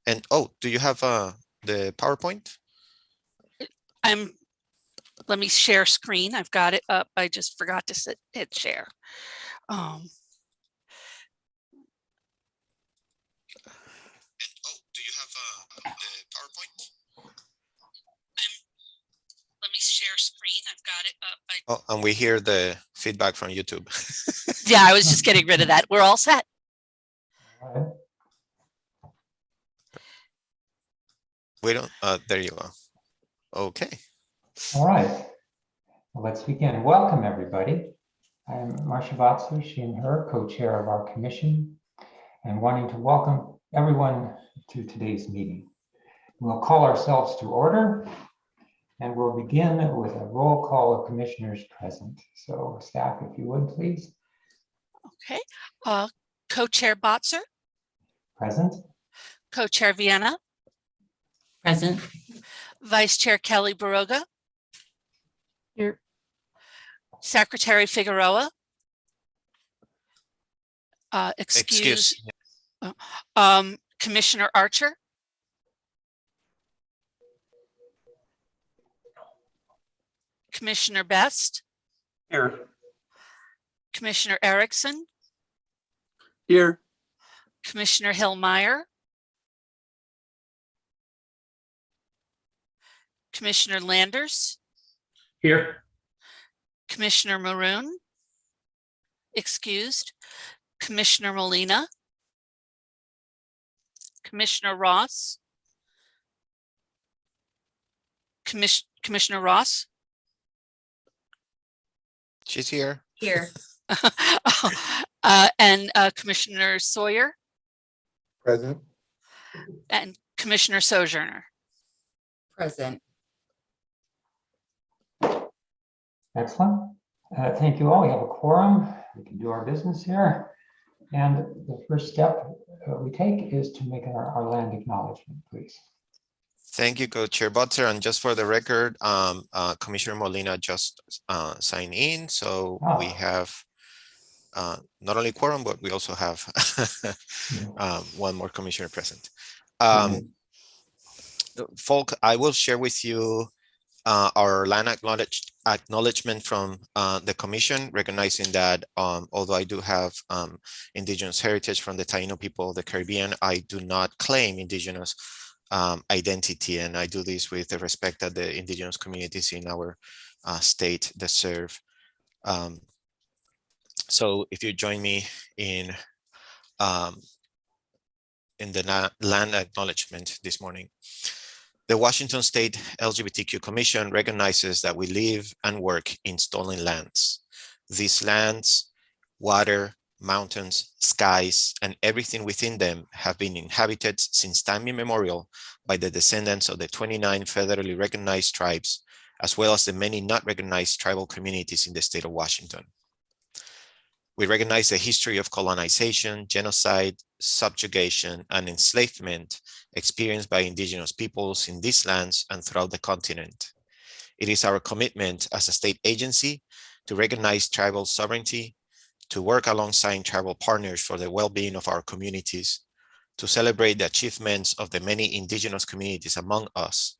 And oh, do you have the PowerPoint? Let me share screen. I've got it up. I just forgot to hit share. Oh, do you have the PowerPoint? Let me share screen. I've got it up. Oh, and we hear the feedback from YouTube. Yeah, I was just getting rid of that. We're all set. We don't, there you go. Okay. All right, well, let's begin. Welcome, everybody. I'm Marcia Botzer, she and her, co-chair of our commission, and wanting to welcome everyone to today's meeting. We'll call ourselves to order, and we'll begin with a roll call of commissioners present. So staff, if you would, please. Okay. Co-chair Botzer. Present. Co-chair Vienna. Present. Vice Chair Kelly Baroga. Here. Secretary Figueroa. Excuse. Commissioner Archer. Commissioner Best. Here. Commissioner Erickson. Here. Commissioner Hillmeyer. Commissioner Landers. Here. Commissioner Maroon. Excused. Commissioner Molina. Commissioner Ross. Commissioner Ross. She's here. Here. And Commissioner Sawyer. Present. And Commissioner Sojourner. Present. Excellent. Thank you all. We have a quorum. We can do our business here. And the first step we take is to make our land acknowledgement, please. Thank you, Co-Chair Butler. And just for the record, Commissioner Molina just signed in. So we have not only quorum, but we also have one more commissioner present. Folk, I will share with you our land acknowledgement from the commission, recognizing that although I do have indigenous heritage from the Taino people of the Caribbean, I do not claim indigenous identity, and I do this with the respect that the indigenous communities in our state deserve. So if you join me in the land acknowledgement this morning. The Washington State LGBTQ Commission recognizes that we live and work in stolen lands. These lands, water, mountains, skies, and everything within them have been inhabited since time immemorial by the descendants of the 29 federally recognized tribes, as well as the many not recognized tribal communities in the state of Washington. We recognize the history of colonization, genocide, subjugation, and enslavement experienced by indigenous peoples in these lands and throughout the continent. It is our commitment as a state agency to recognize tribal sovereignty, to work alongside tribal partners for the well-being of our communities, to celebrate the achievements of the many indigenous communities among us,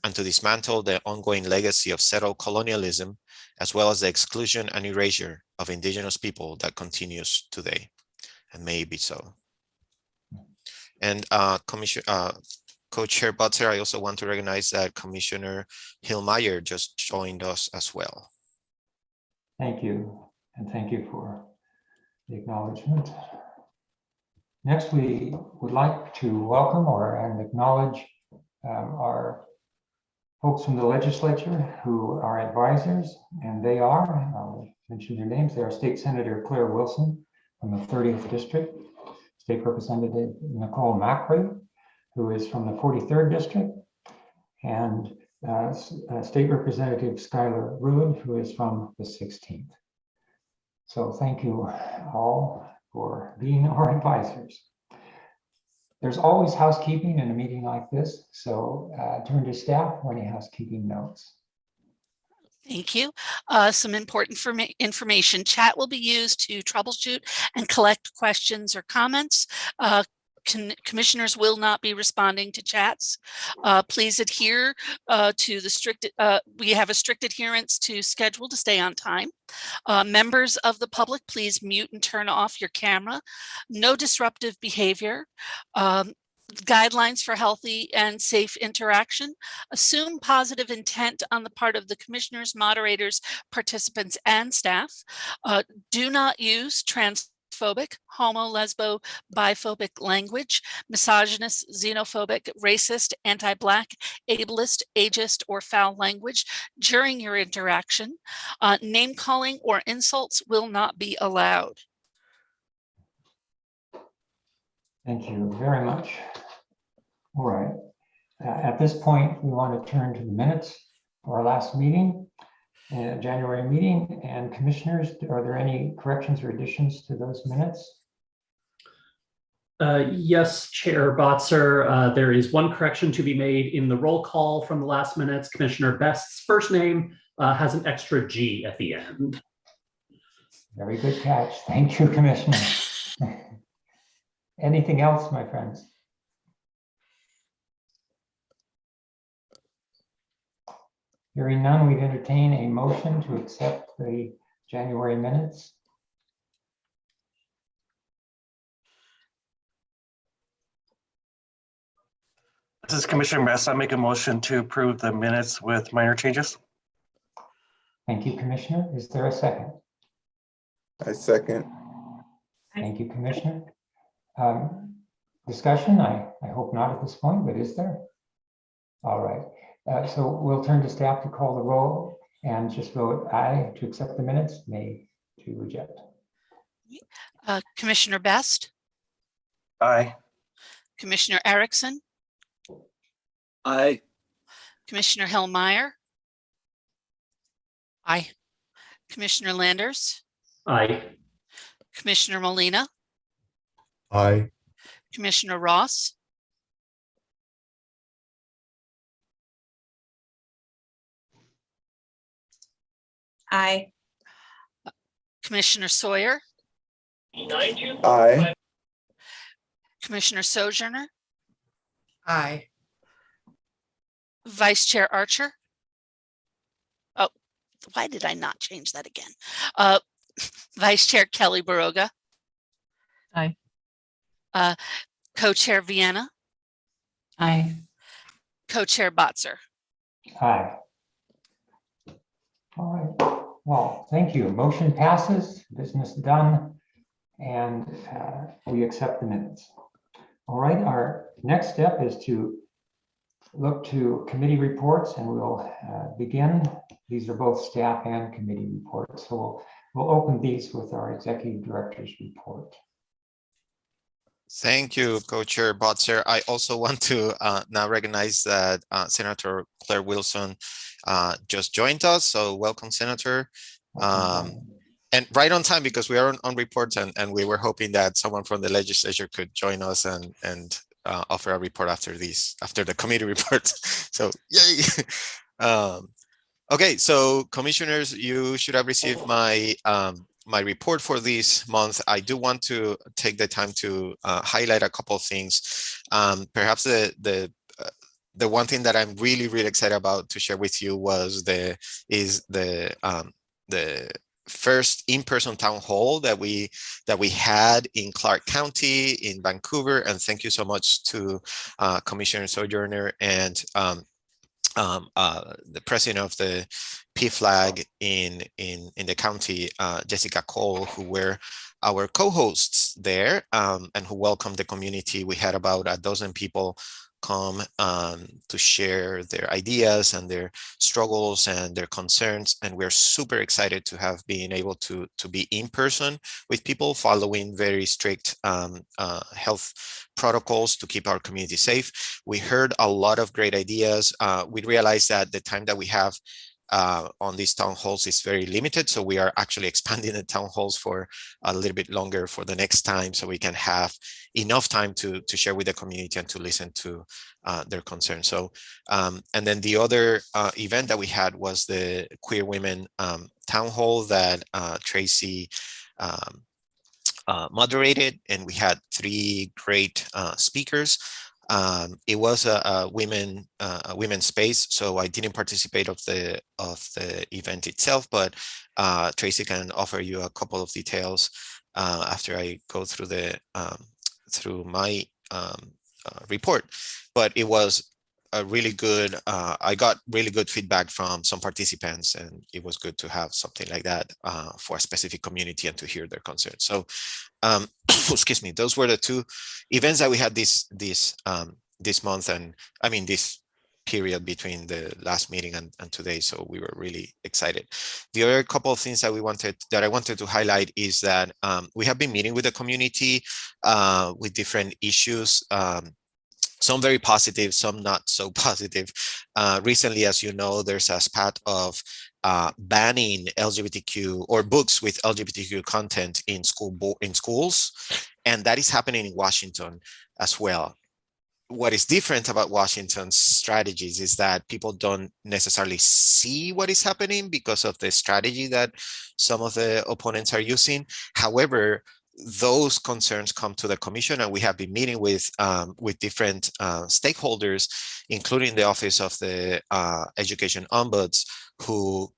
and to dismantle the ongoing legacy of settled colonialism, as well as the exclusion and erasure of indigenous people that continues today, and may be so. And Co-Chair Butler, I also want to recognize that Commissioner Hillmeyer just joined us as well. Thank you, and thank you for the acknowledgement. Next, we would like to welcome and acknowledge our folks from the legislature who are advisors, and they are, I'll mention their names, they are State Senator Claire Wilson from the 30th District, State Representative Nicole Macri, who is from the 43rd District, and State Representative Skylar Ruud, who is from the 16th. So thank you all for being our advisors. There's always housekeeping in a meeting like this, so turn to staff for any housekeeping notes. Thank you. Some important information. Chat will be used to troubleshoot and collect questions or comments. Commissioners will not be responding to chats. Please adhere to the strict, we have a strict adherence to schedule to stay on time. Members of the public, please mute and turn off your camera. No disruptive behavior. Guidelines for healthy and safe interaction. Assume positive intent on the part of the commissioners, moderators, participants, and staff. Do not use transphobic, homo, lesbo, biphobic language, misogynist, xenophobic, racist, anti-Black, ableist, ageist, or foul language during your interaction. Name calling or insults will not be allowed. Thank you very much. All right. At this point, we want to turn to the minutes for our last meeting, January meeting. And commissioners, are there any corrections or additions to those minutes? Yes, Chair Botzer, there is one correction to be made in the roll call from the last minutes. Commissioner Best's first name has an extra G at the end. Very good catch. Thank you, Commissioner. Anything else, my friends? Hearing none, we'd entertain a motion to accept the January minutes. This is Commissioner Best. I make a motion to approve the minutes with minor changes. Thank you, Commissioner. Is there a second? I second. Thank you, Commissioner. Discussion? I hope not at this point, but is there? All right. So we'll turn to staff to call the roll and just vote aye to accept the minutes, nay to reject. Commissioner Best, Aye. Commissioner Erickson, Aye. Commissioner Hillmeyer, Aye. Commissioner Landers, Aye. Commissioner Molina, Aye. Commissioner Ross, Aye. Commissioner Sawyer, Aye. Commissioner Sojourner, Aye. Vice Chair Archer. Oh, why did I not change that again? Vice Chair Kelly Baroga. Aye. Co-Chair Vienna, Aye. Co-Chair Botzer. Aye. All right. Well, thank you. Motion passes, business done, and we accept the minutes. All right. Our next step is to look to committee reports, and we'll begin. These are both staff and committee reports. So we'll open these with our executive director's report. Thank you, Co-Chair Botzer. I also want to now recognize that Senator Claire Wilson just joined us. So welcome, Senator. And right on time, because we are on reports, and we were hoping that someone from the legislature could join us and offer a report after the committee reports. So yay. Okay, so commissioners, you should have received my my report for this month. I do want to take the time to highlight a couple of things. Perhaps the one thing that I'm really excited about to share with you was the first in-person town hall that we had in Clark County in Vancouver, and thank you so much to Commissioner Sojourner and the president of the PFLAG in the county, Jessica Cole, who were our co-hosts there, and who welcomed the community. We had about a dozen people come to share their ideas and their struggles and their concerns, and we're super excited to have been able to be in person with people, following very strict health protocols to keep our community safe. We heard a lot of great ideas. We realized that the time that we have on these town halls is very limited, so we are actually expanding the town halls for a little bit longer for the next time, so we can have enough time to share with the community and to listen to their concerns. So and then the other event that we had was the Queer Women town hall that Tracy moderated, and we had 3 great speakers. It was a women's space, so I didn't participate of the event itself, but Tracy can offer you a couple of details after I go through through my report. But it was a really good, I got really good feedback from some participants, and it was good to have something like that for a specific community and to hear their concerns. So excuse me, those were the 2 events that we had this month, and I mean this period between the last meeting and today. So we were really excited. The other couple of things that I wanted to highlight is that we have been meeting with the community with different issues. Some very positive, some not so positive. Recently, as you know, there's a spat of banning LGBTQ or books with LGBTQ content in schools, and that is happening in Washington as well. What is different about Washington's strategies is that people don't necessarily see what is happening because of the strategy that some of the opponents are using. However, those concerns come to the commission, and we have been meeting with different stakeholders, including the Office of the Education Ombuds, who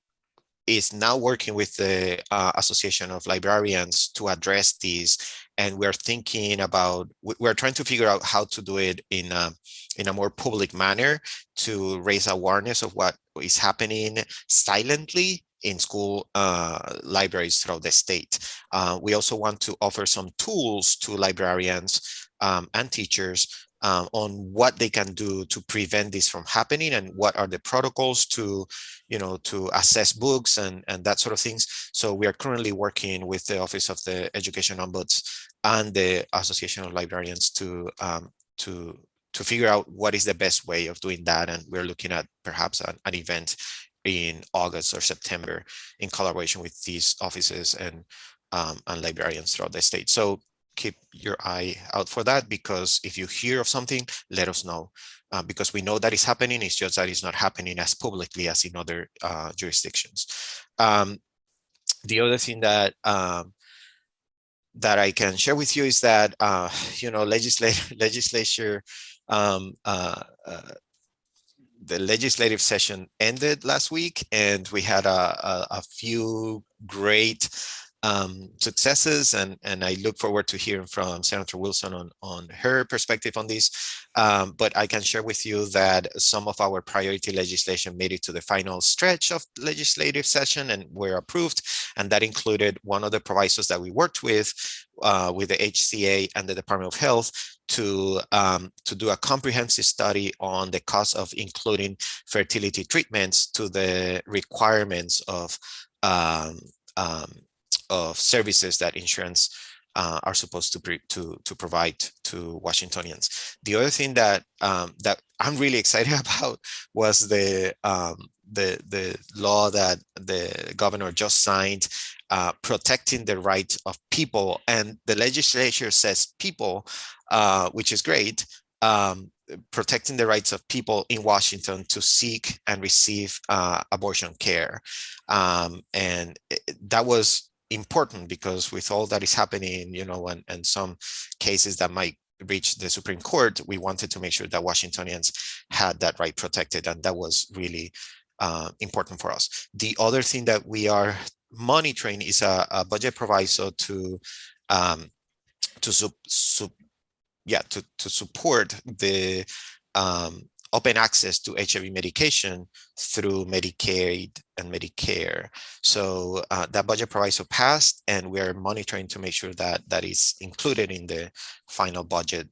is now working with the Association of Librarians to address these. And we're thinking about, we're trying to figure out how to do it in a more public manner to raise awareness of what is happening silently in school libraries throughout the state. We also want to offer some tools to librarians and teachers on what they can do to prevent this from happening, and what are the protocols to assess books and that sort of things. So we are currently working with the Office of the Education Ombuds and the Association of Librarians to figure out what is the best way of doing that. And we're looking at perhaps an event in August or September in collaboration with these offices and librarians throughout the state. So keep your eye out for that, because if you hear of something, let us know, because we know that it's happening. It's just that it's not happening as publicly as in other jurisdictions. The other thing that I can share with you is that legislature the legislative session ended last week, and we had a few great successes, and I look forward to hearing from Senator Wilson on her perspective on this. But I can share with you that some of our priority legislation made it to the final stretch of legislative session and were approved, and that included one of the provisos that we worked with the HCA and the Department of Health to do a comprehensive study on the cost of including fertility treatments to the requirements of services that insurance are supposed to provide to Washingtonians. The other thing that I'm really excited about was the law that the governor just signed, protecting the rights of people, and the legislature says people, which is great. Protecting the rights of people in Washington to seek and receive abortion care, and that was important because with all that is happening, and some cases that might reach the Supreme Court, we wanted to make sure that Washingtonians had that right protected, and that was really important for us. The other thing that we are monitoring is a budget proviso to support the open access to HIV medication through Medicaid and Medicare. So that budget proviso passed, and we're monitoring to make sure that that is included in the final budget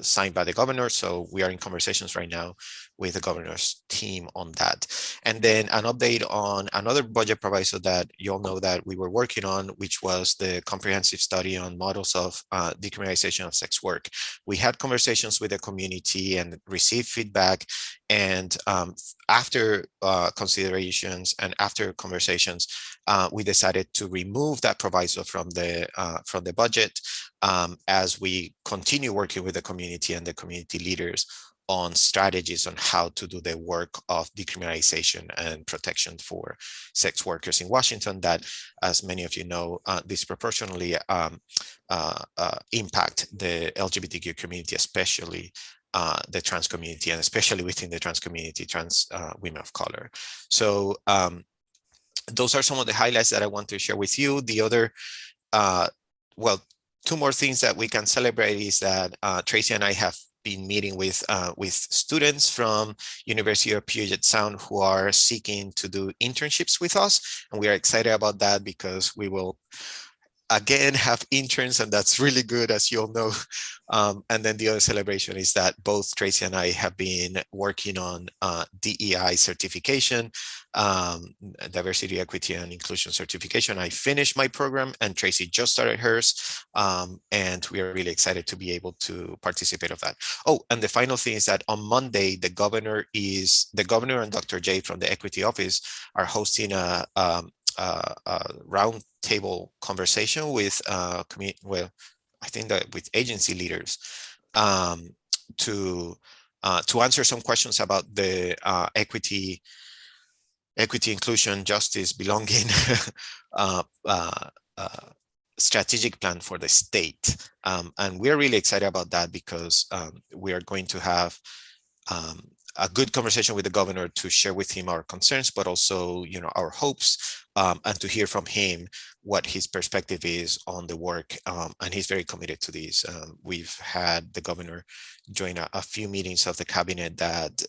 signed by the governor. So we are in conversations right now with the governor's team on that. And then an update on another budget proviso that you all know that we were working on, which was the comprehensive study on models of decriminalization of sex work. We had conversations with the community and received feedback, and after considerations and after conversations, we decided to remove that proviso from the budget as we continue working with the community and the community leaders on strategies on how to do the work of decriminalization and protection for sex workers in Washington that, as many of you know, disproportionately impact the LGBTQ community, especially the trans community, and especially within the trans community, trans women of color. So those are some of the highlights that I want to share with you. The other, well, two more things that we can celebrate is that Tracy and I have been meeting with students from University of Puget Sound who are seeking to do internships with us. And we are excited about that because we will again have interns, and that's really good, as you all know. And then the other celebration is that both Tracy and I have been working on DEI certification, diversity, equity, and inclusion certification. I finished my program and Tracy just started hers. And we are really excited to be able to participate of that. Oh, and the final thing is that on Monday, the governor and Dr. J from the Equity Office are hosting a round table conversation with well, I think that with agency leaders to answer some questions about the equity, inclusion, justice, belonging strategic plan for the state. And we're really excited about that because we are going to have a good conversation with the governor to share with him our concerns, but also, you know, our hopes, and to hear from him what his perspective is on the work. And he's very committed to this. We've had the governor join a few meetings of the cabinet that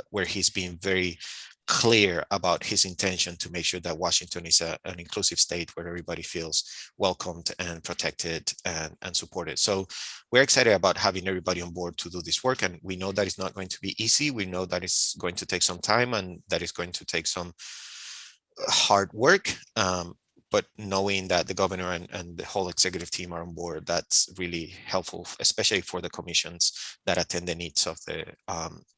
where he's been very clear about his intention to make sure that Washington is an inclusive state where everybody feels welcomed and protected and supported. So we're excited about having everybody on board to do this work. And we know that it's not going to be easy. We know that it's going to take some time and that it's going to take some hard work. But knowing that the governor and the whole executive team are on board, that's really helpful, especially for the commissions that attend the needs of the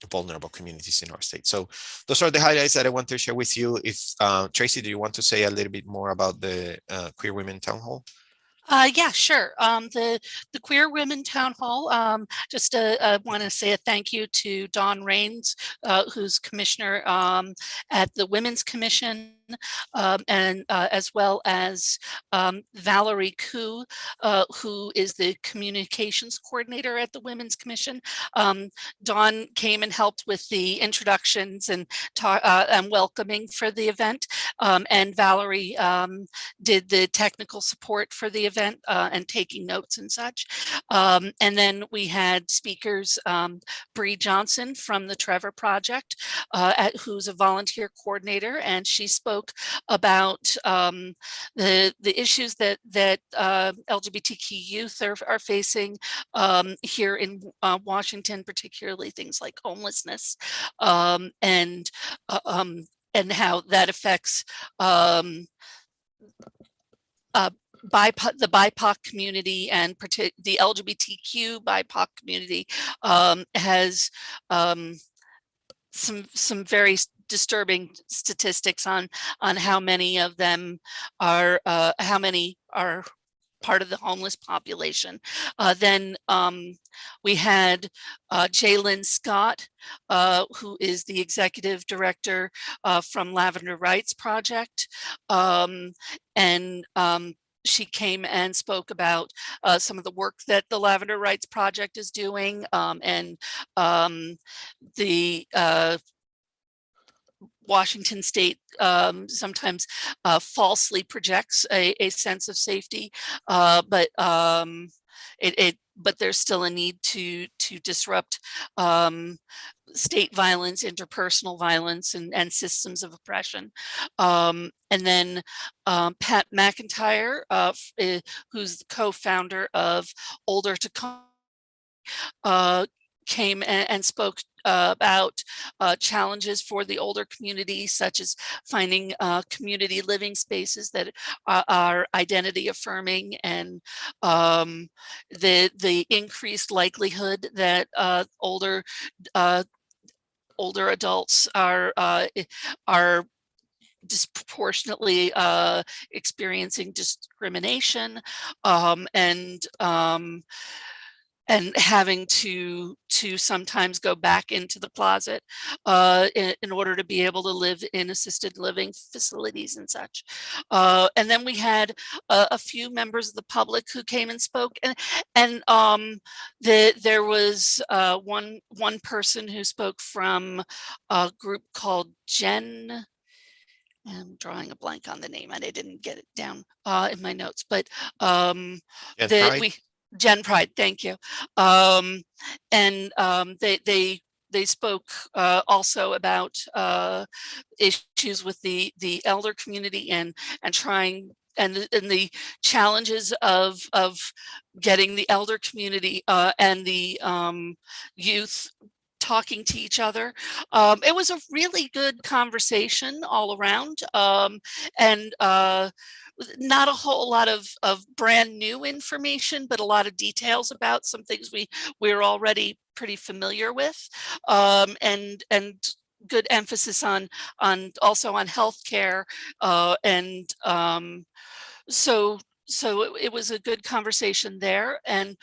vulnerable communities in our state. So those are the highlights that I want to share with you. If Tracy, do you want to say a little bit more about the Queer Women Town Hall? Yeah, sure. The Queer Women Town Hall, just want to say a thank you to Dawn Rains, who's commissioner at the Women's Commission, and as well as Valerie Koo, who is the communications coordinator at the Women's Commission. Dawn came and helped with the introductions and welcoming for the event, and Valerie did the technical support for the event and taking notes and such. And then we had speakers, Bree Johnson from the Trevor Project, who's a volunteer coordinator, and she spoke about the issues that LGBTQ youth are facing here in Washington, particularly things like homelessness, and how that affects the BIPOC community, and the LGBTQ BIPOC community has some very disturbing statistics on how many of them are part of the homeless population. Then we had Jalen Scott, who is the executive director from Lavender Rights Project, and she came and spoke about some of the work that the Lavender Rights Project is doing, and the Washington State sometimes falsely projects a sense of safety, but there's still a need to disrupt state violence, interpersonal violence, and systems of oppression. And then Pat McIntyre, who's the co-founder of Older to Come, came and spoke about challenges for the older community, such as finding community living spaces that are identity affirming, and the increased likelihood that older adults are disproportionately experiencing discrimination, and and having to sometimes go back into the closet in order to be able to live in assisted living facilities and such. And then we had a few members of the public who came and spoke, and there was one person who spoke from a group called Jen. I'm drawing a blank on the name and I didn't get it down in my notes, but Jen Pride, thank you. They spoke also about issues with the elder community and trying and the challenges of getting the elder community and the youth talking to each other. It was a really good conversation all around, and not a whole lot of brand new information, but a lot of details about some things we're already pretty familiar with, and good emphasis on also on healthcare, and so it was a good conversation there, and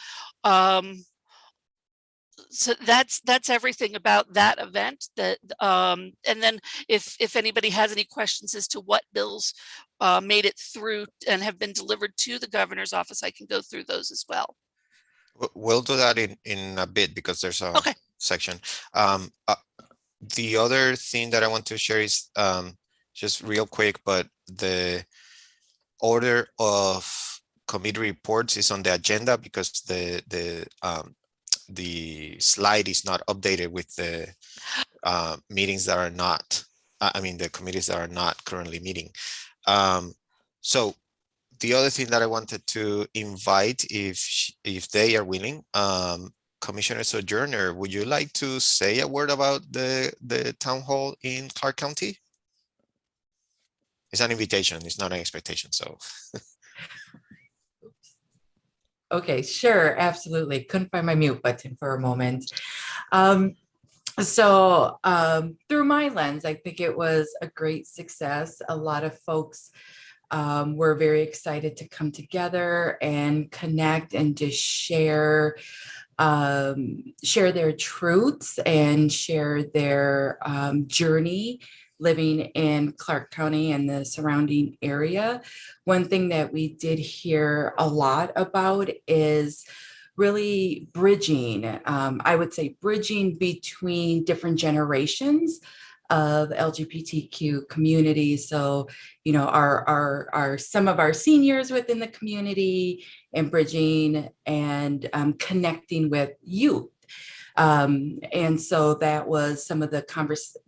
so that's everything about that event. That and then if anybody has any questions as to what bills made it through and have been delivered to the governor's office, I can go through those as well. We'll do that in a bit because there's a Okay. section. The other thing that I want to share is just real quick, but the order of committee reports is on the agenda because the slide is not updated with the meetings that are not, the committees that are not currently meeting. So the other thing that I wanted to invite, if they are willing, Commissioner Sojourner, would you like to say a word about the town hall in Clark County? It's an invitation, it's not an expectation, so. Okay, sure, absolutely. Couldn't find my mute button for a moment. Through my lens, I think it was a great success. A lot of folks were very excited to come together and connect and just share their truths and share their journey living in Clark County and the surrounding area. One thing that we did hear a lot about is really bridging, I would say bridging between different generations of LGBTQ communities. So, you know, our some of our seniors within the community and bridging and connecting with youth. And so that was some of the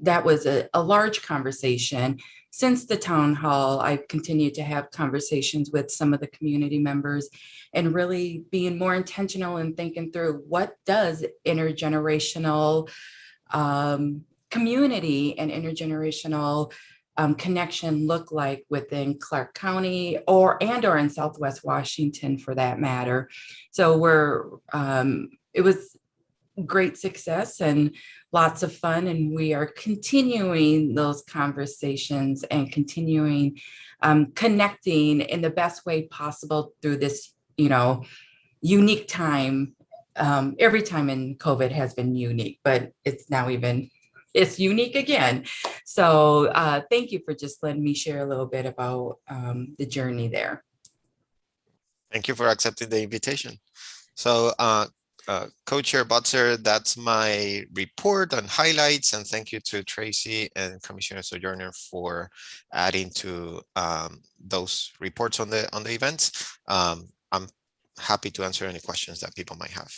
that was a large conversation. Since the town hall, I've continued to have conversations with some of the community members and really being more intentional and thinking through what does intergenerational community and intergenerational connection look like within Clark County or in Southwest Washington for that matter. So it was great success and lots of fun, and we are continuing those conversations and continuing connecting in the best way possible through this, you know, unique time. Every time in COVID has been unique, but it's unique again. So thank you for just letting me share a little bit about the journey there. Thank you for accepting the invitation. So Co-Chair Butzer, that's my report and highlights, and thank you to Tracy and Commissioner Sojourner for adding to those reports on the events. I'm happy to answer any questions that people might have.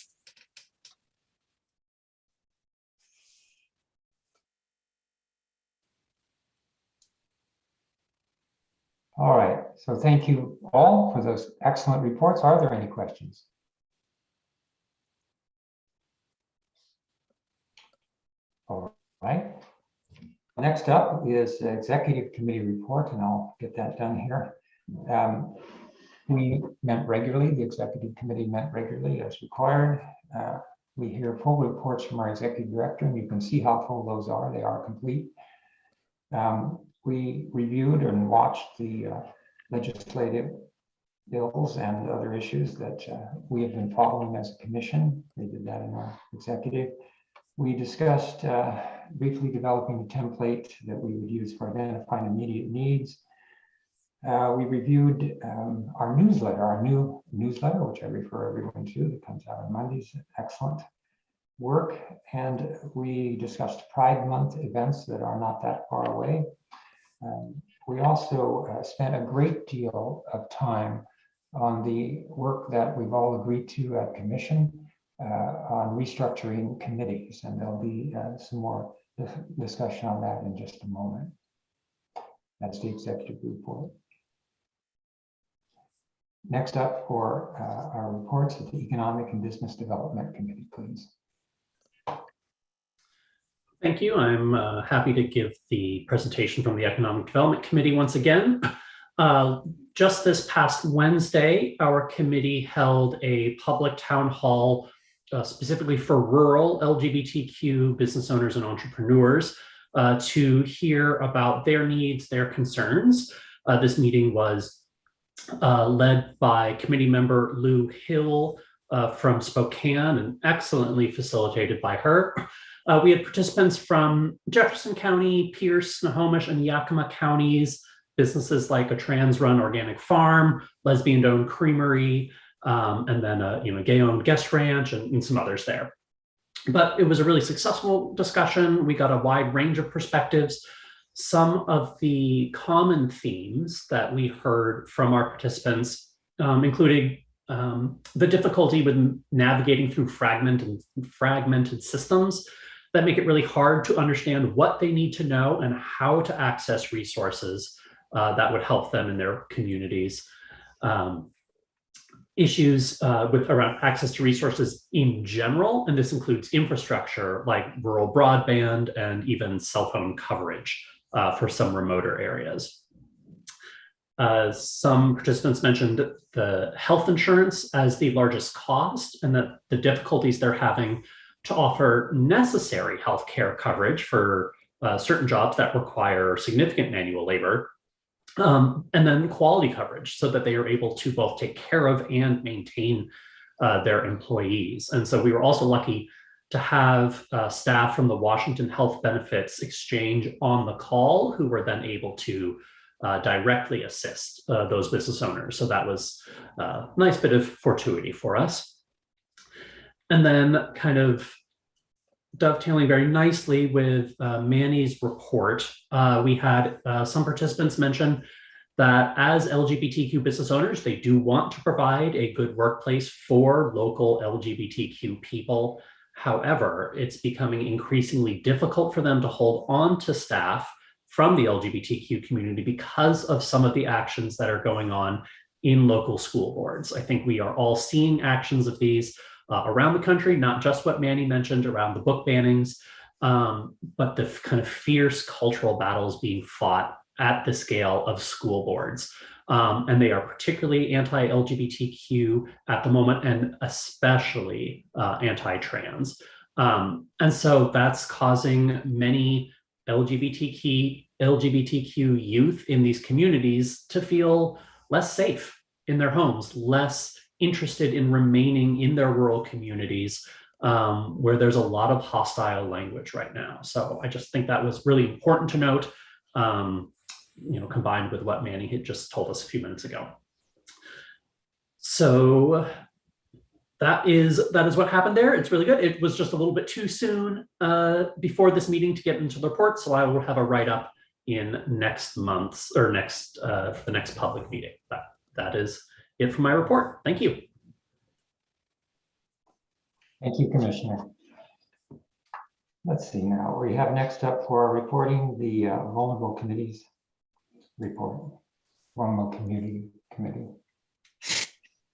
All right, so thank you all for those excellent reports. Are there any questions? All right. Next up is the Executive Committee report, and I'll get that done here. We met regularly, the Executive Committee met regularly as required. We hear full reports from our Executive Director, and you can see how full those are. They are complete. We reviewed and watched the legislative bills and other issues that we have been following as a commission. They did that in our executive. We discussed briefly developing a template that we would use for identifying immediate needs. We reviewed our newsletter, our new newsletter, which I refer everyone to, that comes out on Mondays. Excellent work. And we discussed Pride Month events that are not that far away. We also spent a great deal of time on the work that we've all agreed to at commission on restructuring committees, and there'll be some more discussion on that in just a moment. That's the executive report. Next up for our reports of the Economic and Business Development Committee, please. Thank you. I'm happy to give the presentation from the Economic Development Committee once again. Just this past Wednesday, our committee held a public town hall specifically for rural LGBTQ business owners and entrepreneurs to hear about their needs, their concerns. This meeting was led by committee member Lou Hill from Spokane and excellently facilitated by her. We had participants from Jefferson County, Pierce, Snohomish, and Yakima counties, businesses like a trans-run organic farm, lesbian-owned creamery, and then a gay-owned guest ranch, and some others there. But it was a really successful discussion. We got a wide range of perspectives. Some of the common themes that we heard from our participants included the difficulty with navigating through fragmented systems that make it really hard to understand what they need to know and how to access resources that would help them in their communities. Issues around access to resources in general, and this includes infrastructure like rural broadband and even cell phone coverage for some remoter areas. Some participants mentioned the health insurance as the largest cost and that the difficulties they're having to offer necessary healthcare coverage for certain jobs that require significant manual labor, and then quality coverage so that they are able to both take care of and maintain their employees. And so we were also lucky to have staff from the Washington Health Benefits Exchange on the call who were then able to directly assist those business owners. So that was a nice bit of fortuity for us. And then kind of dovetailing very nicely with Manny's report, we had some participants mention that as LGBTQ business owners, they do want to provide a good workplace for local LGBTQ people. However, it's becoming increasingly difficult for them to hold on to staff from the LGBTQ community because of some of the actions that are going on in local school boards. I think we are all seeing actions of these around the country, not just what Manny mentioned around the book bannings, but the kind of fierce cultural battles being fought at the scale of school boards. And they are particularly anti-LGBTQ at the moment, and especially anti-trans. And so that's causing many LGBTQ youth in these communities to feel less safe in their homes, less interested in remaining in their rural communities where there's a lot of hostile language right now. So I just think that was really important to note, combined with what Manny had just told us a few minutes ago. So that is what happened there. It's really good. It was just a little bit too soon before this meeting to get into the report, so I will have a write-up in next month's or for the next public meeting. That is it for my report. Thank you. Thank you, Commissioner. Let's see now. We have next up for our reporting the Vulnerable Committees report. Vulnerable Community Committee.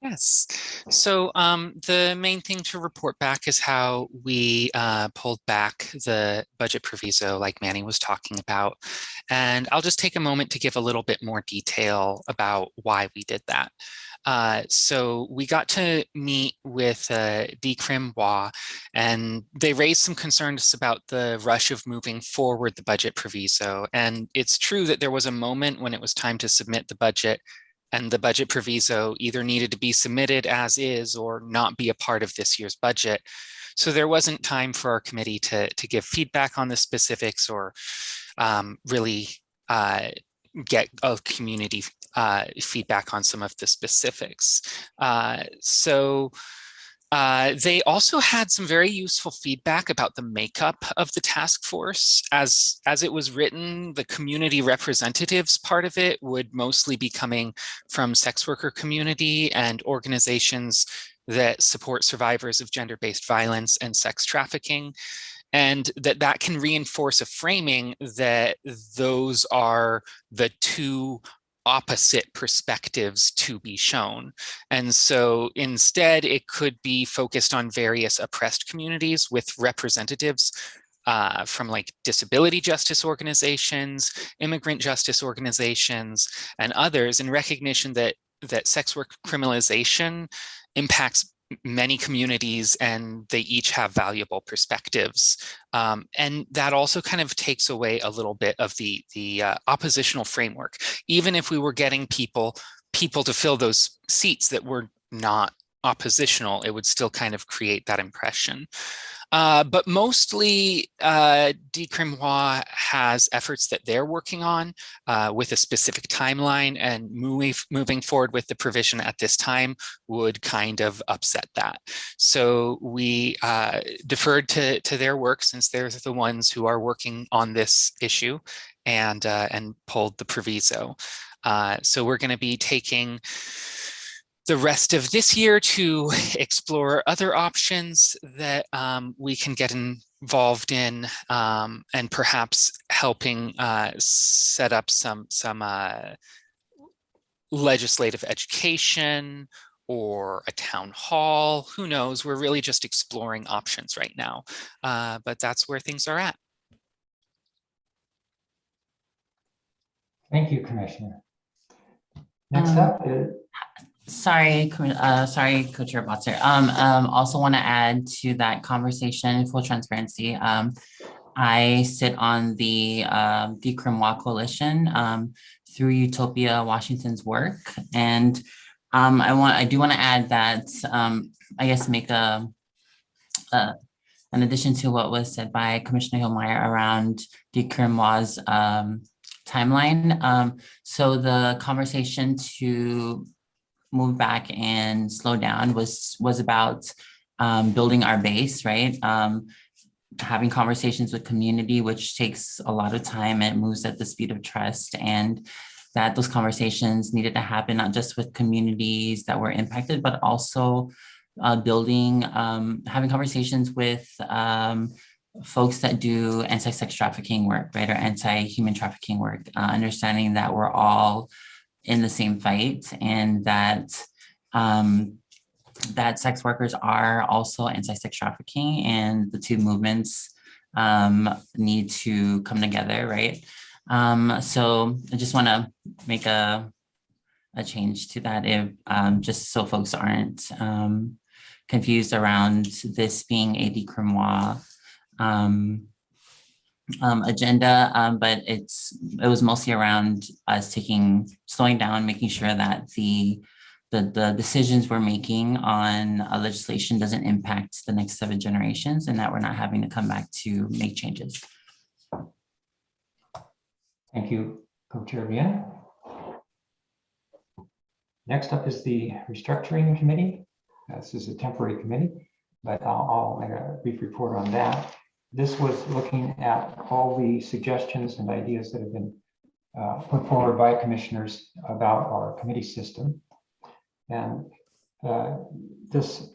Yes. So the main thing to report back is how we pulled back the budget proviso like Manny was talking about. And I'll just take a moment to give a little bit more detail about why we did that. So we got to meet with DCRIM WA, and they raised some concerns about the rush of moving forward the budget proviso. And it's true that there was a moment when it was time to submit the budget and the budget proviso either needed to be submitted as is or not be a part of this year's budget. So there wasn't time for our committee to give feedback on the specifics or really get a community feedback on some of the specifics. They also had some very useful feedback about the makeup of the task force. As it was written, the community representatives part of it would mostly be coming from sex worker community and organizations that support survivors of gender-based violence and sex trafficking, and that can reinforce a framing that those are the two opposite perspectives to be shown. And so instead, it could be focused on various oppressed communities with representatives from like disability justice organizations, immigrant justice organizations, and others, in recognition that sex work criminalization impacts many communities and they each have valuable perspectives. And that also kind of takes away a little bit of the oppositional framework. Even if we were getting people to fill those seats that were not oppositional, it would still kind of create that impression. But mostly Decrimois has efforts that they're working on with a specific timeline, and moving forward with the provision at this time would kind of upset that. So we deferred to their work, since they're the ones who are working on this issue, and pulled the proviso. So we're going to be taking the rest of this year to explore other options that we can get involved in, and perhaps helping set up some legislative education or a town hall. Who knows? We're really just exploring options right now, but that's where things are at. Thank you, Commissioner. Next up is. Sorry, Co-Chair Botzer. Also want to add to that conversation, full transparency. I sit on the Decrimois Coalition through Utopia Washington's work, and I do want to add that I guess make an addition to what was said by Commissioner Hillmeyer around Decrimois' timeline. So the conversation to move back and slow down was about building our base, right? Having conversations with community, which takes a lot of time and moves at the speed of trust, and that those conversations needed to happen not just with communities that were impacted, but also having conversations with folks that do anti-sex trafficking work, right, or anti-human trafficking work, understanding that we're all in the same fight, and that that sex workers are also anti-sex trafficking, and the two movements need to come together, right? So I just want to make a change to that, if just so folks aren't confused around this being a Decrimois agenda, but it was mostly around us slowing down, making sure that the decisions we're making on legislation doesn't impact the next 7 generations, and that we're not having to come back to make changes. Thank you, Co-Chair Bien. Next up is the Restructuring Committee. This is a temporary committee, but I'll make a brief report on that. This was looking at all the suggestions and ideas that have been put forward by commissioners about our committee system. And this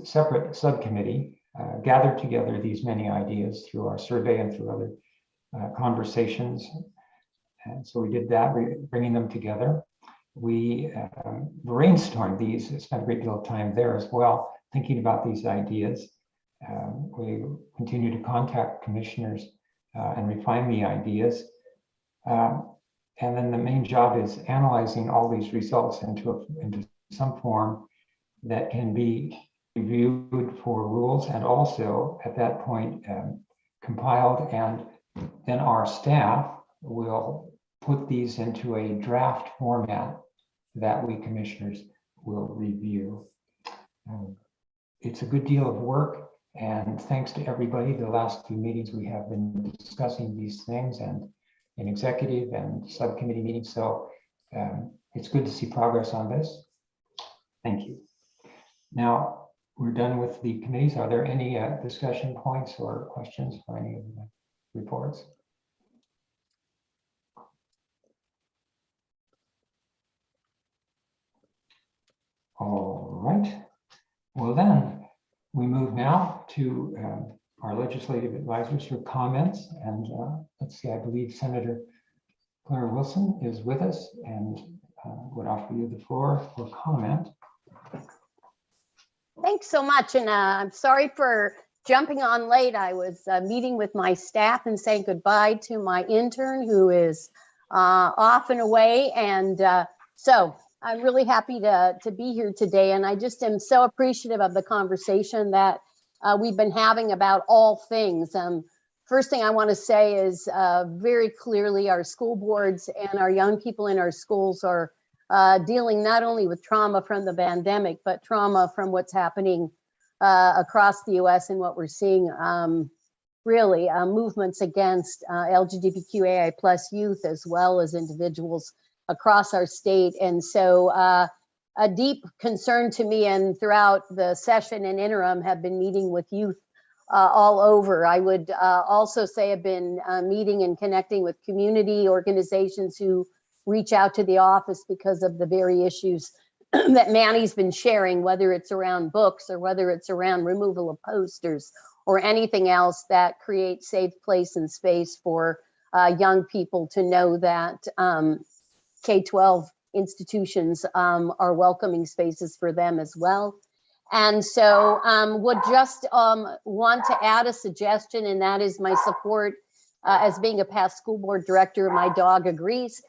separate subcommittee gathered together these many ideas through our survey and through other conversations. And so we did that, bringing them together. We brainstormed these, spent a great deal of time there as well, thinking about these ideas. We continue to contact commissioners and refine the ideas. And then the main job is analyzing all these results into some form that can be reviewed for rules, and also at that point compiled, and then our staff will put these into a draft format that we commissioners will review. It's a good deal of work, and thanks to everybody. The last few meetings we have been discussing these things, and in executive and subcommittee meetings. So it's good to see progress on this. Thank you. Now we're done with the committees. Are there any discussion points or questions for any of the reports? All right. Well, then we move now to our legislative advisors for comments. And let's see, I believe Senator Claire Wilson is with us and would offer you the floor for comment. Thanks so much. And I'm sorry for jumping on late. I was meeting with my staff and saying goodbye to my intern who is off and away. And so I'm really happy to be here today. And I just am so appreciative of the conversation that we've been having about all things. First thing I want to say is very clearly our school boards and our young people in our schools are dealing not only with trauma from the pandemic, but trauma from what's happening across the US and what we're seeing really movements against LGBTQAI+ youth as well as individuals across our state. And so a deep concern to me, and throughout the session and interim have been meeting with youth all over. I would also say I've been meeting and connecting with community organizations who reach out to the office because of the very issues that Manny's been sharing, whether it's around books or whether it's around removal of posters or anything else that creates safe place and space for young people to know that K-12 institutions are welcoming spaces for them as well. And so would just want to add a suggestion, and that is my support as being a past school board director. My dog agrees.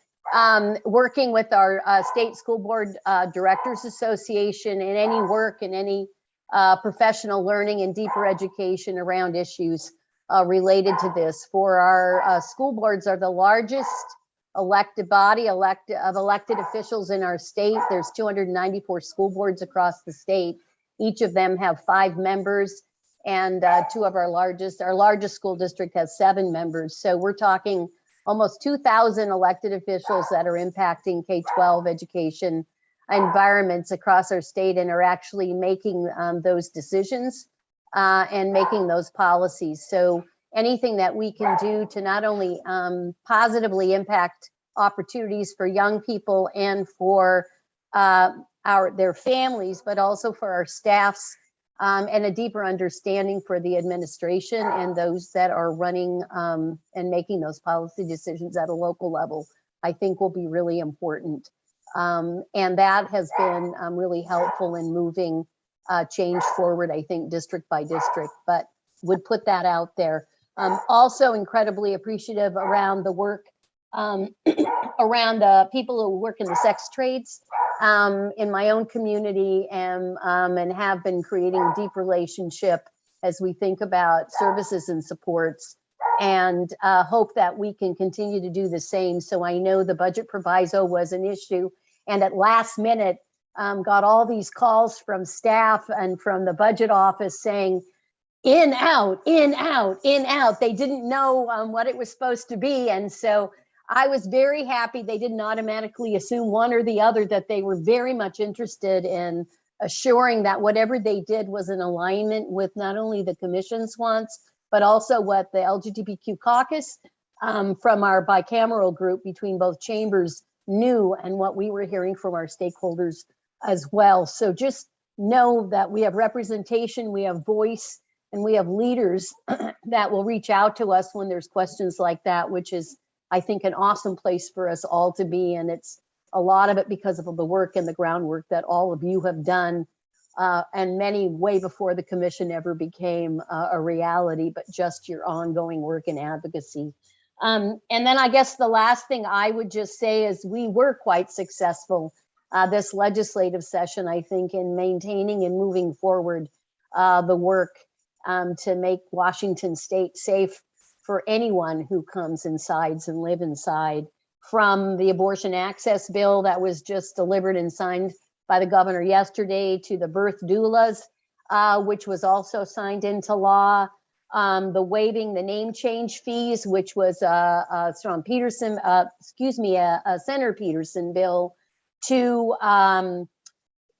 Working with our state school board directors association in any work and any professional learning and deeper education around issues related to this. For our school boards are the largest elected body of elected officials in our state. There's 294 school boards across the state. Each of them have 5 members, and two of our largest school district has 7 members. So we're talking almost 2,000 elected officials that are impacting K-12 education environments across our state and are actually making those decisions and making those policies. So anything that we can do to not only positively impact opportunities for young people and for their families, but also for our staffs and a deeper understanding for the administration and those that are running and making those policy decisions at a local level, I think will be really important. And that has been really helpful in moving change forward, I think, district by district, but would put that out there. Also incredibly appreciative around the work around people who work in the sex trades in my own community, and have been creating deep relationship as we think about services and supports, and hope that we can continue to do the same. So I know the budget proviso was an issue, and at last minute got all these calls from staff and from the budget office saying, in, out, in, out, in, out. They didn't know what it was supposed to be. And so I was very happy they didn't automatically assume one or the other, that they were very much interested in assuring that whatever they did was in alignment with not only the commission's wants, but also what the LGBTQ caucus from our bicameral group between both chambers knew, and what we were hearing from our stakeholders as well. So just know that we have representation, we have voice, and we have leaders that will reach out to us when there's questions like that, which is, I think, an awesome place for us all to be. And it's a lot of it because of the work and the groundwork that all of you have done, and many way before the commission ever became a reality, but just your ongoing work and advocacy. And then I guess the last thing I would just say is we were quite successful this legislative session, I think, in maintaining and moving forward the work to make Washington State safe for anyone who comes inside and live inside. from the abortion access bill that was just delivered and signed by the governor yesterday to the birth doulas, which was also signed into law. The waiving the name change fees, which was from Peterson, a Senator Peterson bill, to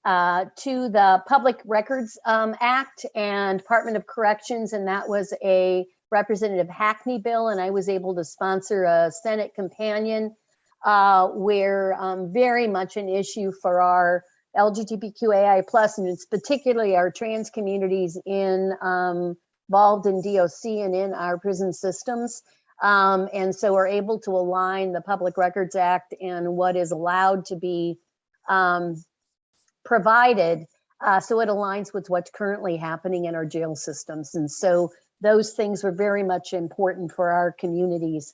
the Public Records Act and Department of Corrections, and that was a Representative Hackney bill, and I was able to sponsor a Senate companion where very much an issue for our LGBTQAI+, and it's particularly our trans communities involved in DOC and in our prison systems. And so we're able to align the Public Records Act and what is allowed to be provided, so it aligns with what's currently happening in our jail systems. And so those things were very much important for our communities.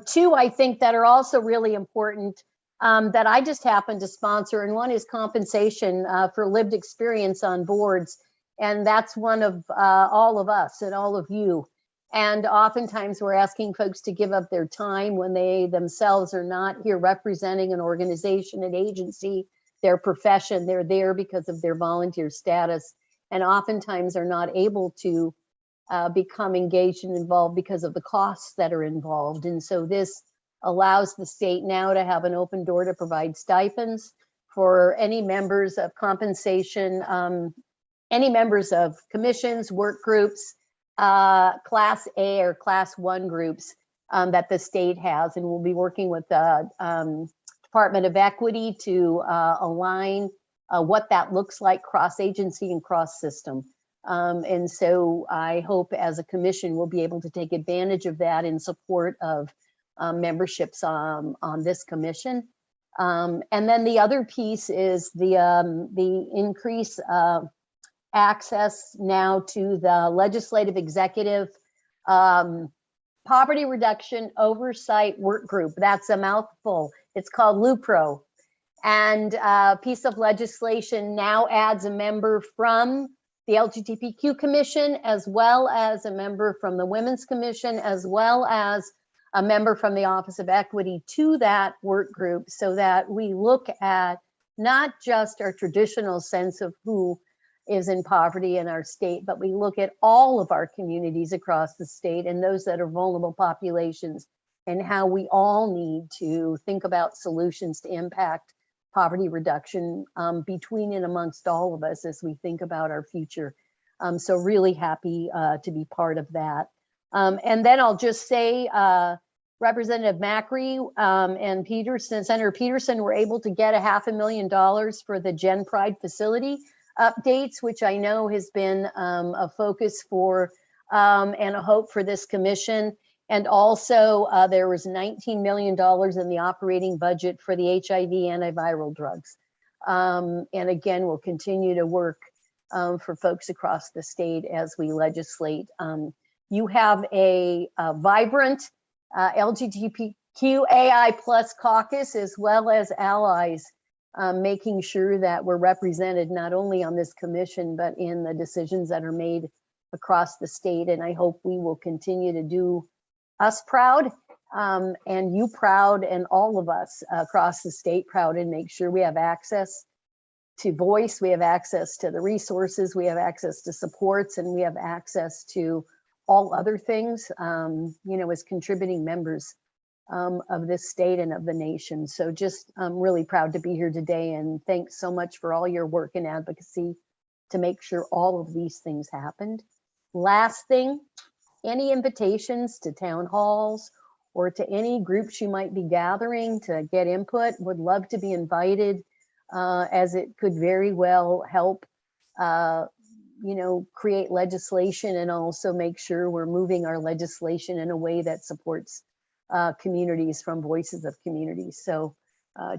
Two, I think, that are also really important that I just happened to sponsor, and one is compensation for lived experience on boards. And that's one of all of us and all of you. And oftentimes we're asking folks to give up their time when they themselves are not here representing an organization, an agency, their profession. They're there because of their volunteer status, and oftentimes are not able to become engaged and involved because of the costs that are involved. And so this allows the state now to have an open door to provide stipends for any members of compensation, any members of commissions, work groups, Class A or Class 1 groups that the state has. And we'll be working with the Department of Equity to align what that looks like cross-agency and cross-system. And so I hope as a commission we'll be able to take advantage of that in support of memberships on this commission. And then the other piece is the increase of access now to the legislative executive poverty reduction oversight work group. That's a mouthful. It's called LUPRO. And a piece of legislation now adds a member from the LGBTQ Commission, as well as a member from the Women's Commission, as well as a member from the Office of Equity to that work group, so that we look at not just our traditional sense of who is in poverty in our state, but we look at all of our communities across the state and those that are vulnerable populations, and how we all need to think about solutions to impact poverty reduction between and amongst all of us as we think about our future. So really happy to be part of that. And then I'll just say, Representative Macri and Peterson, Senator Peterson, were able to get $500,000 for the Gen Pride facility updates, which I know has been a focus for and a hope for this commission. And also there was $19 million in the operating budget for the HIV antiviral drugs. And again, we'll continue to work for folks across the state as we legislate. You have a vibrant LGBTQAI+ caucus, as well as allies, making sure that we're represented not only on this commission, but in the decisions that are made across the state. And I hope we will continue to do us proud and you proud, and all of us across the state proud, and make sure we have access to voice, we have access to the resources, we have access to supports, and we have access to all other things, you know, as contributing members of this state and of the nation. So just really proud to be here today, and thanks so much for all your work and advocacy to make sure all of these things happened. Last thing, any invitations to town halls or to any groups you might be gathering to get input, would love to be invited, as it could very well help you know, create legislation, and also make sure we're moving our legislation in a way that supports communities from voices of communities. So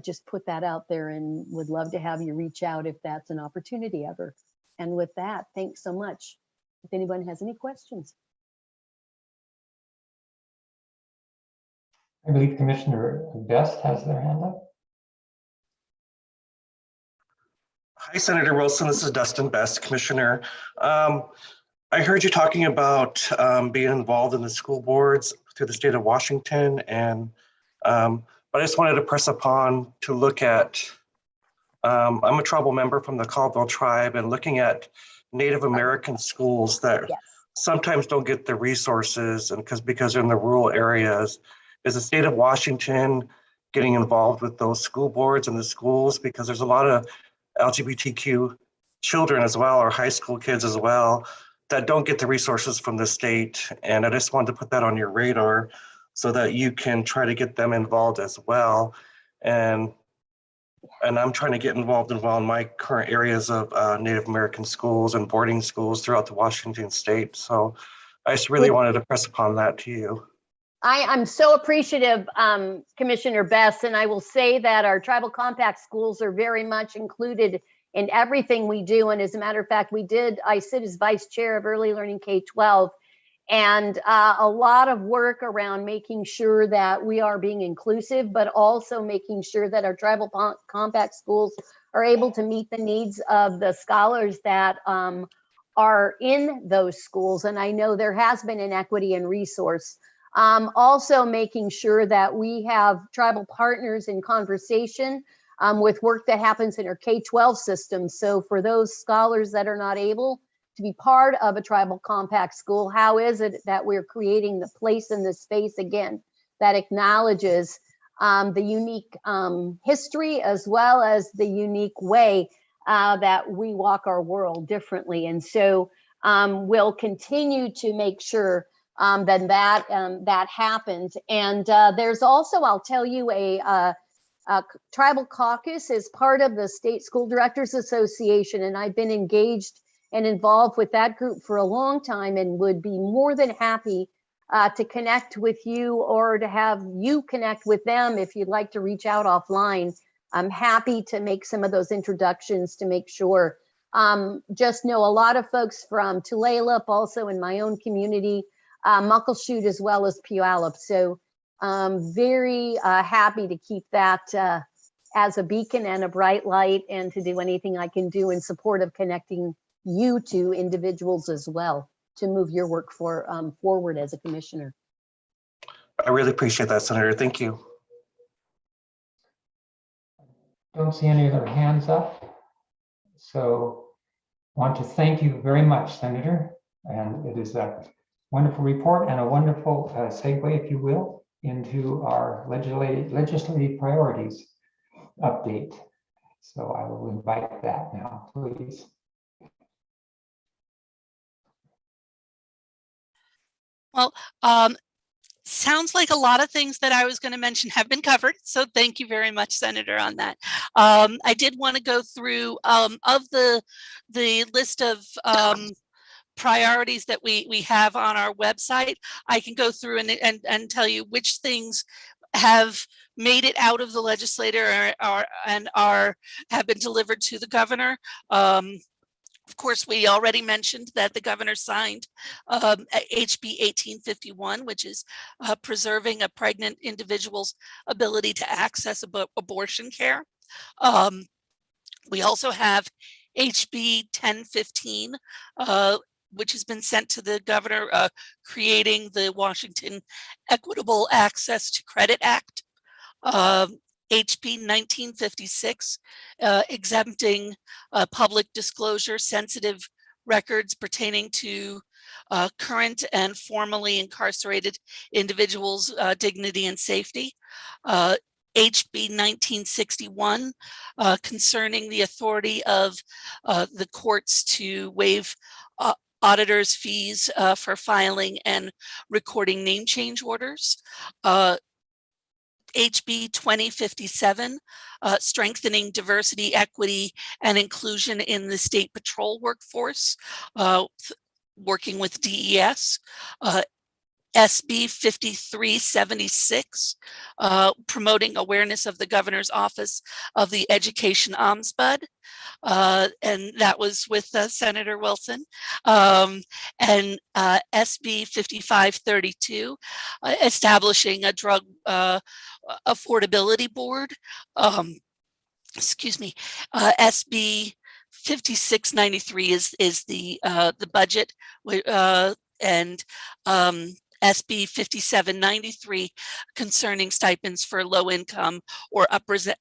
just put that out there, and would love to have you reach out if that's an opportunity ever. And with that, thanks so much. If anyone has any questions. I believe Commissioner Best has their hand up. Hi, Senator Wilson. This is Dustin Best, Commissioner. I heard you talking about being involved in the school boards through the state of Washington, and but I just wanted to press upon to look at, I'm a tribal member from the Caldwell tribe, and looking at Native American schools that Yes. sometimes don't get the resources, and because they're in the rural areas. Is the state of Washington getting involved with those school boards and the schools? Because there's a lot of LGBTQ children as well, or high school kids as well, that don't get the resources from the state. And I just wanted to put that on your radar so that you can try to get them involved as well. And I'm trying to get involved in my current areas of Native American schools and boarding schools throughout the Washington state. So I just really wanted to press upon that to you. I'm so appreciative, Commissioner Best, and I will say that our tribal compact schools are very much included in everything we do. And as a matter of fact, I sit as vice chair of early learning K-12, and a lot of work around making sure that we are being inclusive, but also making sure that our tribal compact schools are able to meet the needs of the scholars that are in those schools. And I know there has been inequity in resource. Also making sure that we have tribal partners in conversation with work that happens in our K-12 system. So for those scholars that are not able to be part of a tribal compact school, how is it that we're creating the place and the space again that acknowledges the unique history as well as the unique way that we walk our world differently? And so we'll continue to make sure that happens. And there's also, I'll tell you, a tribal caucus is part of the State School Directors Association, and I've been engaged and involved with that group for a long time, and would be more than happy to connect with you, or to have you connect with them if you'd like to reach out offline. I'm happy to make some of those introductions to make sure. Just know a lot of folks from Tulalip, also in my own community, Muckleshoot as well as Puyallup. So very happy to keep that as a beacon and a bright light, and to do anything I can do in support of connecting you to individuals as well to move your work forward as a commissioner. I really appreciate that, Senator. Thank you. Don't see any other hands up. So want to thank you very much, Senator. And it is a wonderful report and a wonderful segue, if you will, into our legislative priorities update. So I will invite that now, please. Well, sounds like a lot of things that I was going to mention have been covered. So thank you very much, Senator, on that. I did want to go through of the list of priorities that we have on our website. I can go through and tell you which things have made it out of the legislature and have been delivered to the governor. Of course, we already mentioned that the governor signed HB 1851, which is preserving a pregnant individual's ability to access abortion care. We also have HB 1015, which has been sent to the governor, creating the Washington Equitable Access to Credit Act. HB 1956, exempting public disclosure sensitive records pertaining to current and formerly incarcerated individuals' dignity and safety. HB 1961, concerning the authority of the courts to waive auditors' fees for filing and recording name change orders. HB 2057, strengthening diversity, equity, and inclusion in the state patrol workforce, working with DES. SB 5376, promoting awareness of the Governor's Office of the Education Ombudsman, and that was with Senator Wilson. And SB 5532, establishing a drug affordability board. Excuse me. SB 5693 is the budget, and SB 5793 concerning stipends for low-income or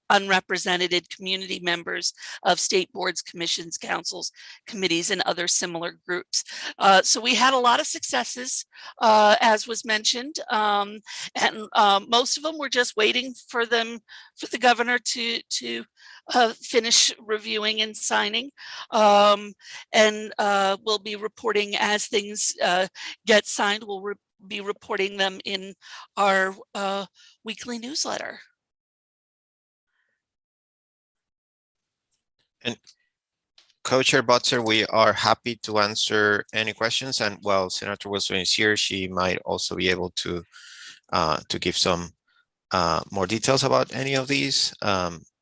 unrepresented community members of state boards, commissions, councils, committees, and other similar groups. So we had a lot of successes, as was mentioned, and most of them were just waiting for the governor to finish reviewing and signing, and we'll be reporting as things get signed. We'll be reporting them in our weekly newsletter. And Co-Chair Butzer, we are happy to answer any questions. And while Senator Wilson is here, she might also be able to give some more details about any of these.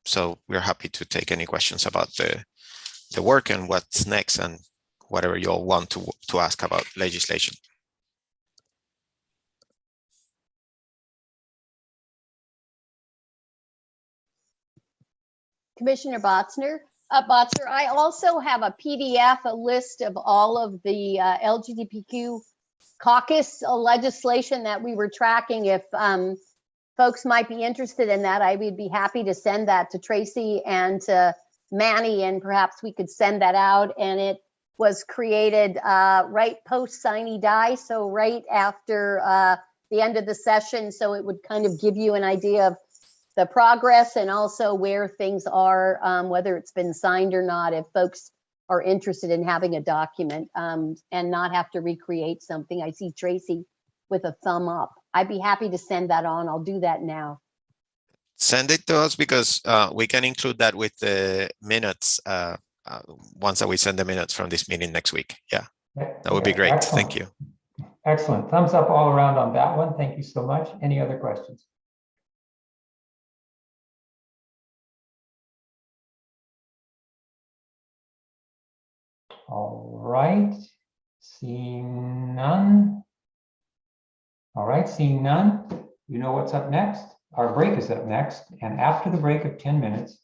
So we're happy to take any questions about the work and what's next and whatever you all want to ask about legislation. Commissioner Botzner. Botzer, I also have a PDF, a list of all of the LGBTQ caucus legislation that we were tracking. If folks might be interested in that, I would be happy to send that to Tracy and to Manny, and perhaps we could send that out. And it was created right post sine die, so right after the end of the session. So it would kind of give you an idea of the progress and also where things are, whether it's been signed or not, if folks are interested in having a document and not have to recreate something. I see Tracy with a thumb up. I'd be happy to send that on. I'll do that now. Send it to us because we can include that with the minutes once that we send the minutes from this meeting next week. Yeah, that would be great. Excellent. Thank you. Excellent. Thumbs up all around on that one. Thank you so much. Any other questions? All right, seeing none. All right, seeing none, you know what's up next. Our break is up next, and after the break of 10 minutes,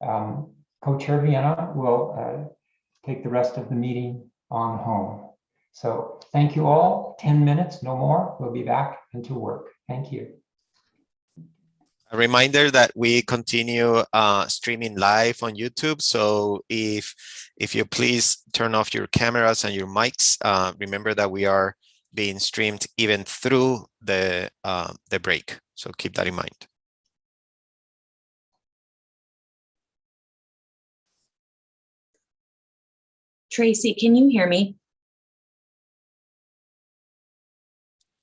Co-Chair Vienna will take the rest of the meeting on home. So thank you all. 10 minutes, no more. We'll be back into work. Thank you. A reminder that we continue streaming live on YouTube. So if you please turn off your cameras and your mics, remember that we are being streamed even through the break. So keep that in mind. Tracy, can you hear me?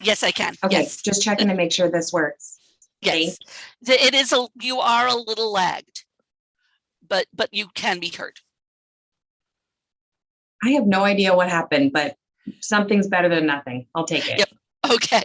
Yes, I can. Okay, Yes. just checking to make sure this works. Yes, it is you are a little lagged, but you can be heard. I have no idea what happened, but something's better than nothing. I'll take it. Yep. Okay.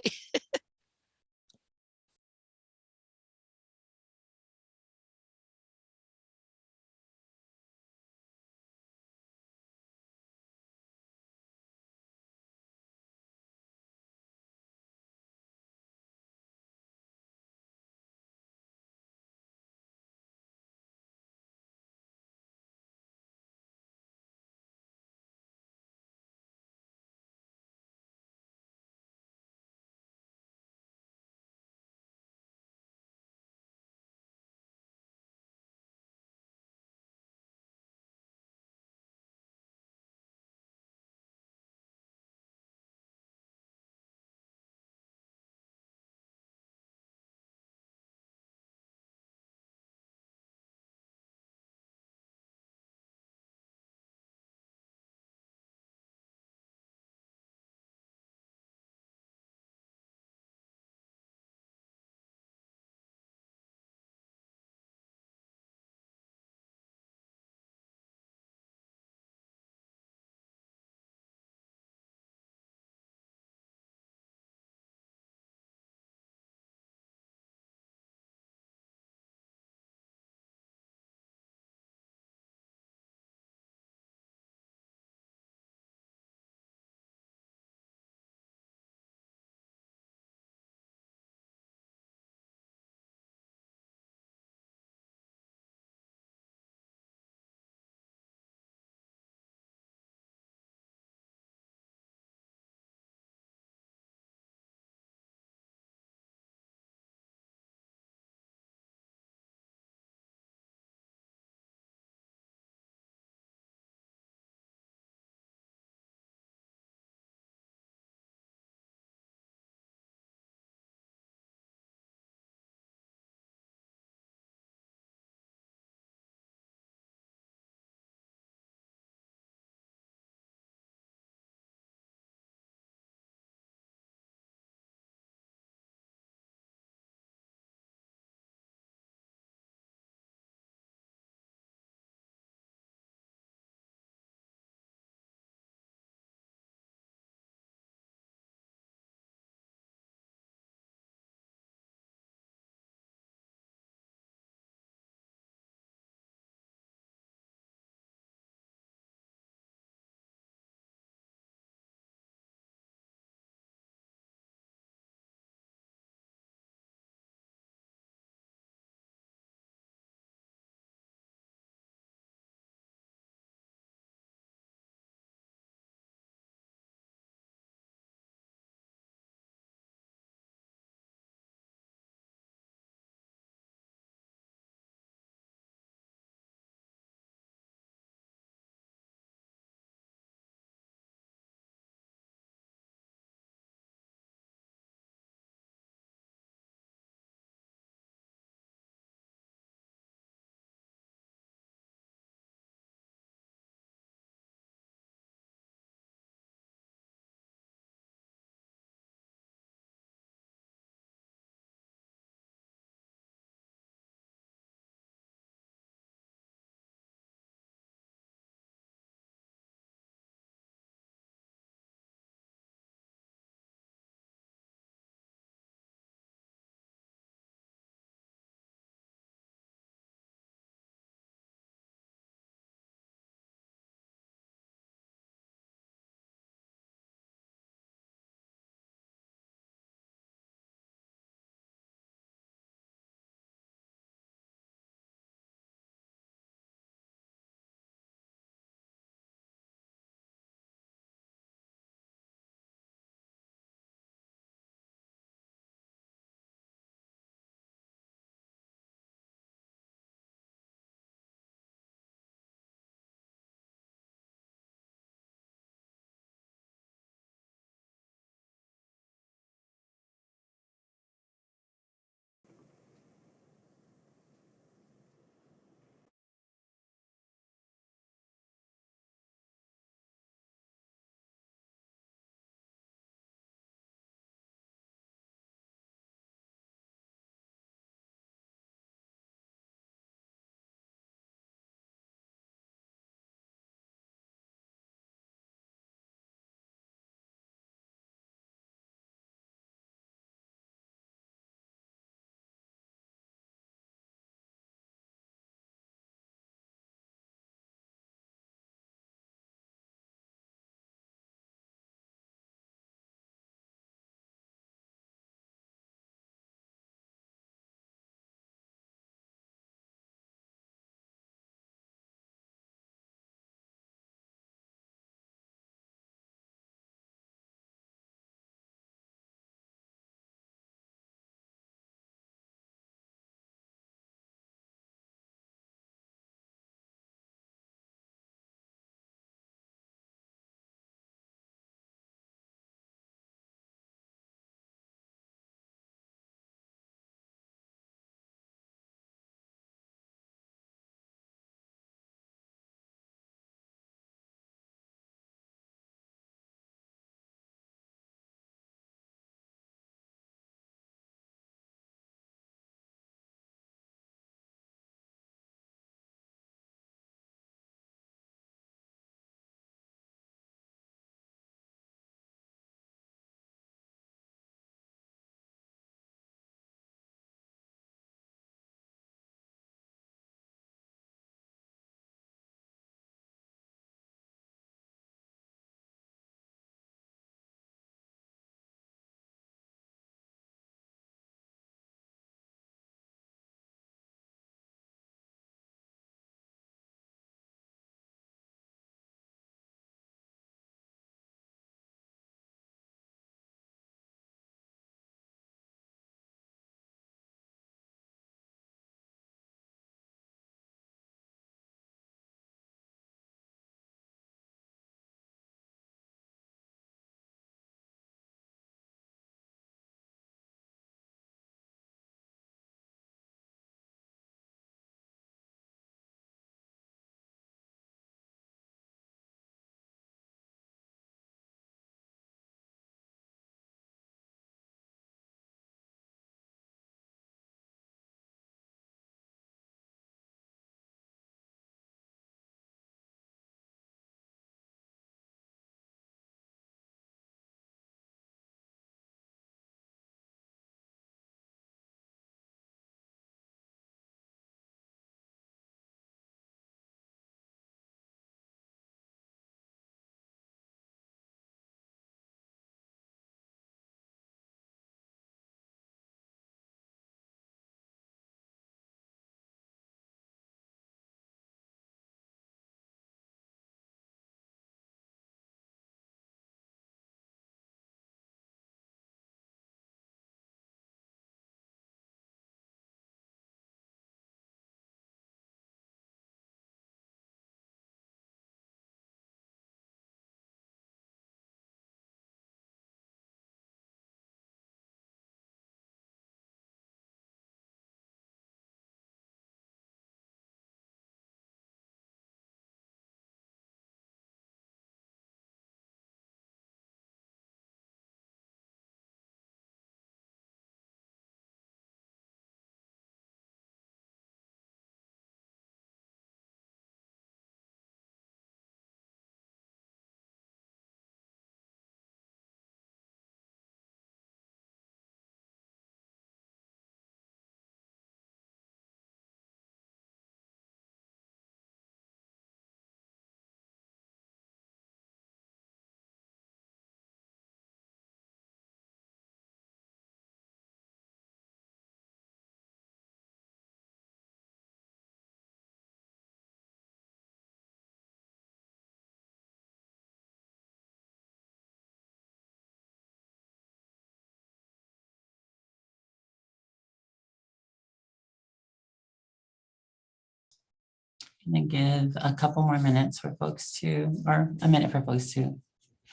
Gonna give a couple more minutes for folks to, or a minute for folks to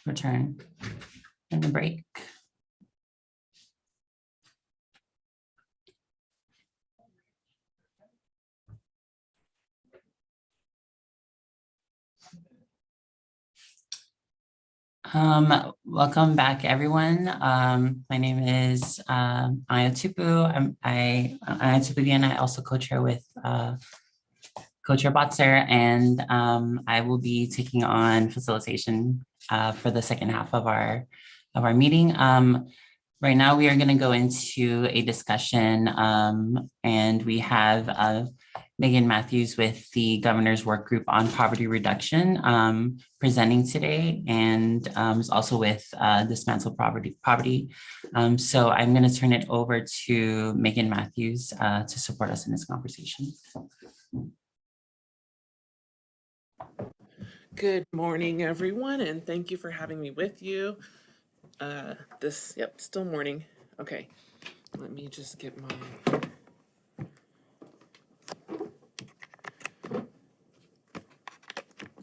return in the break. Welcome back, everyone. My name is Aya Tupu. I'm Aya Tupu again. I also co-chair with Co-chair Botzer, and I will be taking on facilitation for the second half of our meeting. Right now, we are going to go into a discussion, and we have Megan Matthews with the Governor's Work Group on Poverty Reduction presenting today, and is also with Dismantle Poverty. So I'm going to turn it over to Megan Matthews to support us in this conversation. Good morning, everyone, and thank you for having me with you. Still morning. Okay, let me just get my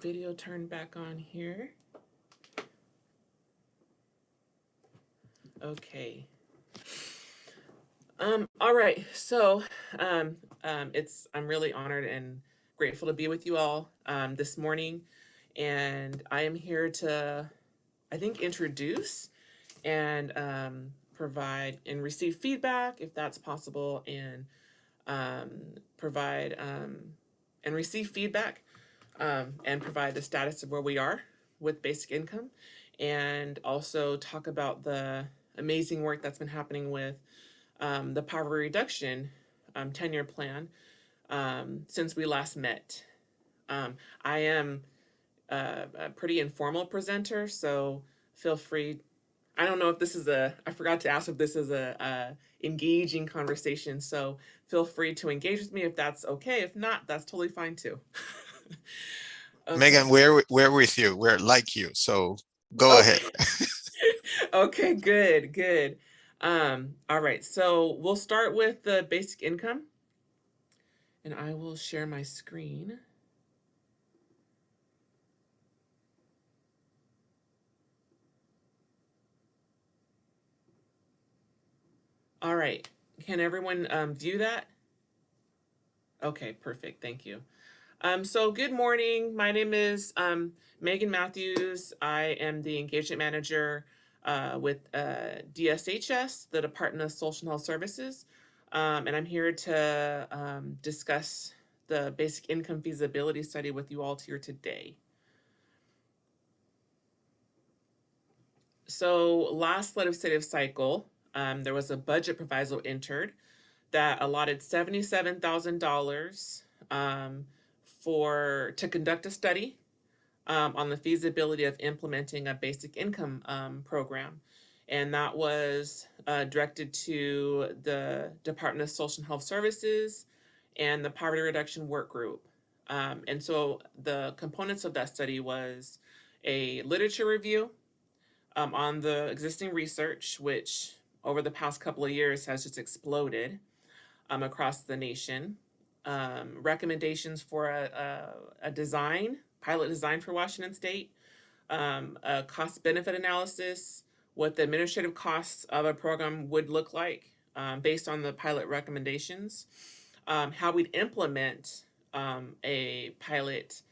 video turned back on here. Okay. All right, so I'm really honored and grateful to be with you all this morning, and I am here to, I think, introduce and provide and receive feedback if that's possible, and provide and receive feedback and provide the status of where we are with basic income, and also talk about the amazing work that's been happening with the poverty reduction 10-year plan since we last met. I am a pretty informal presenter, so feel free. I don't know if this is I forgot to ask if this is a engaging conversation, so feel free to engage with me if that's okay. If not, that's totally fine too. Okay. Megan, we're with you. We're like you, so go ahead. Okay, good. All right, so we'll start with the basic income, and I will share my screen. All right, can everyone view that? Okay, perfect, thank you. So good morning, my name is Megan Matthews. I am the engagement manager with DSHS, the Department of Social and Health Services, and I'm here to discuss the basic income feasibility study with you all here today. So last legislative cycle, there was a budget proviso entered that allotted $77,000 to conduct a study on the feasibility of implementing a basic income program. And that was directed to the Department of Social and Health Services and the Poverty Reduction Work Group. And so the components of that study was a literature review on the existing research, which over the past couple of years has just exploded across the nation. Recommendations for a pilot design for Washington State, a cost-benefit analysis, what the administrative costs of a program would look like based on the pilot recommendations, how we'd implement a pilot,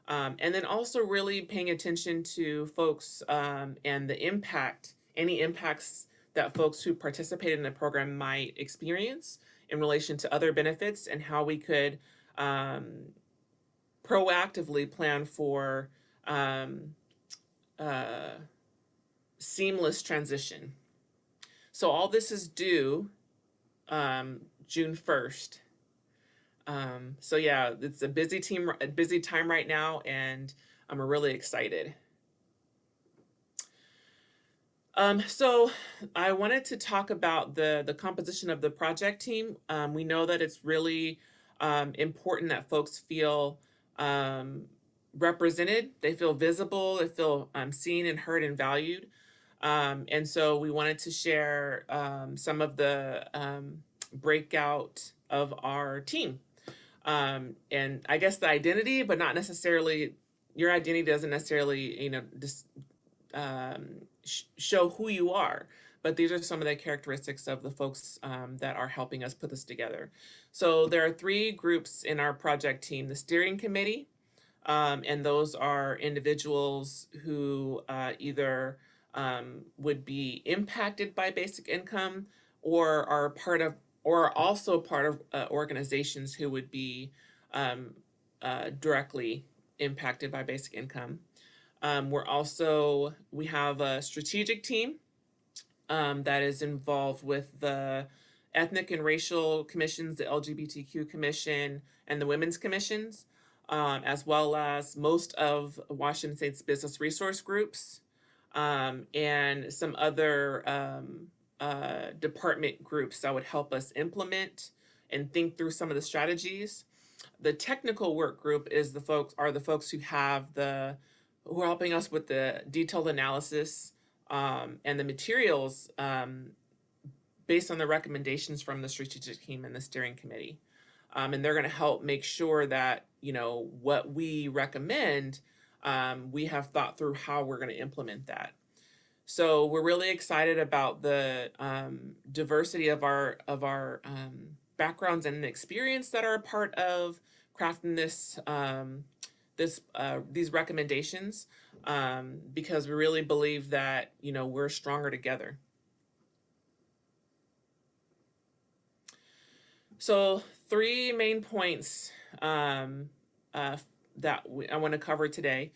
and then also really paying attention to folks and the impact, any impacts that folks who participated in the program might experience in relation to other benefits, and how we could proactively plan for seamless transition. So all this is due June 1st. So yeah, it's a busy time right now, and I'm really excited. So I wanted to talk about the composition of the project team. We know that it's really important that folks feel represented, they feel visible, they feel seen and heard and valued. And so we wanted to share some of the breakout of our team. And I guess the identity, but not necessarily, your identity doesn't necessarily, show who you are. But these are some of the characteristics of the folks that are helping us put this together. So there are 3 groups in our project team: the steering committee, and those are individuals who either would be impacted by basic income, or are part of, or are also part of organizations who would be directly impacted by basic income. We have a strategic team that is involved with the ethnic and racial commissions, the LGBTQ commission, and the women's commissions, as well as most of Washington State's business resource groups, and some other department groups that would help us implement and think through some of the strategies. The technical work group is the folks who are helping us with the detailed analysis and the materials based on the recommendations from the strategic team and the steering committee. And they're going to help make sure that, what we recommend, we have thought through how we're going to implement that. So we're really excited about the diversity of our backgrounds and experience that are a part of crafting these recommendations, because we really believe that we're stronger together. So 3 main points that I want to cover today.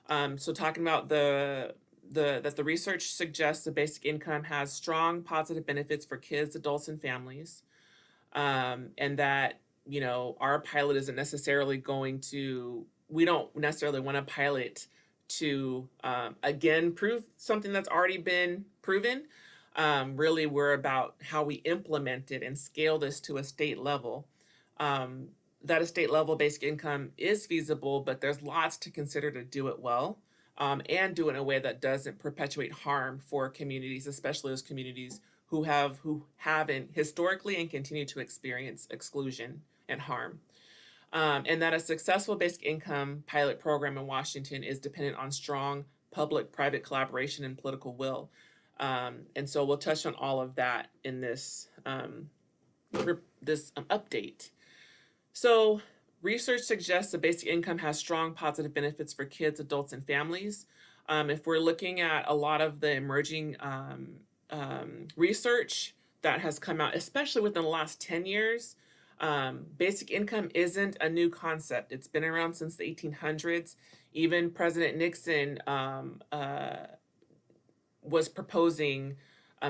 So talking about that the research suggests the basic income has strong positive benefits for kids, adults, and families, and that our pilot isn't necessarily we don't necessarily want a pilot to again prove something that's already been proven. Really, we're about how we implement it and scale this to a state level. That a state level basic income is feasible, but there's lots to consider to do it well, and do it in a way that doesn't perpetuate harm for communities, especially those communities who haven't historically and continue to experience exclusion and harm. And that a successful basic income pilot program in Washington is dependent on strong public-private collaboration and political will. And so we'll touch on all of that in this update. So research suggests the basic income has strong positive benefits for kids, adults, and families. If we're looking at a lot of the emerging research that has come out, especially within the last 10 years, basic income isn't a new concept. It's been around since the 1800s. Even President Nixon was proposing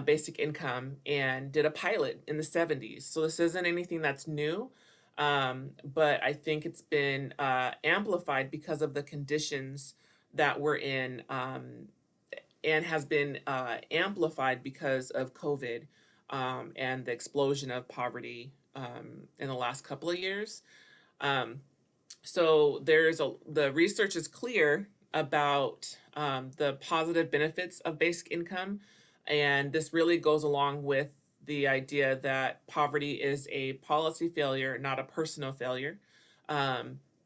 basic income and did a pilot in the 70s. So this isn't anything that's new, but I think it's been amplified because of the conditions that we're in, and has been amplified because of COVID and the explosion of poverty in the last couple of years. So the research is clear about the positive benefits of basic income, and this really goes along with the idea that poverty is a policy failure, not a personal failure.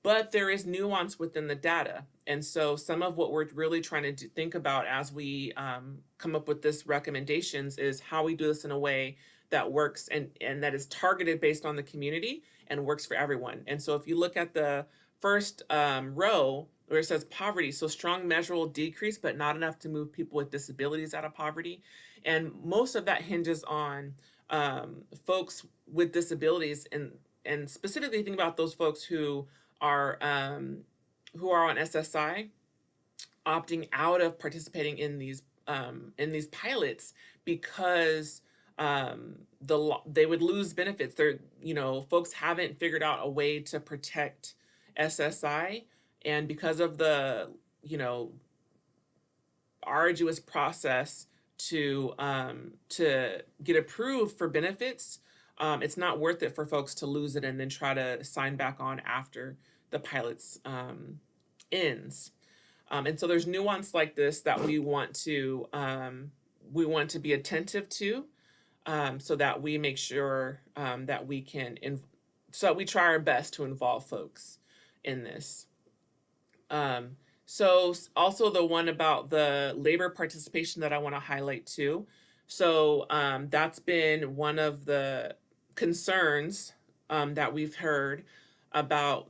But there is nuance within the data. And so some of what we're really trying to think about as we come up with this recommendations is how we do this in a way that works and that is targeted based on the community and works for everyone. And so if you look at the first row where it says poverty, so strong measurable decrease, but not enough to move people with disabilities out of poverty. And most of that hinges on folks with disabilities, and specifically think about those folks who are on SSI, opting out of participating in these pilots because they would lose benefits. Folks haven't figured out a way to protect SSI, and because of the arduous process to get approved for benefits, it's not worth it for folks to lose it and then try to sign back on after the pilot's ends. And so there's nuance like this that we want to be attentive to, so that we make sure that we can so we try our best to involve folks in this. So also the one about the labor participation that I want to highlight too. So that's been one of the concerns that we've heard about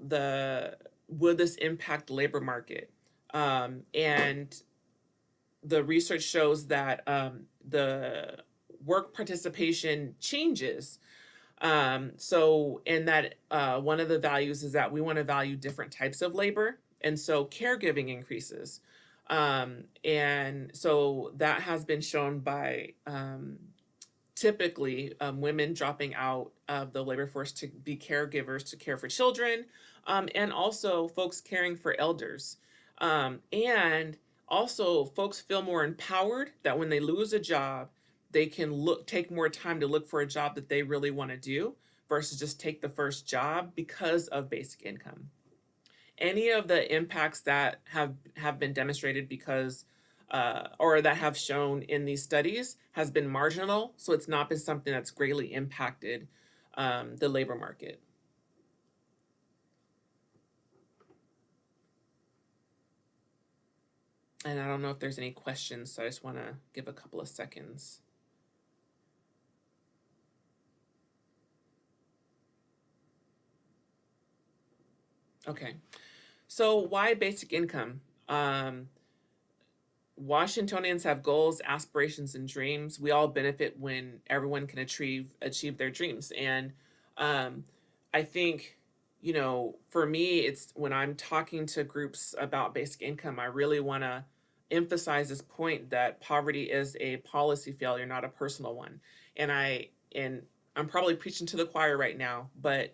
would this impact the labor market? And the research shows that the work participation changes. And that one of the values is that we want to value different types of labor. And so caregiving increases. And so that has been shown by typically women dropping out of the labor force to be caregivers to care for children, and also folks caring for elders. And also folks feel more empowered that when they lose a job, they can take more time to look for a job that they really want to do versus just take the first job because of basic income. Any of the impacts that have been demonstrated because or that have shown in these studies has been marginal, so it's not been something that's greatly impacted the labor market. And I don't know if there's any questions, so I just want to give a couple of seconds. Okay, so why basic income? Washingtonians have goals, aspirations, and dreams. We all benefit when everyone can achieve their dreams. And I think, you know, for me, it's when I'm talking to groups about basic income, I really want to emphasize this point that poverty is a policy failure, not a personal one. And I'm probably preaching to the choir right now, but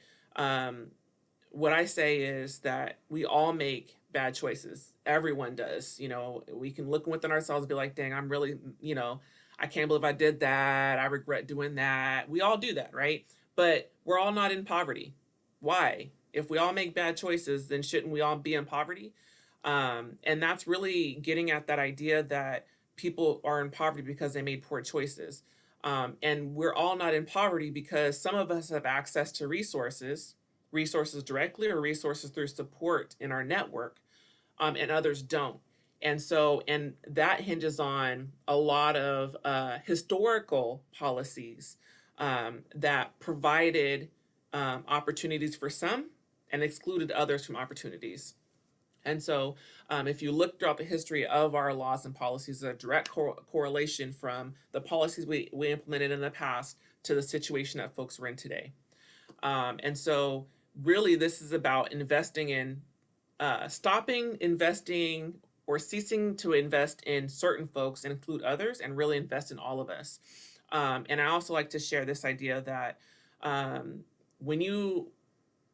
what I say is that we all make bad choices. Everyone does. You know, we can look within ourselves and be like, dang, I'm really, you know, I can't believe I did that. I regret doing that. We all do that, right? But we're all not in poverty. Why? If we all make bad choices, then shouldn't we all be in poverty? And that's really getting at that idea that people are in poverty because they made poor choices. And we're all not in poverty because some of us have access to resources directly or resources through support in our network, and others don't. And so, and that hinges on a lot of historical policies that provided opportunities for some and excluded others from opportunities. And so, if you look throughout the history of our laws and policies, there's a direct correlation from the policies we implemented in the past to the situation that folks are in today. And so, really, this is about investing in stopping investing or ceasing to invest in certain folks and include others, and really invest in all of us. And I also like to share this idea that when you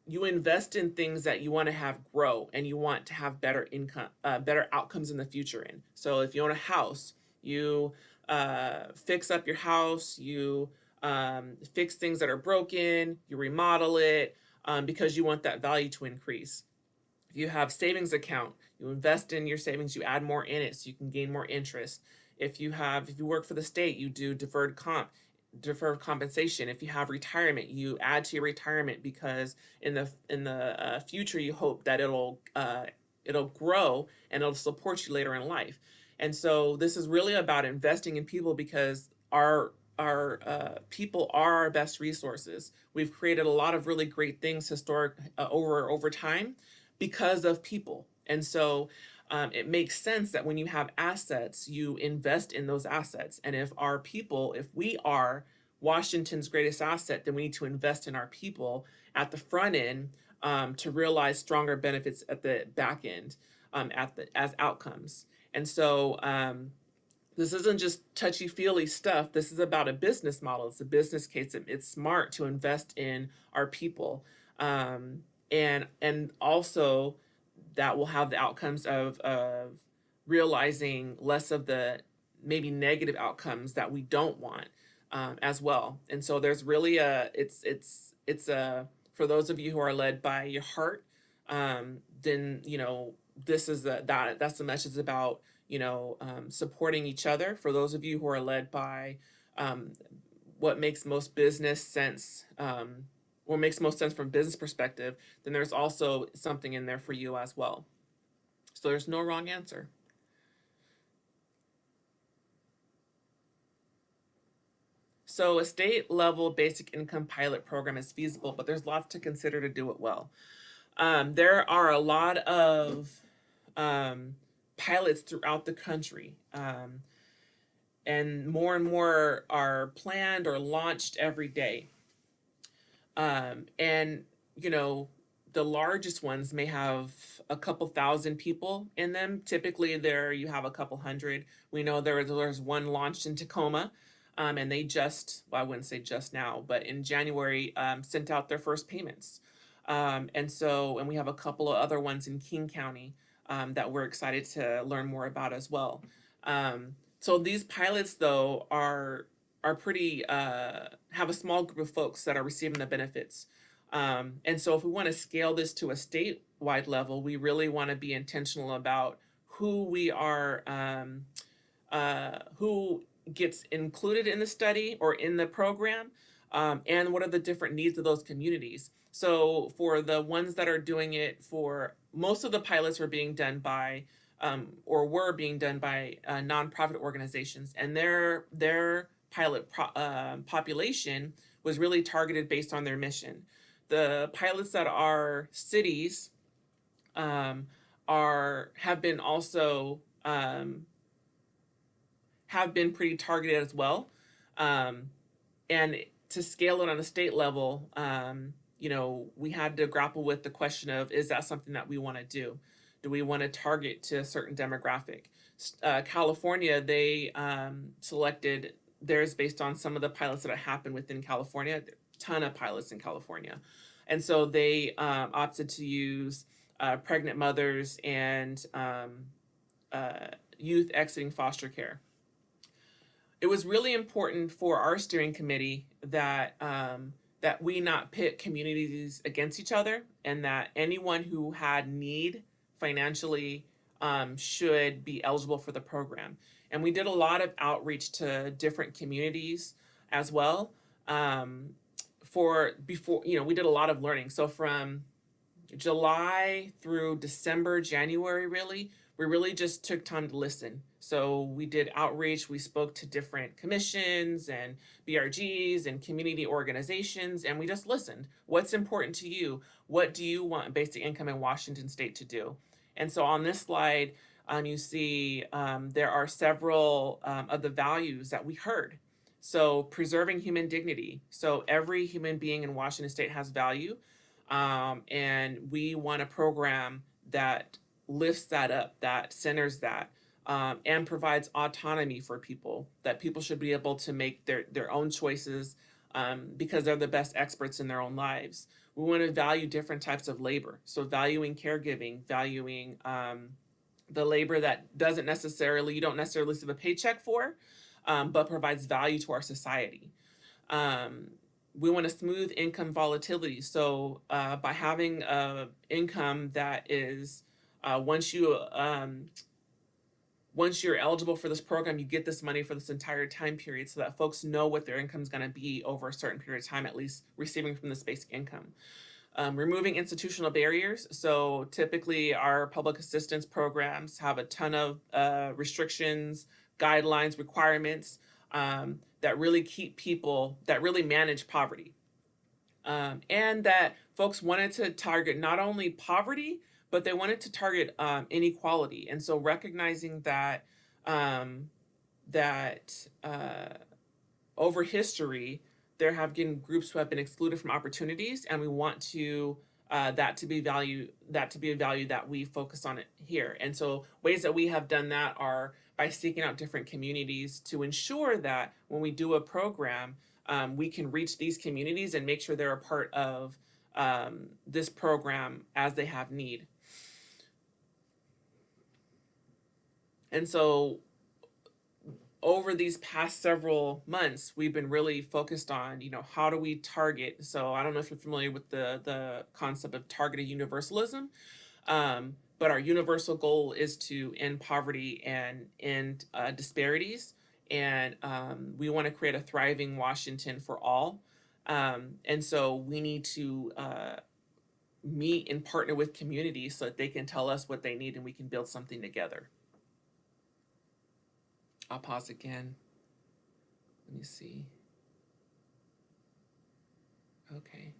invest in things that you want to have grow and you want to have better income, better outcomes in the future in. So if you own a house, you fix up your house, you fix things that are broken, you remodel it because you want that value to increase. If you have savings account, you invest in your savings, you add more in it so you can gain more interest. If you work for the state, you do deferred compensation. If you have retirement, you add to your retirement because in the future you hope that it'll grow and it'll support you later in life. And so this is really about investing in people because our people are our best resources. We've created a lot of really great things over time because of people. And so it makes sense that when you have assets, you invest in those assets. And if we are Washington's greatest asset, then we need to invest in our people at the front end to realize stronger benefits at the back end as outcomes. And so this isn't just touchy-feely stuff. This is about a business model. It's a business case. It's smart to invest in our people. And also that will have the outcomes of realizing less of the maybe negative outcomes that we don't want as well. And so there's really it's for those of you who are led by your heart, then this is that's the message about supporting each other. For those of you who are led by what makes most business sense, or makes most sense from a business perspective, then there's also something in there for you as well. So there's no wrong answer. So a state level basic income pilot program is feasible, but there's lots to consider to do it well. There are a lot of pilots throughout the country, and more are planned or launched every day. And, you know, the largest ones may have a couple thousand people in them. Typically there you have a couple hundred. We know there's one launched in Tacoma, and they just, well, I wouldn't say just now, but in January sent out their first payments. And we have a couple of other ones in King County that we're excited to learn more about as well. So these pilots though are pretty have a small group of folks that are receiving the benefits. And so if we want to scale this to a statewide level, we really want to be intentional about who we are, who gets included in the study or in the program, and what are the different needs of those communities. So for the ones that are doing it, for most of the pilots are being done by or were being done by nonprofit organizations, and their pilot population was really targeted based on their mission. The pilots that are cities have been also have been pretty targeted as well. And to scale it on a state level, you know, we had to grapple with the question of, is that something that we want to do? Do we want to target to a certain demographic? California, they selected theirs based on some of the pilots that happened within California. A ton of pilots in California. And so they opted to use pregnant mothers and youth exiting foster care. It was really important for our steering committee that that we not pit communities against each other, and that anyone who had need financially should be eligible for the program. And we did a lot of outreach to different communities as well. We did a lot of learning. So from July through December, January, really, we really just took time to listen. So we did outreach. We spoke to different commissions and BRGs and community organizations, and we just listened. What's important to you? What do you want basic income in Washington State to do? And so on this slide, you see there are several of the values that we heard. So preserving human dignity. So every human being in Washington State has value. And we want a program that lifts that up, that centers that, and provides autonomy for people, that people should be able to make their own choices because they're the best experts in their own lives. We want to value different types of labor. So valuing caregiving, valuing the labor that you don't necessarily receive a paycheck for, but provides value to our society. We want to smooth income volatility. So by having income that is, once you're eligible for this program, you get this money for this entire time period, so that folks know what their income is going to be over a certain period of time, at least receiving from this basic income. Removing institutional barriers. So typically our public assistance programs have a ton of restrictions, guidelines, requirements that really keep people, that really manage poverty. And that folks wanted to target not only poverty, but they wanted to target inequality. And so recognizing that over history, there have been groups who have been excluded from opportunities, and we want to that to be a value that we focus on it here. And so ways that we have done that are by seeking out different communities to ensure that when we do a program, we can reach these communities and make sure they're a part of this program as they have need. And so over these past several months, we've been really focused on, how do we target? So I don't know if you're familiar with the concept of targeted universalism, but our universal goal is to end poverty and end disparities. And we want to create a thriving Washington for all. And so we need to meet and partner with communities so that they can tell us what they need and we can build something together. I'll pause again. Let me see. Okay.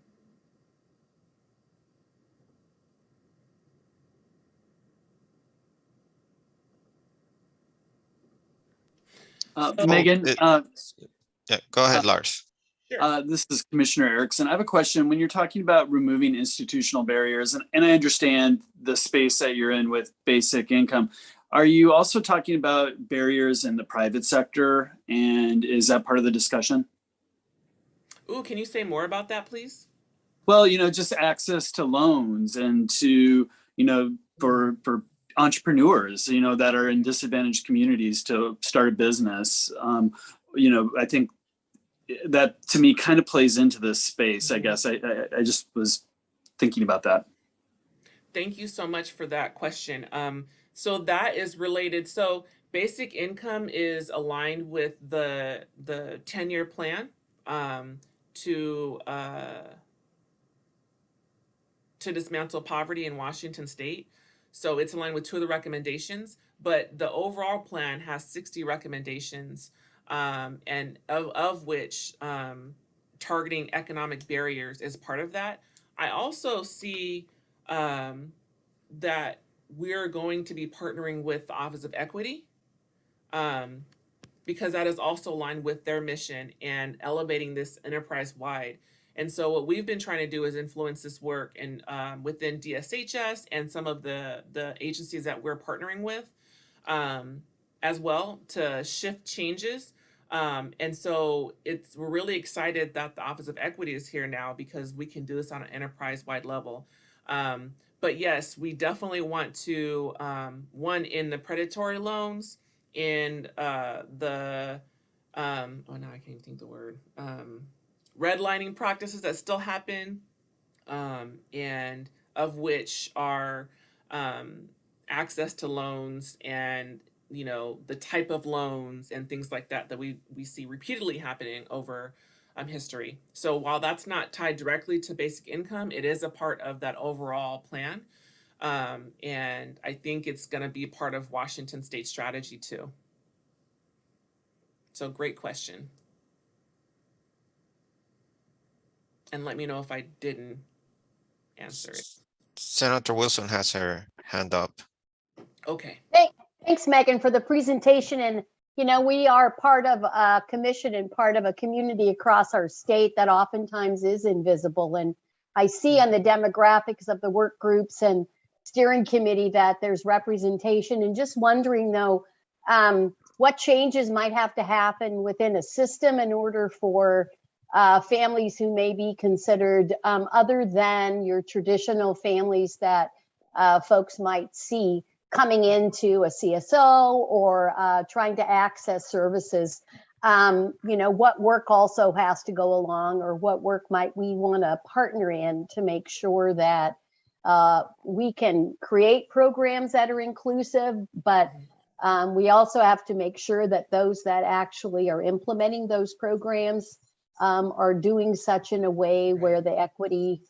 Megan, yeah, go ahead, Lars. Sure. This is Commissioner Erickson. I have a question. When you're talking about removing institutional barriers, and I understand the space that you're in with basic income, are you also talking about barriers in the private sector? And is that part of the discussion? Ooh, can you say more about that, please? Well, just access to loans and to, for entrepreneurs, that are in disadvantaged communities to start a business. I think that to me kind of plays into this space, I guess. I just was thinking about that. Thank you so much for that question. So that is related. So basic income is aligned with the 10-year plan to dismantle poverty in Washington State. So it's aligned with 2 of the recommendations, but the overall plan has 60 recommendations, and of which targeting economic barriers is part of that. I also see that we're going to be partnering with the Office of Equity, because that is also aligned with their mission and elevating this enterprise-wide. And so what we've been trying to do is influence this work and within DSHS and some of the agencies that we're partnering with as well to shift changes. And so we're really excited that the Office of Equity is here now because we can do this on an enterprise-wide level. But yes, we definitely want to, one, in the predatory loans, in the, oh, now I can't even think the word, redlining practices that still happen, and of which are access to loans and the type of loans and things like that that we see repeatedly happening over history. So while that's not tied directly to basic income, it is a part of that overall plan. And I think it's going to be part of Washington State strategy too. So great question. And let me know if I didn't answer it. Senator Wilson has her hand up. Okay. Thanks, Megan, for the presentation. And, we are part of a commission and part of a community across our state that oftentimes is invisible. And I see on the demographics of the work groups and steering committee that there's representation, and just wondering though, what changes might have to happen within a system in order for families who may be considered other than your traditional families that folks might see coming into a CSO or trying to access services. What work also has to go along, or what work might we want to partner in to make sure that we can create programs that are inclusive, but we also have to make sure that those that actually are implementing those programs are doing such in a way where the equity,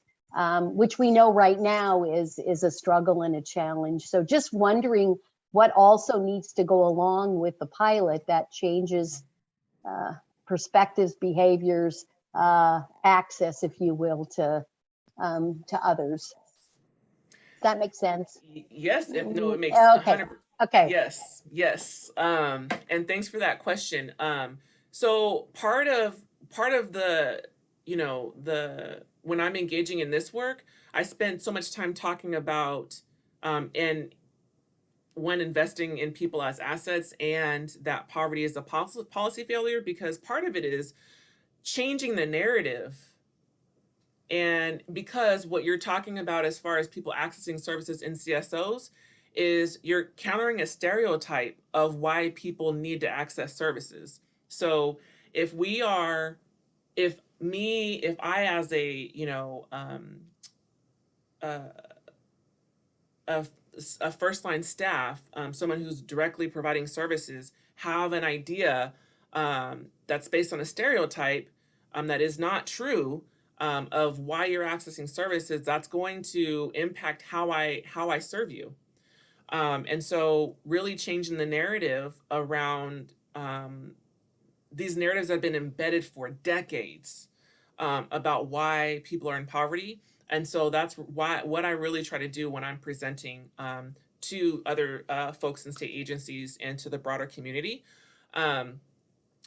which we know right now is a struggle and a challenge. So just wondering what also needs to go along with the pilot that changes perspectives, behaviors, access, if you will, to others. Does that make sense? Yes, no, it makes okay. 100%. Okay. Yes. And thanks for that question. So part of the, when I'm engaging in this work, I spent so much time talking about and investing in people as assets, and that poverty is a policy failure, because part of it is changing the narrative. And because what you're talking about as far as people accessing services in CSOs is you're countering a stereotype of why people need to access services. So if I as a first line staff, someone who's directly providing services, have an idea that's based on a stereotype, that is not true of why you're accessing services, that's going to impact how I serve you. And so really changing the narrative around these narratives have been embedded for decades about why people are in poverty. And so that's what I really try to do when I'm presenting to other folks in state agencies and to the broader community.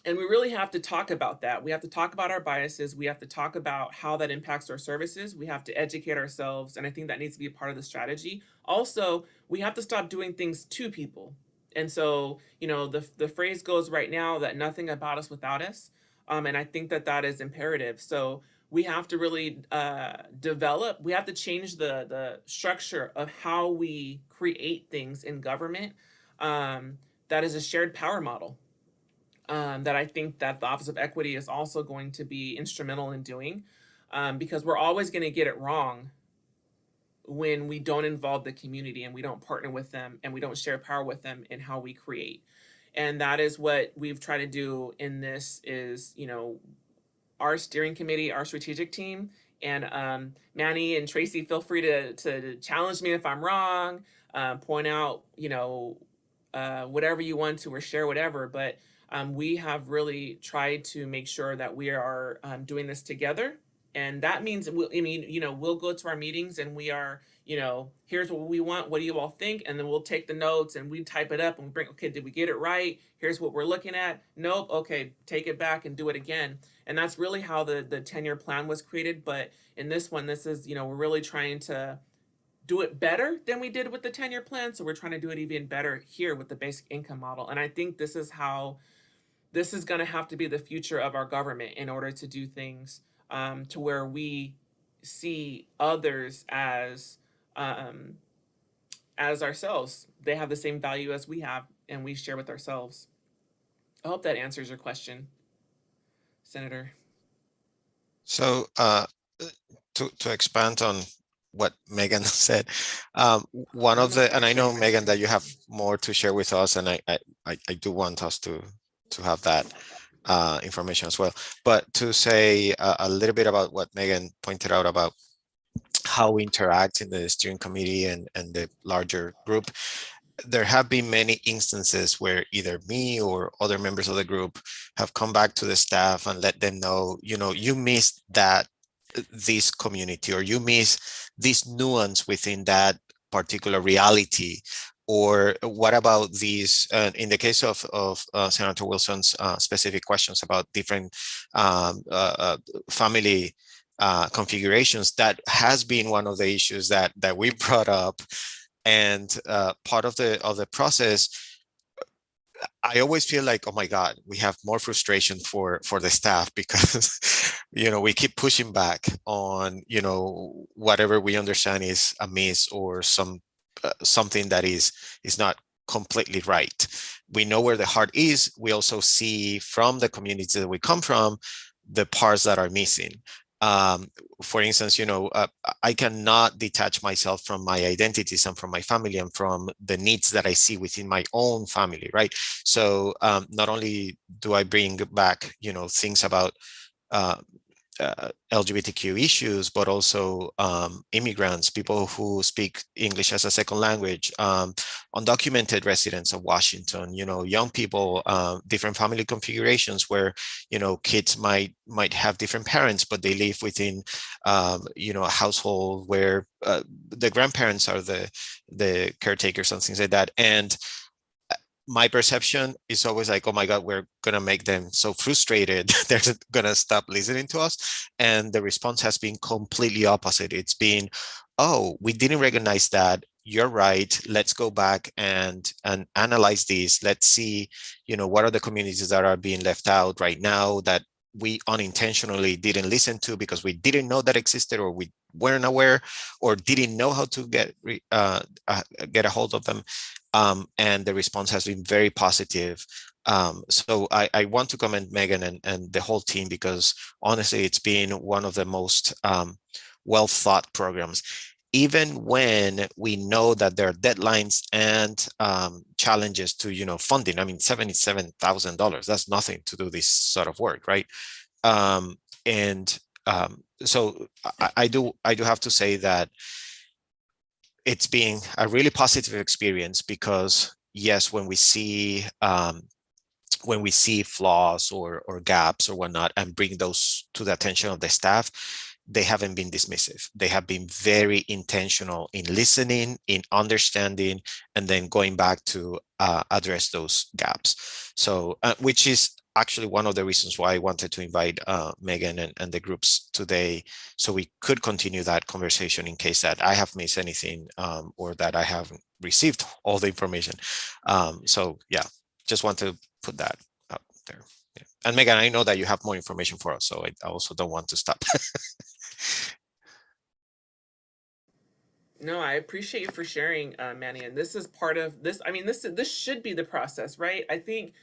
And we really have to talk about that. We have to talk about our biases. We have to talk about how that impacts our services. We have to educate ourselves. And I think that needs to be a part of the strategy. Also, we have to stop doing things to people. And so, the phrase goes right now that nothing about us without us. And I think that is imperative. So we have to really we have to change the structure of how we create things in government that is a shared power model. That I think that the Office of Equity is also going to be instrumental in doing, because we're always going to get it wrong when we don't involve the community and we don't partner with them and we don't share power with them in how we create. And that is what we've tried to do in this is, our steering committee, our strategic team, and Manny and Tracy, feel free to challenge me if I'm wrong, point out, whatever you want to or share whatever, but we have really tried to make sure that we are doing this together. And that means, we'll go to our meetings and we are, here's what we want. What do you all think? And then we'll take the notes and we type it up and we bring, okay, did we get it right? Here's what we're looking at. Nope. Okay, take it back and do it again. And that's really how the 10-year plan was created. But in this one, this is, we're really trying to do it better than we did with the 10-year plan. So we're trying to do it even better here with the basic income model. And I think this is going to have to be the future of our government in order to do things to where we see others as ourselves. They have the same value as we have, and we share with ourselves. I hope that answers your question, Senator. So to expand on what Megan said, one of the, and I know, Megan, that you have more to share with us, and I do want us to have that information as well. But to say a little bit about what Megan pointed out about how we interact in the steering committee and the larger group, there have been many instances where either me or other members of the group have come back to the staff and let them know, you missed this community, or you miss this nuance within that particular reality. Or what about these, in the case of Senator Wilson's specific questions about different family configurations, that has been one of the issues that we brought up. And part of the process, I always feel like, oh my God, we have more frustration for the staff because, we keep pushing back on, whatever we understand is amiss or something that is not completely right. We know where the heart is. We also see from the communities that we come from, the parts that are missing. For instance, I cannot detach myself from my identities and from my family and from the needs that I see within my own family, right? So not only do I bring back, things about LGBTQ issues, but also immigrants, people who speak English as a second language, undocumented residents of Washington, young people, different family configurations where, kids might have different parents, but they live within, a household where the grandparents are the caretakers and things like that. And my perception is always like, oh my God, we're going to make them so frustrated, they're going to stop listening to us. And the response has been completely opposite. It's been, oh, we didn't recognize that. You're right. Let's go back and analyze these. Let's see, what are the communities that are being left out right now that we unintentionally didn't listen to because we didn't know that existed, or we weren't aware, or didn't know how to get a hold of them. And the response has been very positive. So I want to commend Megan and the whole team, because honestly, it's been one of the most well thought programs. Even when we know that there are deadlines and challenges to funding. I mean, $77,000, that's nothing to do this sort of work, right? And so I do have to say that it's been a really positive experience, because yes, when we see flaws or gaps or whatnot and bring those to the attention of the staff, they haven't been dismissive. They have been very intentional in listening, in understanding, and then going back to address those gaps. So, which is actually one of the reasons why I wanted to invite Megan and the groups today, so we could continue that conversation in case that I have missed anything or that I haven't received all the information. So yeah, just want to put that out there. Yeah. And Megan, I know that you have more information for us, so I also don't want to stop. No, I appreciate you for sharing, Manny. And this is part of this. I mean, this should be the process, right? I think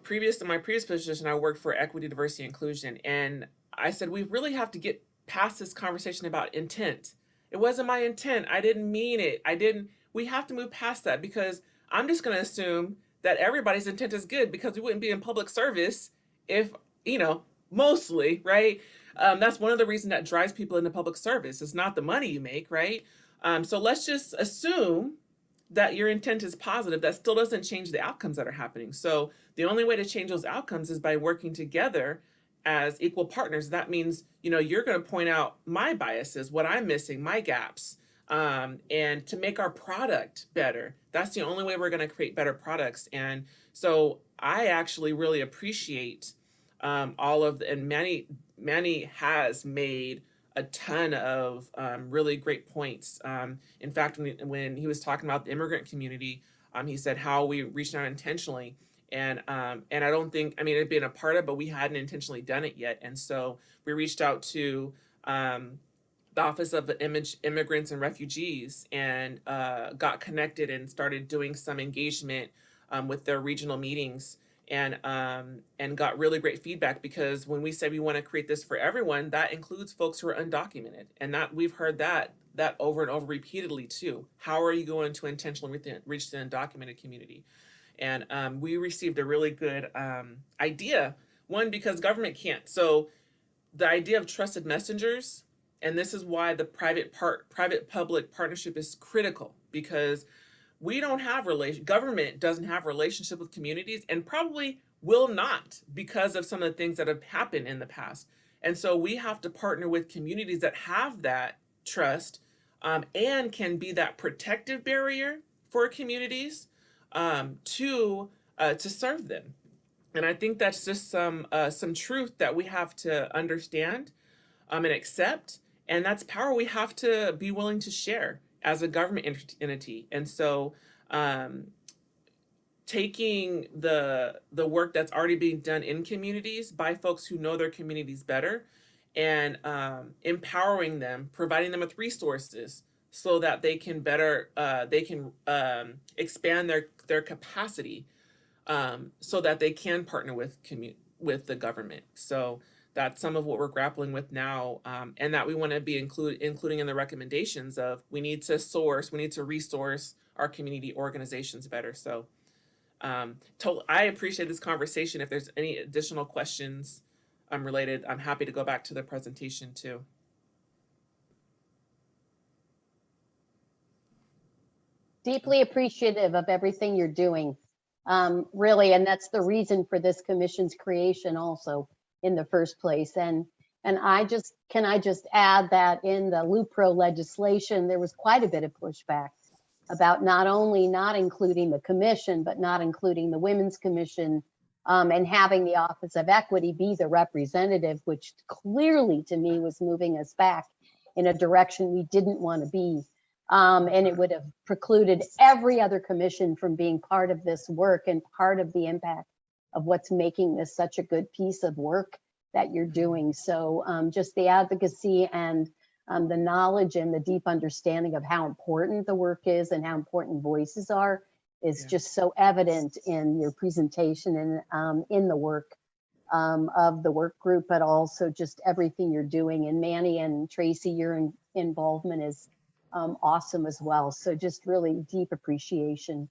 previous to my previous position, I worked for equity, diversity, inclusion, and I said we really have to get past this conversation about intent. It wasn't my intent. I didn't mean it. We have to move past that, because I'm just going to assume that everybody's intent is good, because we wouldn't be in public service if, mostly, right? That's one of the reasons that drives people into public service. It's not the money you make, right? So let's just assume that your intent is positive. That still doesn't change the outcomes that are happening. So the only way to change those outcomes is by working together as equal partners. That means, you're going to point out my biases, what I'm missing, my gaps, and to make our product better. That's the only way we're going to create better products. And so I actually really appreciate all of and Manny has made a ton of really great points. In fact, when he was talking about the immigrant community, he said how we reached out intentionally. And I don't think, it'd been a part of, but we hadn't intentionally done it yet. And so we reached out to the Office of Immigrants and Refugees and got connected and started doing some engagement with their regional meetings, and got really great feedback, because when we said we want to create this for everyone, that includes folks who are undocumented, and that we've heard that over and over repeatedly too. How are you going to intentionally reach the undocumented community? And we received a really good idea. One, because government can't. So the idea of trusted messengers, and this is why the private-public partnership is critical, because we don't have government doesn't have relationship with communities, and probably will not, because of some of the things that have happened in the past. And so we have to partner with communities that have that trust, and can be that protective barrier for communities to serve them. And I think that's just some truth that we have to understand and accept. And that's power we have to be willing to share as a government entity. And so taking the work that's already being done in communities by folks who know their communities better, and empowering them, providing them with resources so that they can better expand their capacity, so that they can partner with the government. So that's some of what we're grappling with now, and that we want to be including in the recommendations of we need to resource our community organizations better. So I appreciate this conversation. If there's any additional questions related, I'm happy to go back to the presentation too. Deeply appreciative of everything you're doing, really, and that's the reason for this commission's creation also in the first place. And I just add that in the LUPRO legislation, there was quite a bit of pushback about not only not including the commission, but not including the Women's Commission, and having the Office of Equity be the representative, which clearly to me was moving us back in a direction we didn't want to be. And it would have precluded every other commission from being part of this work and part of the impact of what's making this such a good piece of work that you're doing. So just the advocacy and the knowledge and the deep understanding of how important the work is and how important voices are is just so evident in your presentation and in the work of the work group, but also just everything you're doing. And Manny and Tracy, your involvement is awesome as well. So just really deep appreciation.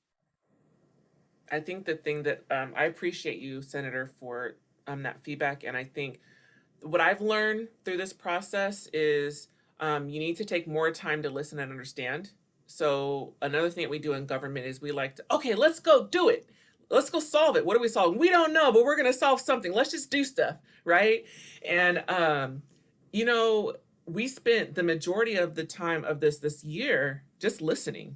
I think the thing that I appreciate you, Senator, for that feedback. And I think what I've learned through this process is you need to take more time to listen and understand. So another thing that we do in government is we like to, okay, let's go do it. Let's go solve it. What are we solving? We don't know, but we're going to solve something. Let's just do stuff, right? And you know, we spent the majority of the time of this year just listening,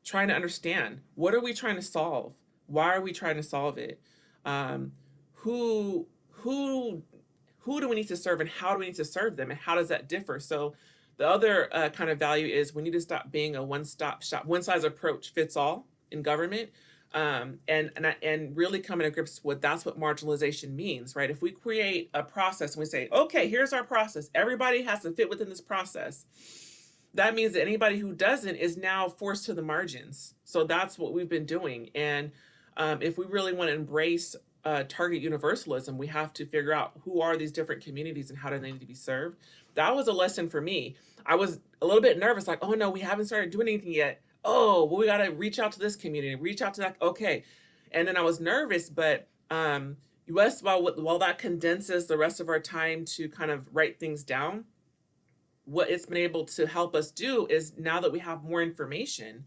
trying to understand, what are we trying to solve? Why are we trying to solve it? Who do we need to serve, and how do we need to serve them, and how does that differ? So the other kind of value is we need to stop being a one-stop shop, one-size approach fits all in government, and really coming to grips with that's what marginalization means, right? If we create a process and we say, okay, here's our process, everybody has to fit within this process, that means that anybody who doesn't is now forced to the margins. So that's what we've been doing. And if we really want to embrace target universalism, we have to figure out who are these different communities and how do they need to be served. That was a lesson for me. I was a little bit nervous, like, oh no, we haven't started doing anything yet. Oh, well, we got to reach out to this community, reach out to that. Okay. And then I was nervous, but US, while that condenses the rest of our time to kind of write things down, what it's been able to help us do is now that we have more information,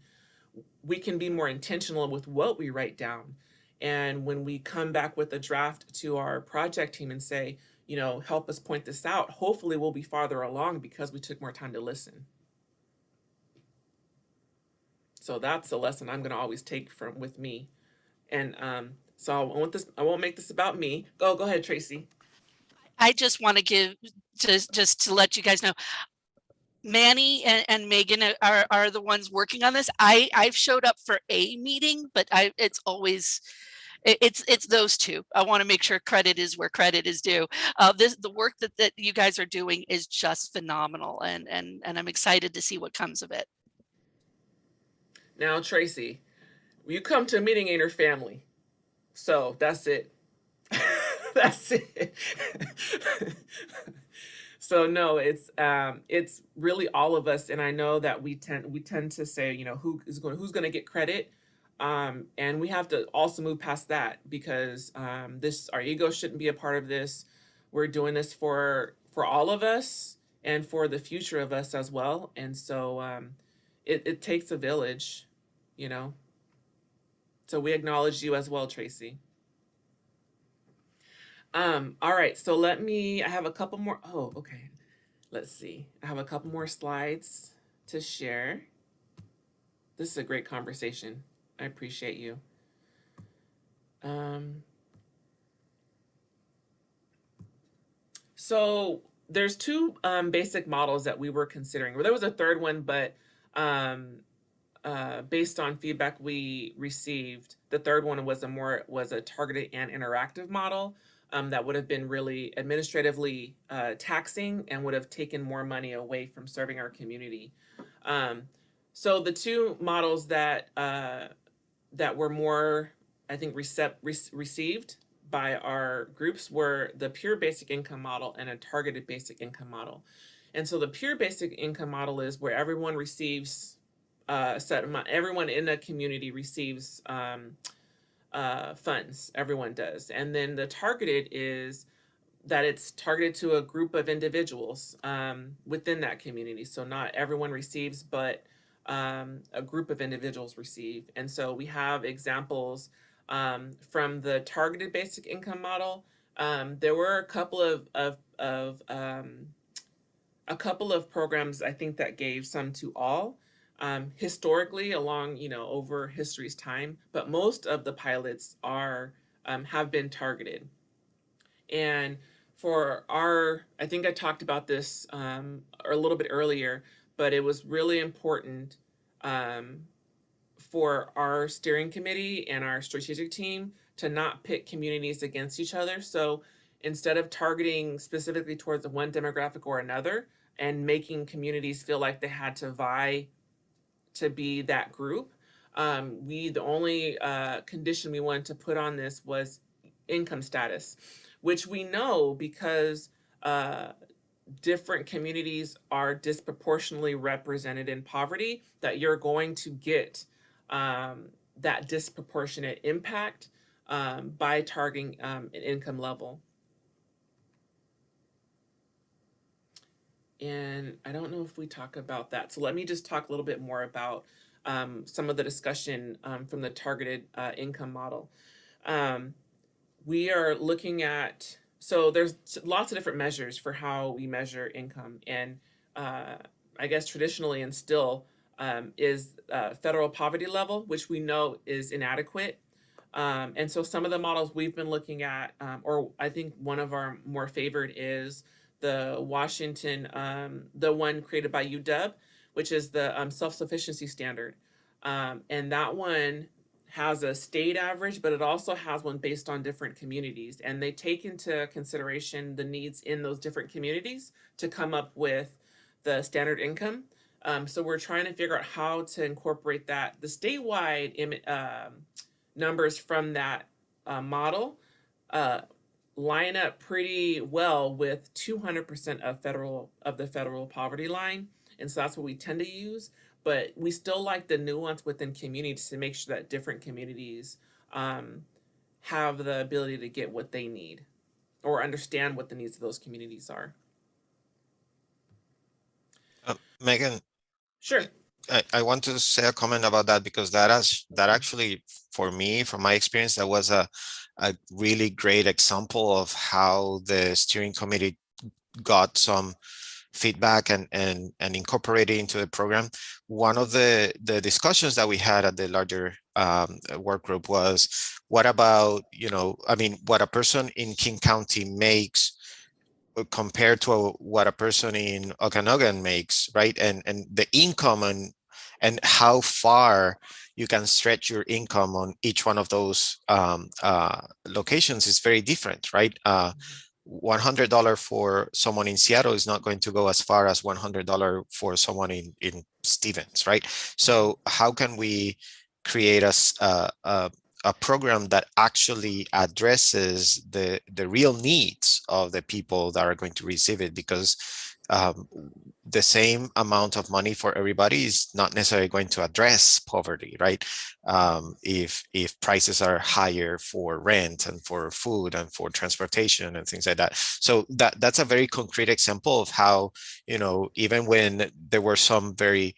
we can be more intentional with what we write down. And when we come back with a draft to our project team and say, you know, help us point this out, hopefully we'll be farther along because we took more time to listen. So that's a lesson I'm going to always take from with me. And so I won't make this about me. Go ahead, Tracy. I just want to give, just to let you guys know, Manny and Megan are the ones working on this. I've showed up for a meeting, but it's always, it's those two. I want to make sure credit is where credit is due. The work that you guys are doing is just phenomenal, and I'm excited to see what comes of it. Now, Tracy, you come to a meeting in your family, so that's it. That's it. So no, it's really all of us, and I know that we tend to say, you know, who's going to get credit, and we have to also move past that, because our ego shouldn't be a part of this. We're doing this for all of us and for the future of us as well, and so it takes a village, you know. So we acknowledge you as well, Tracy. All right, so I have a couple more. Oh, okay. Let's see. I have a couple more slides to share. This is a great conversation. I appreciate you. So there's two basic models that we were considering. Well, there was a third one, but based on feedback we received, the third one was a targeted and interactive model. That would have been really administratively taxing and would have taken more money away from serving our community. So the two models that were more, I think, received by our groups were the pure basic income model and a targeted basic income model. And so the pure basic income model is where everyone receives a set amount, everyone in a community receives funds, everyone does. And then the targeted is that it's targeted to a group of individuals within that community. So not everyone receives, but a group of individuals receive. And so we have examples from the targeted basic income model. There were a couple of programs, I think, that gave some to all. Historically, along, you know, over history's time, but most of the pilots have been targeted. And for I think I talked about this a little bit earlier, but it was really important for our steering committee and our strategic team to not pit communities against each other. So instead of targeting specifically towards one demographic or another and making communities feel like they had to vie to be that group, the only condition we wanted to put on this was income status, which we know because different communities are disproportionately represented in poverty, that you're going to get that disproportionate impact by targeting an income level. And I don't know if we talk about that. So let me just talk a little bit more about some of the discussion from the targeted income model. We are looking at, so there's lots of different measures for how we measure income. And I guess traditionally and still is federal poverty level, which we know is inadequate. And so some of the models we've been looking at, or I think one of our more favored is the Washington, the one created by UW, which is the self-sufficiency standard. And that one has a state average, but it also has one based on different communities. And they take into consideration the needs in those different communities to come up with the standard income. So we're trying to figure out how to incorporate that. The statewide numbers from that model line up pretty well with 200% of the federal poverty line, and so that's what we tend to use. But we still like the nuance within communities to make sure that different communities have the ability to get what they need or understand what the needs of those communities are. Megan, sure. I want to say a comment about that because that actually, for me, from my experience, that was a really great example of how the steering committee got some feedback and incorporated into the program. One of the discussions that we had at the larger work group was, what about, I mean, what a person in King County makes compared to what a person in Okanogan makes, right? And the income and how far you can stretch your income on each one of those locations is very different, right? $100 for someone in Seattle is not going to go as far as $100 for someone in Stevens, right? So how can we create a program that actually addresses the real needs of the people that are going to receive it? Because the same amount of money for everybody is not necessarily going to address poverty, right? If prices are higher for rent and for food and for transportation and things like that. So that's a very concrete example of how, even when there were some there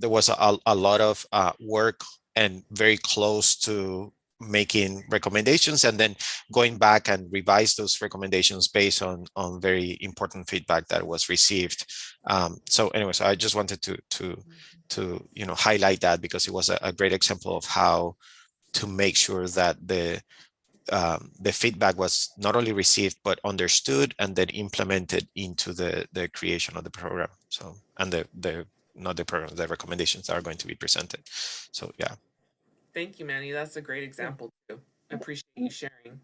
was a lot of work and very close to making recommendations and then going back and revise those recommendations based on very important feedback that was received. So anyways, I just wanted to highlight that because it was a great example of how to make sure that the feedback was not only received but understood and then implemented into the creation of the program. So, and not the program, the recommendations that are going to be presented. So yeah. Thank you, Manny. That's a great example too. I appreciate you sharing.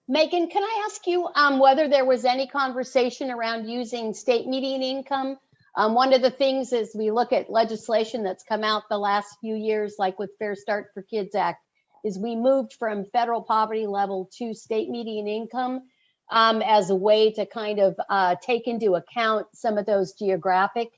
Megan, can I ask you whether there was any conversation around using state median income? One of the things is we look at legislation that's come out the last few years, like with Fair Start for Kids Act, is we moved from federal poverty level to state median income as a way to kind of take into account some of those geographic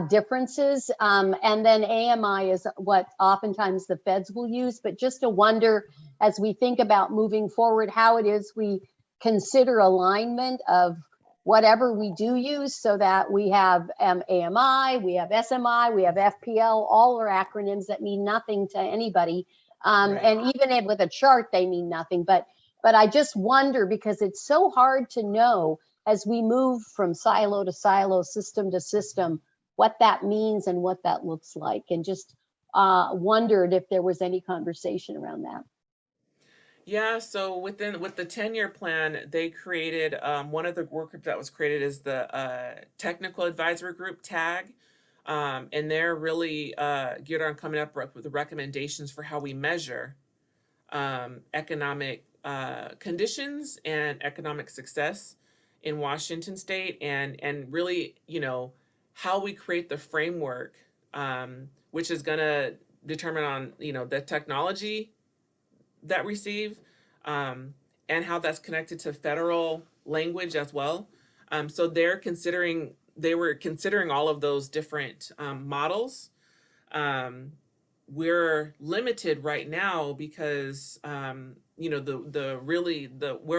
differences. And then AMI is what oftentimes the feds will use, but just to wonder, as we think about moving forward, how it is we consider alignment of whatever we do use so that we have AMI, we have SMI, we have FPL, all are acronyms that mean nothing to anybody. Right. And even with a chart, they mean nothing. But I just wonder, because it's so hard to know as we move from silo to silo, system to system, what that means and what that looks like. And just wondered if there was any conversation around that. Yeah, so with the 10-year plan, they created one of the work groups that was created is the Technical Advisory Group, TAG. And they're really geared on coming up with the recommendations for how we measure economic conditions and economic success in Washington State, and really, how we create the framework, which is going to determine on, the technology that receive and how that's connected to federal language as well. So they were considering all of those different models. We're limited right now because where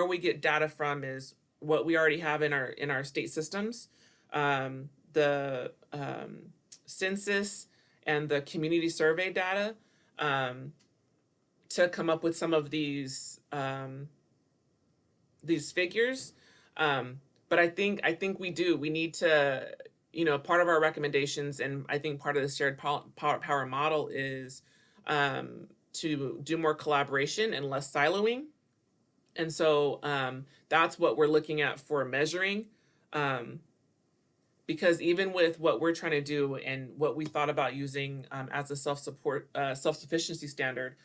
we get data from is what we already have in our state systems, the census and the community survey data, to come up with some of these figures. But I think we need to, part of our recommendations, and I think part of the shared power model is to do more collaboration and less siloing. And so that's what we're looking at for measuring. Because even with what we're trying to do and what we thought about using as a self-sufficiency standard,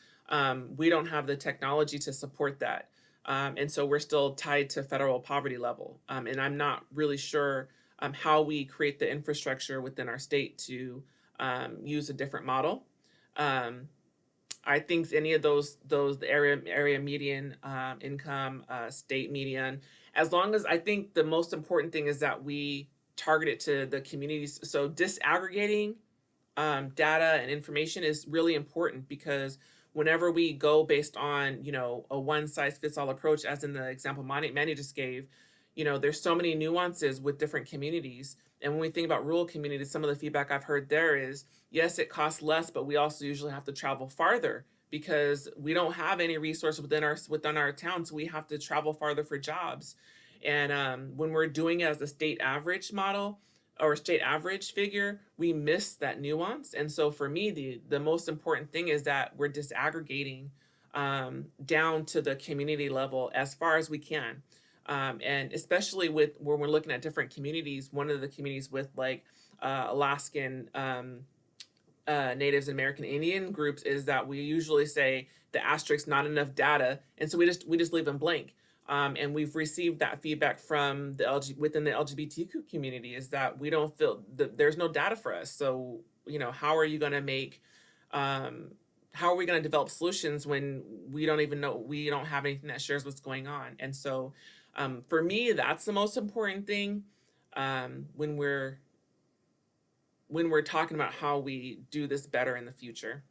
we don't have the technology to support that. And so we're still tied to federal poverty level. And I'm not really sure how we create the infrastructure within our state to use a different model. I think any of those the area median income, state median, as long as, I think the most important thing is that we target it to the communities. So disaggregating data and information is really important, because whenever we go based on, a one size fits all approach, as in the example Manny just gave, there's so many nuances with different communities. And when we think about rural communities, some of the feedback I've heard there is, yes, it costs less, but we also usually have to travel farther because we don't have any resource within our town, so we have to travel farther for jobs. And when we're doing it as a state average model or state average figure, we miss that nuance. And so for me, the most important thing is that we're disaggregating down to the community level as far as we can. And especially with when we're looking at different communities, one of the communities with like Alaskan Natives and American Indian groups is that we usually say the asterisk, not enough data, and so we just leave them blank. And we've received that feedback from within the LGBTQ community, is that we don't feel that there's no data for us. So how are you going to make how are we going to develop solutions when we don't even know, we don't have anything that shares what's going on? And so for me, that's the most important thing when we're talking about how we do this better in the future.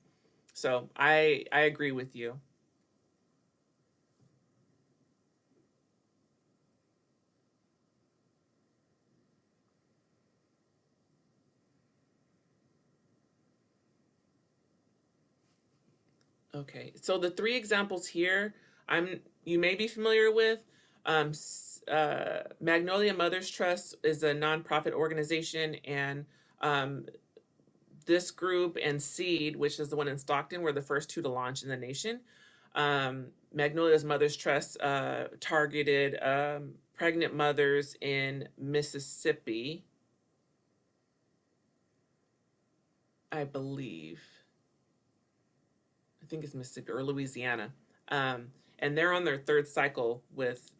So I agree with you. Okay, so the three examples here, you may be familiar with. Magnolia Mothers Trust is a nonprofit organization, and this group and Seed, which is the one in Stockton, were the first two to launch in the nation. Magnolia's Mothers Trust targeted pregnant mothers in Mississippi, I believe. I think it's Mississippi or Louisiana. And they're on their third cycle with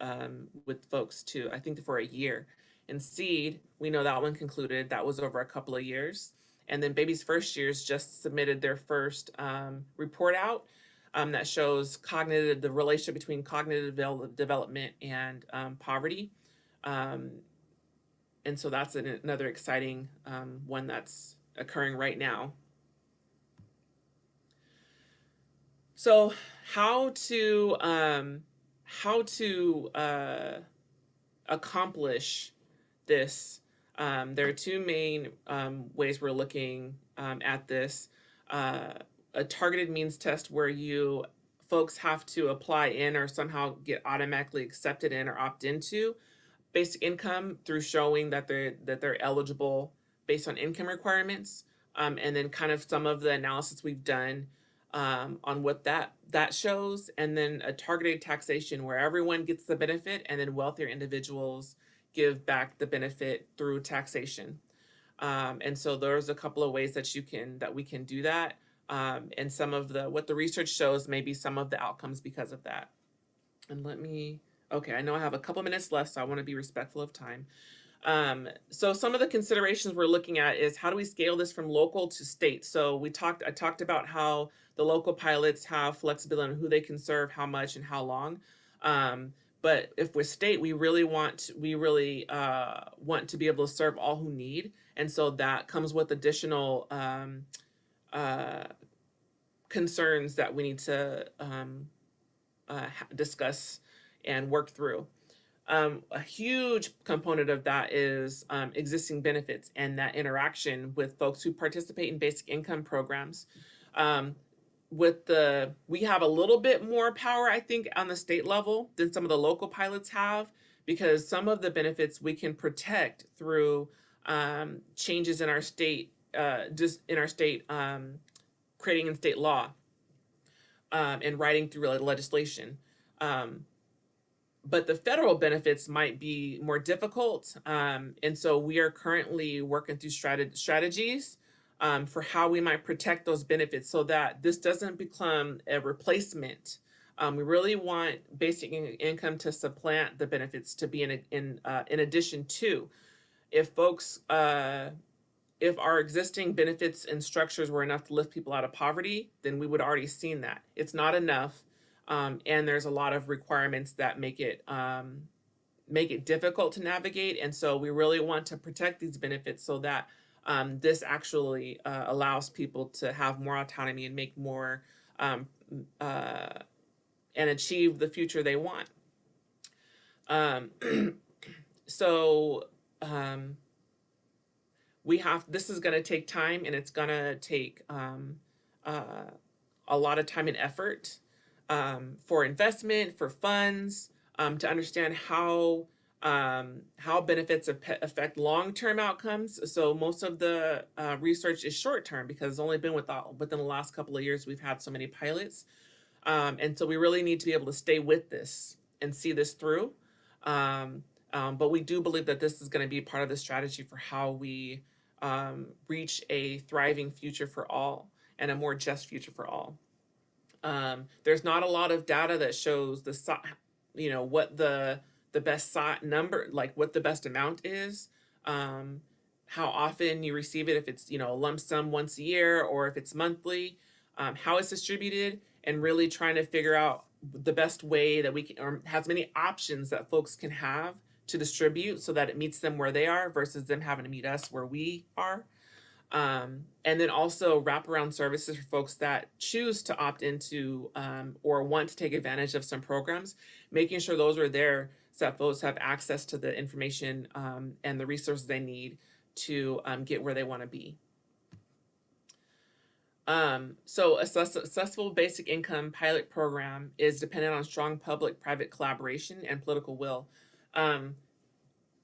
folks too, I think for a year. And Seed, we know that one concluded, that was over a couple of years. And then Baby's First Years just submitted their first report out that shows the relationship between cognitive development and poverty. And so that's another exciting one that's occurring right now. So how to accomplish this? There are two main ways we're looking at this. A targeted means test where folks have to apply in or somehow get automatically accepted in or opt into basic income through showing that they're eligible based on income requirements, and then kind of some of the analysis we've done on what that shows, and then a targeted taxation where everyone gets the benefit, and then wealthier individuals give back the benefit through taxation. And so there's a couple of ways that we can do that, and some of what the research shows may be some of the outcomes because of that. And okay, I know I have a couple minutes left, so I want to be respectful of time. So some of the considerations we're looking at is, how do we scale this from local to state? So I talked about how the local pilots have flexibility on who they can serve, how much, and how long. But if we're state, we really want to be able to serve all who need. And so that comes with additional concerns that we need to discuss and work through. A huge component of that is existing benefits and that interaction with folks who participate in basic income programs. We have a little bit more power, I think, on the state level than some of the local pilots have, because some of the benefits we can protect through changes in our state, creating in state law and writing through legislation. But the federal benefits might be more difficult. And so we are currently working through strategies for how we might protect those benefits so that this doesn't become a replacement. We really want basic income to supplant the benefits, to be in addition to. If folks, if our existing benefits and structures were enough to lift people out of poverty, then we would already seen that. It's not enough. And there's a lot of requirements that make it difficult to navigate. And so we really want to protect these benefits so that this actually allows people to have more autonomy and make more and achieve the future they want. This is going to take time, and it's going to take a lot of time and effort for investment, for funds, to understand how benefits affect long-term outcomes. So most of the research is short-term because it's only been within the last couple of years we've had so many pilots. And so we really need to be able to stay with this and see this through. But we do believe that this is going to be part of the strategy for how we reach a thriving future for all and a more just future for all. There's not a lot of data that shows what the best number, like what the best amount is, how often you receive it, if it's a lump sum once a year or if it's monthly, how it's distributed, and really trying to figure out the best way that we can, or has many options that folks can have to distribute so that it meets them where they are versus them having to meet us where we are. And then also wraparound services for folks that choose to opt into or want to take advantage of some programs, making sure those are there so that folks have access to the information and the resources they need to get where they want to be. So a successful basic income pilot program is dependent on strong public-private collaboration and political will.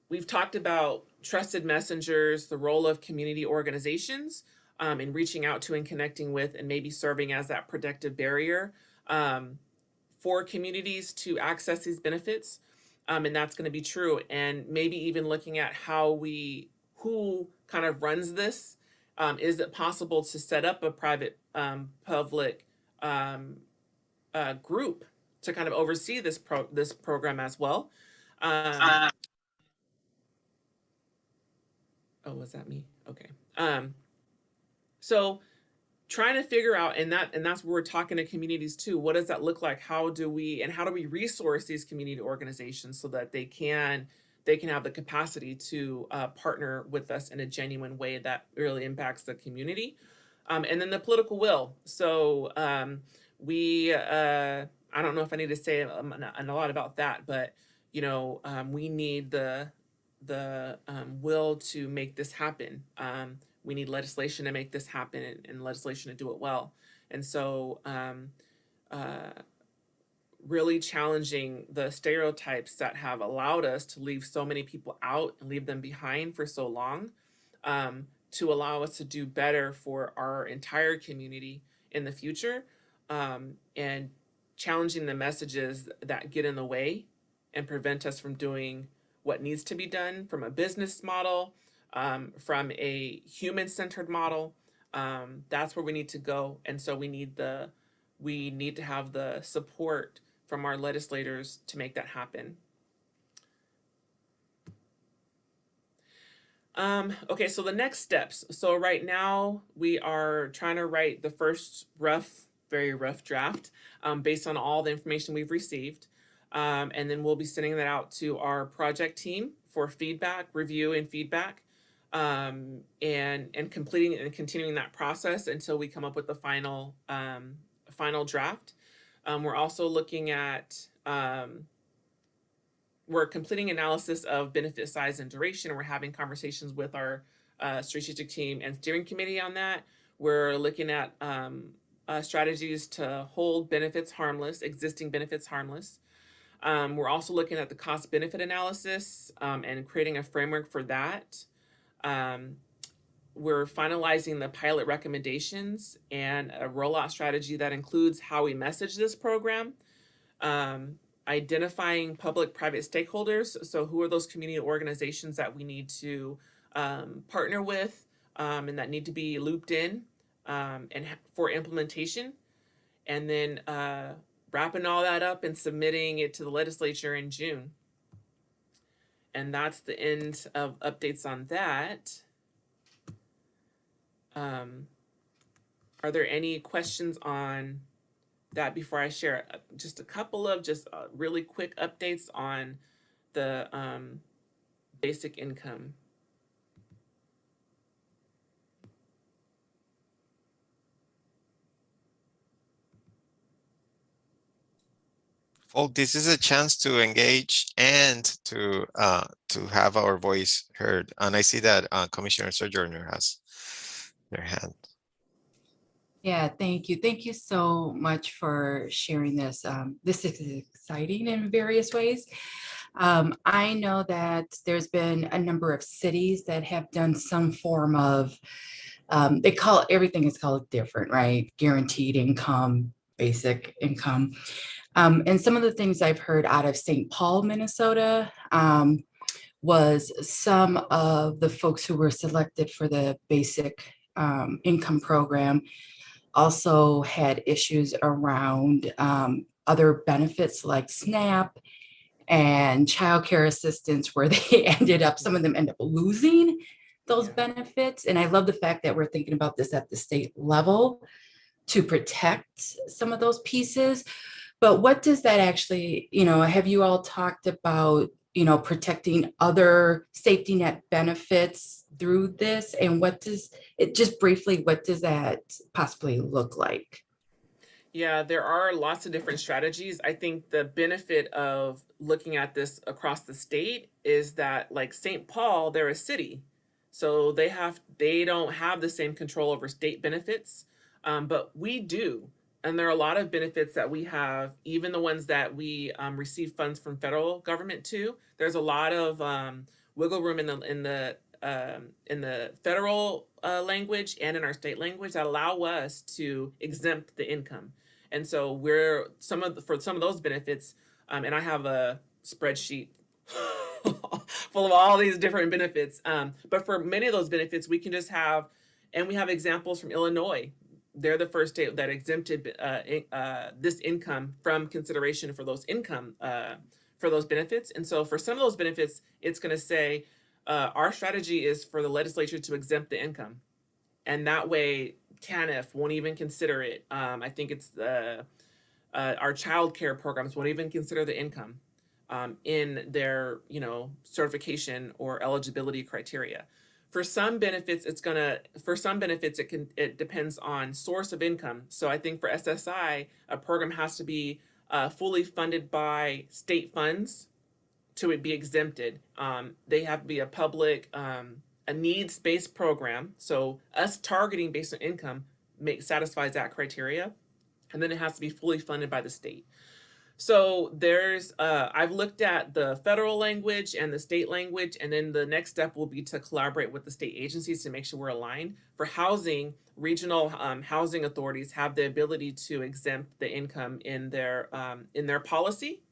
We've talked about trusted messengers, the role of community organizations in reaching out to and connecting with and maybe serving as that protective barrier for communities to access these benefits. And that's going to be true. And maybe even looking at who kind of runs this. Is it possible to set up a private public group to kind of oversee this program as well? Oh, was that me? Okay. So trying to figure out, and that's where we're talking to communities too. What does that look like? How do we resource these community organizations so that they can have the capacity to partner with us in a genuine way that really impacts the community? And then the political will. So I don't know if I need to say a lot about that, but we need the will to make this happen. We need legislation to make this happen and legislation to do it well. And so really challenging the stereotypes that have allowed us to leave so many people out and leave them behind for so long, to allow us to do better for our entire community in the future, and challenging the messages that get in the way and prevent us from doing what needs to be done from a business model, from a human-centered model. That's where we need to go. And so we need to have the support from our legislators to make that happen. Okay, so the next steps. So right now we are trying to write the first very rough draft based on all the information we've received. And then we'll be sending that out to our project team for review and feedback, and completing and continuing that process until we come up with the final draft. We're also looking at we're completing analysis of benefit size and duration. We're having conversations with our strategic team and steering committee on that. We're looking at strategies to hold benefits harmless, existing benefits harmless. We're also looking at the cost benefit analysis and creating a framework for that. We're finalizing the pilot recommendations and a rollout strategy that includes how we message this program. Identifying public-private stakeholders. So who are those community organizations that we need to partner with and that need to be looped in for implementation. And then wrapping all that up and submitting it to the legislature in June. And that's the end of updates on that. Are there any questions on that before I share just a couple of really quick updates on the basic income? Folk, this is a chance to engage and to have our voice heard. And I see that Commissioner Sojourner has their hand. Yeah, thank you. Thank you so much for sharing this. This is exciting in various ways. I know that there's been a number of cities that have done some form of, they call it, everything is called different, right? Guaranteed income, basic income. And some of the things I've heard out of St. Paul, Minnesota, was some of the folks who were selected for the basic income program also had issues around other benefits like SNAP and childcare assistance, where they ended up, some of them end up losing those benefits. And I love the fact that we're thinking about this at the state level to protect some of those pieces. But what does that actually, have you all talked about, protecting other safety net benefits through this? And what does it, just briefly, what does that possibly look like? Yeah, there are lots of different strategies. I think the benefit of looking at this across the state is that, like St. Paul, they're a city. So they don't have the same control over state benefits, but we do. And there are a lot of benefits that we have, even the ones that we receive funds from federal government too. There's a lot of wiggle room in the federal language and in our state language that allow us to exempt the income. And so for some of those benefits, and I have a spreadsheet full of all these different benefits. But for many of those benefits, we can just have, and we have examples from Illinois. They're the first state that exempted this income from consideration for those for those benefits. And so for some of those benefits, it's going to say our strategy is for the legislature to exempt the income, and that way TANF won't even consider it. I think it's our child care programs won't even consider the income in their certification or eligibility criteria. For some benefits, it depends on source of income. So I think for SSI, a program has to be fully funded by state funds to be exempted. They have to be a public, a needs-based program. So us targeting based on income satisfies that criteria. And then it has to be fully funded by the state. So there's, I've looked at the federal language and the state language, and then the next step will be to collaborate with the state agencies to make sure we're aligned. For housing, regional housing authorities have the ability to exempt the income in their policy.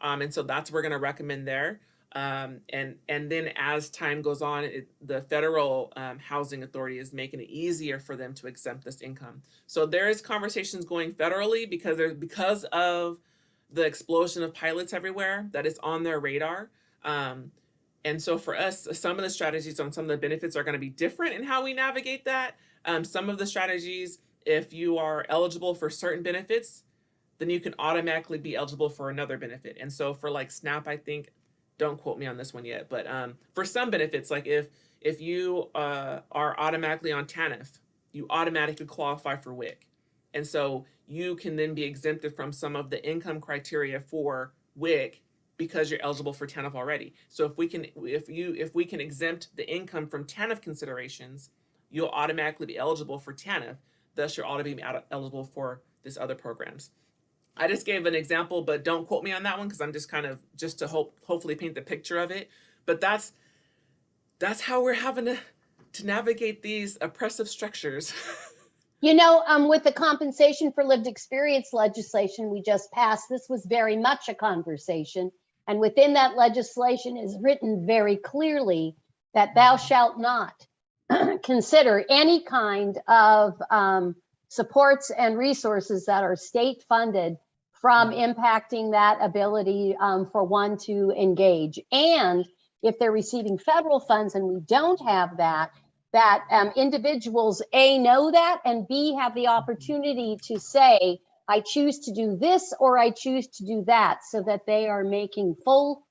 And so that's what we're gonna recommend there. And then as time goes on, the federal housing authority is making it easier for them to exempt this income. So there is conversations going federally because of the explosion of pilots everywhere, that is on their radar. And so for us, some of the strategies on some of the benefits are going to be different in how we navigate that. Some of the strategies, if you are eligible for certain benefits, then you can automatically be eligible for another benefit. And so for like SNAP, I think, don't quote me on this one yet, but for some benefits, like if you are automatically on TANF, you automatically qualify for WIC. And so you can then be exempted from some of the income criteria for WIC because you're eligible for TANF already. So if we can exempt the income from TANF considerations, you'll automatically be eligible for TANF. Thus, you're automatically eligible for this other programs. I just gave an example, but don't quote me on that one because I'm just kind of just to hopefully paint the picture of it. But that's how we're having to navigate these oppressive structures. You know, with the compensation for lived experience legislation we just passed, this was very much a conversation. And within that legislation is written very clearly that thou shalt not consider any kind of supports and resources that are state funded from impacting that ability for one to engage. And if they're receiving federal funds and we don't have that, individuals A, know that, and B, have the opportunity to say, I choose to do this or I choose to do that, so that they are making full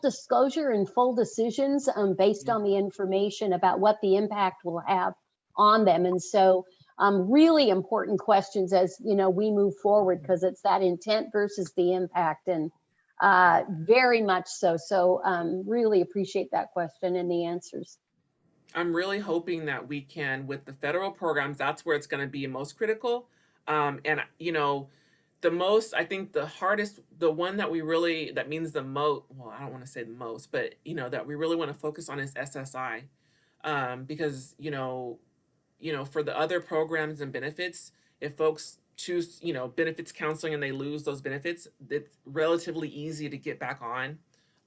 disclosure and full decisions based on the information about what the impact will have on them. And so really important questions as we move forward, because it's that intent versus the impact, and very much so. So really appreciate that question and the answers. I'm really hoping that we can, with the federal programs, that's where it's going to be most critical. And, the most, I think the hardest, the one that means the most, well, I don't want to say the most, but, that we really want to focus on is SSI. Because, for the other programs and benefits, if folks choose, benefits counseling and they lose those benefits, it's relatively easy to get back on.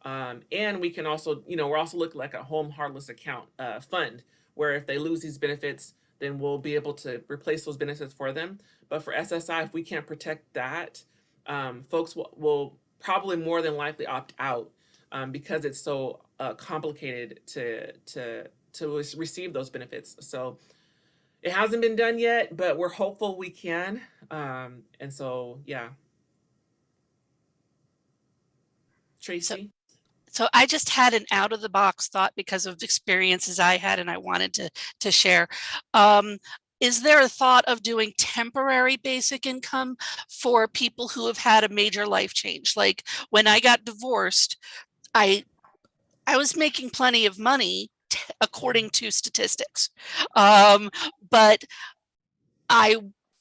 And we can also, we're also looking like a home heartless account fund, where if they lose these benefits, then we'll be able to replace those benefits for them. But for SSI, if we can't protect that, folks will probably more than likely opt out because it's so complicated to receive those benefits. So it hasn't been done yet, but we're hopeful we can. And so, yeah. Tracy? So I just had an out of the box thought because of experiences I had and I wanted to share. Is there a thought of doing temporary basic income for people who have had a major life change? Like when I got divorced, I was making plenty of money according to statistics, but I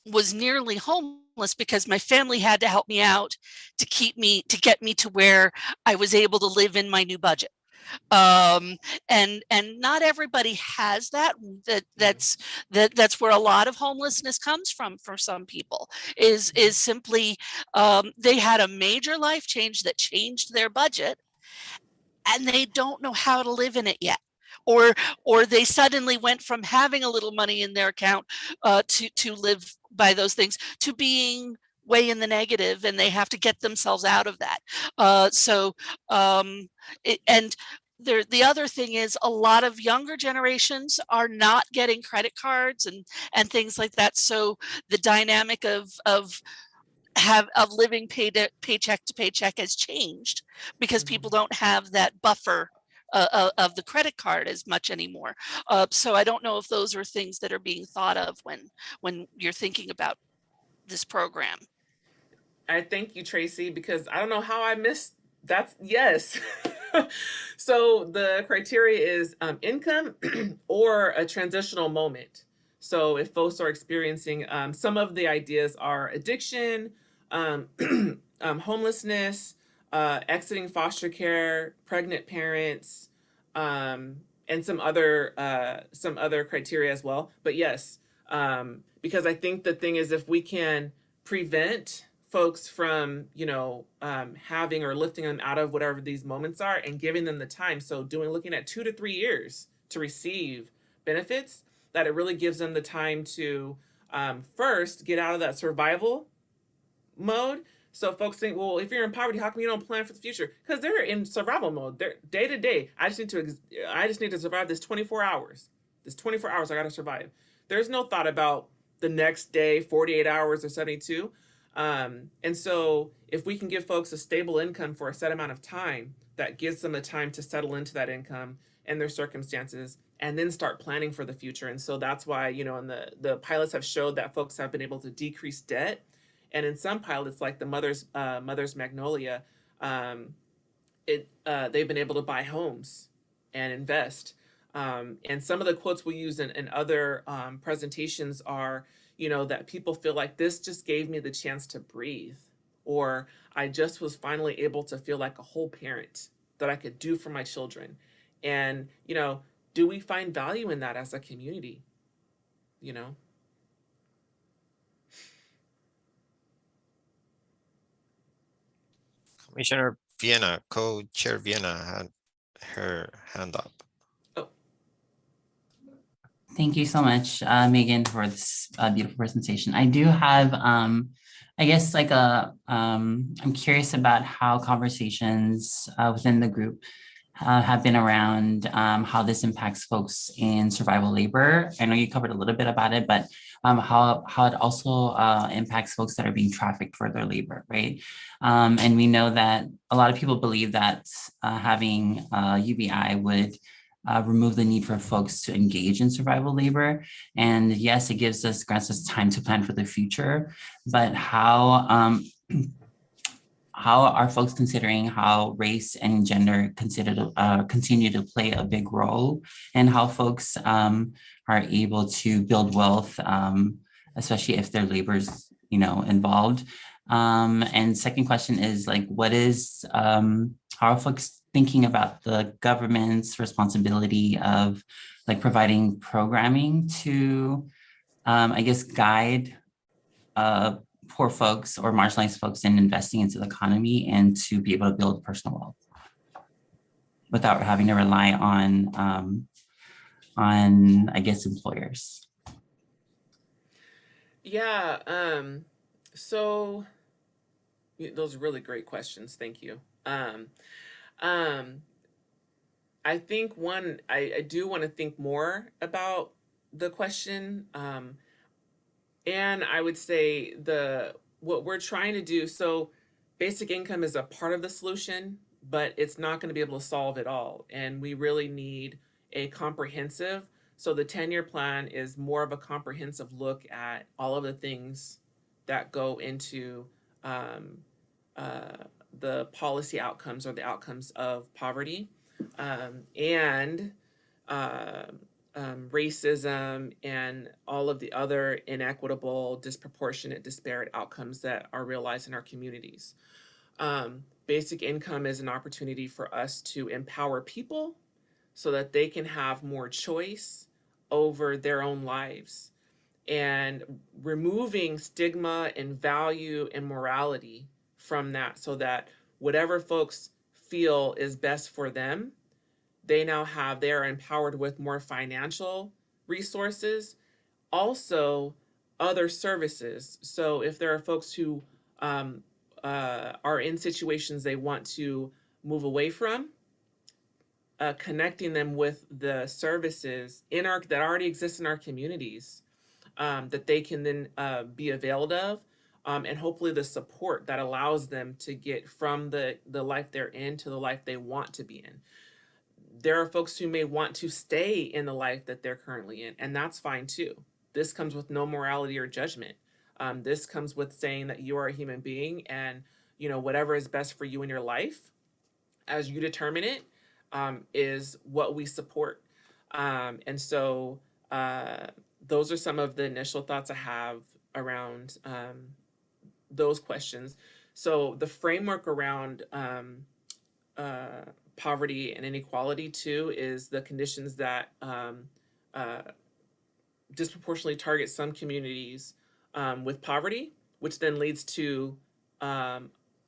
was nearly homeless because my family had to help me out to get me to where I was able to live in my new budget. And not everybody has that. That's where a lot of homelessness comes from for some people, is simply they had a major life change that changed their budget and they don't know how to live in it yet. Or they suddenly went from having a little money in their account to live by those things to being way in the negative, and they have to get themselves out of that. The other thing is a lot of younger generations are not getting credit cards and things like that. So the dynamic of living paycheck to paycheck has changed because people don't have that buffer of the credit card as much anymore. So I don't know if those are things that are being thought of when you're thinking about this program. I thank you, Tracy, because I don't know how I missed that. Yes. So the criteria is income or a transitional moment. So if folks are experiencing, some of the ideas are addiction, homelessness, exiting foster care, pregnant parents, and some other criteria as well. But yes, because I think the thing is, if we can prevent folks from having or lifting them out of whatever these moments are and giving them the time, so looking at 2 to 3 years to receive benefits, that it really gives them the time to first get out of that survival mode. So folks think, well, if you're in poverty, how come you don't plan for the future? Because they're in survival mode. They're day to day. I just need to survive this 24 hours. This 24 hours I got to survive. There's no thought about the next day, 48 hours or 72. And so if we can give folks a stable income for a set amount of time, that gives them the time to settle into that income and their circumstances, and then start planning for the future. And so that's why, and the pilots have showed that folks have been able to decrease debt. And in some pilots, like the Mother's Magnolia, they've been able to buy homes and invest. And some of the quotes we use in other presentations are, that people feel like this just gave me the chance to breathe, or I just was finally able to feel like a whole parent, that I could do for my children. And, do we find value in that as a community? Commissioner Vienna, Co-Chair Vienna had her hand up. Thank you so much, Megan, for this beautiful presentation. I do have, I guess, like I'm curious about how conversations within the group have been around how this impacts folks in survival labor. I know you covered a little bit about it, but how it also impacts folks that are being trafficked for their labor, right? And we know that a lot of people believe that having UBI would remove the need for folks to engage in survival labor. And yes, it grants us time to plan for the future, but how are folks considering how race and gender continue to play a big role, and how folks are able to build wealth, especially if their labor's involved? And second question is how are folks thinking about the government's responsibility of providing programming to, I guess, guide poor folks or marginalized folks in investing into the economy and to be able to build personal wealth without having to rely on I guess, employers? Yeah. So those are really great questions. Thank you. I think I do want to think more about the question. And I would say what we're trying to do, so basic income is a part of the solution, but it's not going to be able to solve it all. And we really need a comprehensive, so the 10-year plan is more of a comprehensive look at all of the things that go into the policy outcomes or the outcomes of poverty, and racism and all of the other inequitable, disproportionate, disparate outcomes that are realized in our communities. Basic income is an opportunity for us to empower people so that they can have more choice over their own lives, and removing stigma and value and morality from that, so that whatever folks feel is best for them, they're empowered with more financial resources, also other services. So if there are folks who are in situations they want to move away from, connecting them with the services that already exist in our communities, that they can then be availed of, and hopefully the support that allows them to get from the life they're in to the life they want to be in. There are folks who may want to stay in the life that they're currently in, and that's fine too. This comes with no morality or judgment. This comes with saying that you are a human being, and whatever is best for you in your life, as you determine it, is what we support. And so those are some of the initial thoughts I have around those questions. So the framework around poverty and inequality too is the conditions that disproportionately target some communities with poverty, which then leads to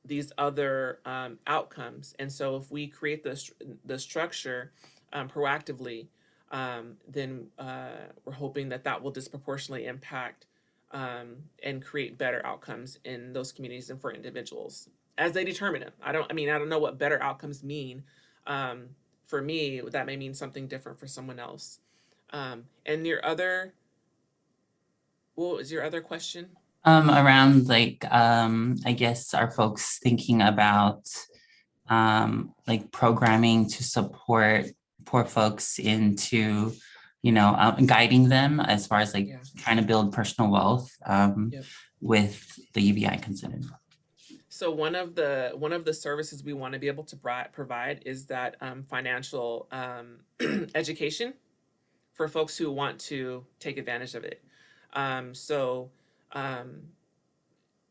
these other outcomes. And so if we create the structure proactively, then we're hoping that will disproportionately impact and create better outcomes in those communities and for individuals as they determine it. I don't know what better outcomes mean. For me, that may mean something different for someone else. And what was your other question? Around I guess, are folks thinking about programming to support poor folks into, guiding them as far as trying to build personal wealth with the UBI considered? So one of the services we want to be able to provide is that financial education for folks who want to take advantage of it. And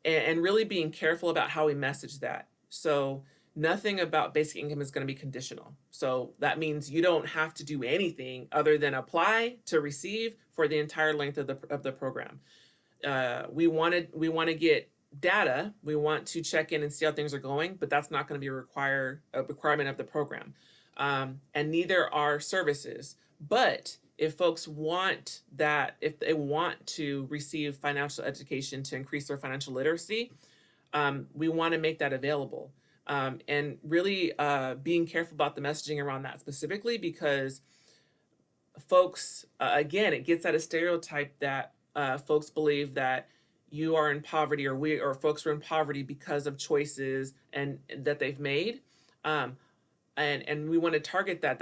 really being careful about how we message that. So nothing about basic income is going to be conditional. So that means you don't have to do anything other than apply to receive for the entire length of the program. We want to get data. We want to check in and see how things are going, but that's not going to be a requirement of the program. And neither are services. But if folks want that, if they want to receive financial education to increase their financial literacy, we want to make that available. And really being careful about the messaging around that specifically, because folks, again, it gets at a stereotype that folks believe that you are in poverty, or folks are in poverty because of choices and that they've made. And we want to target that.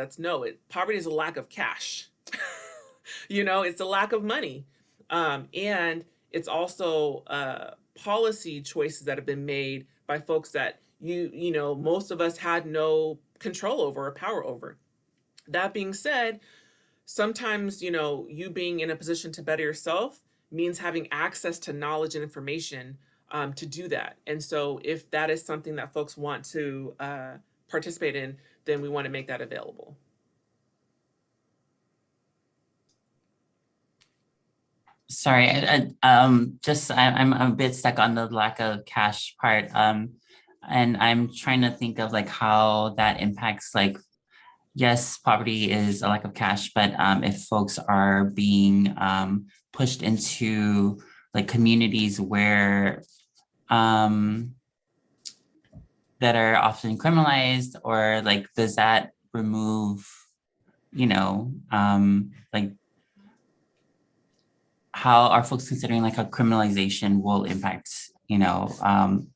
Poverty is a lack of cash. It's a lack of money. And it's also policy choices that have been made by folks that most of us had no control over or power over. That being said, sometimes, you being in a position to better yourself means having access to knowledge and information to do that. And so if that is something that folks want to participate in, then we want to make that available. Sorry, I'm a bit stuck on the lack of cash part. And I'm trying to think of like how that impacts, like, yes, poverty is a lack of cash, but if folks are being pushed into like communities where that are often criminalized, or like, does that remove, like, how are folks considering like how criminalization will impact,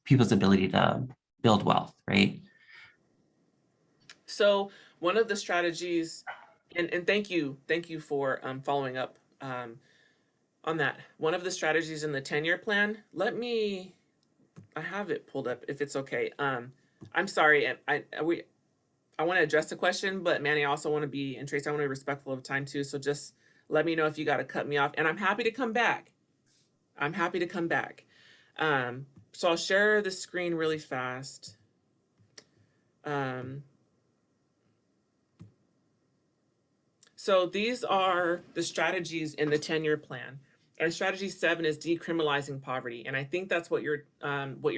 people's ability to build wealth, right? So one of the strategies, and thank you for following up on that. One of the strategies in the 10-year plan, I have it pulled up if it's okay. I'm sorry, I want to address the question, but Manny, I also want to be, and Trace, I want to be respectful of time too. So just let me know if you got to cut me off, and I'm happy to come back. So I'll share the screen really fast. So these are the strategies in the 10-year plan. And strategy 7 is decriminalizing poverty. And I think that's what you're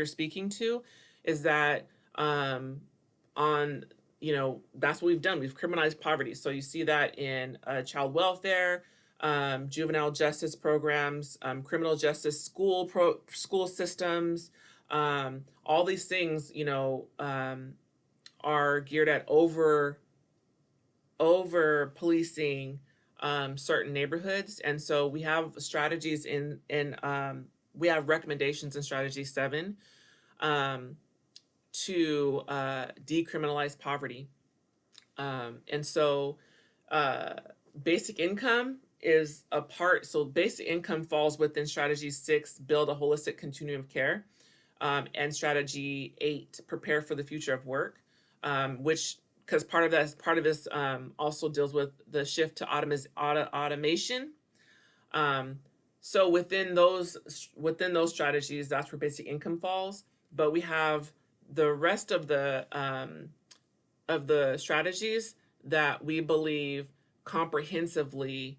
speaking to, is that that's what we've done. We've criminalized poverty. So you see that in child welfare, juvenile justice programs, criminal justice school systems. All these things, are geared at over policing certain neighborhoods. And so we have strategies we have recommendations in strategy 7 to decriminalize poverty. And so basic income is a part. So basic income falls within strategy 6, build a holistic continuum of care, and strategy 8, prepare for the future of work, which, because part of this also deals with the shift to automation. So within those strategies, that's where basic income falls. But we have the rest of the strategies that we believe comprehensively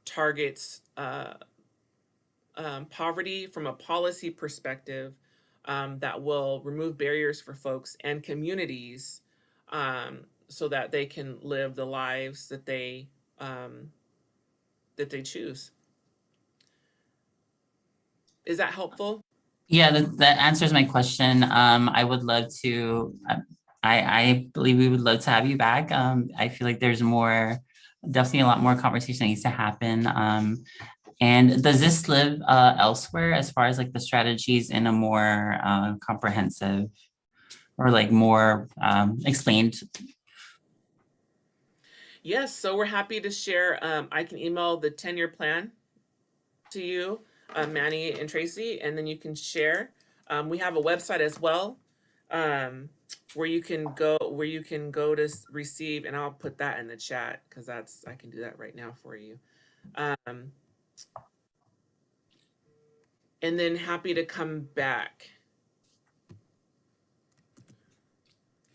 targets poverty from a policy perspective, that will remove barriers for folks and communities, so that they can live the lives that they choose. Is that helpful? Yeah, that answers my question. I would love to, I believe we would love to have you back. I feel like there's definitely a lot more conversation that needs to happen. And does this live elsewhere as far as like the strategies in a more comprehensive or like more explained? Yes, so we're happy to share. I can email the 10-year plan to you, Manny and Tracy, and then you can share We have a website as well, where you can go to receive, and I'll put that in the chat because I can do that right now for you. And then happy to come back.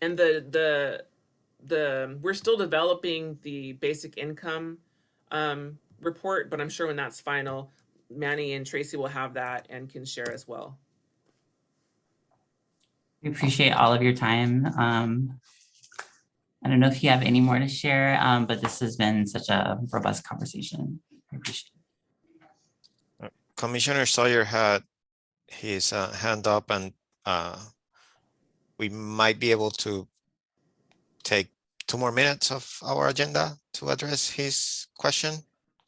And we're still developing the basic income report, but I'm sure when that's final, Manny and Tracy will have that and can share as well. We appreciate all of your time. I don't know if you have any more to share, but this has been such a robust conversation. I appreciate it. Commissioner Sawyer had his hand up, and we might be able to take 2 more minutes of our agenda to address his question.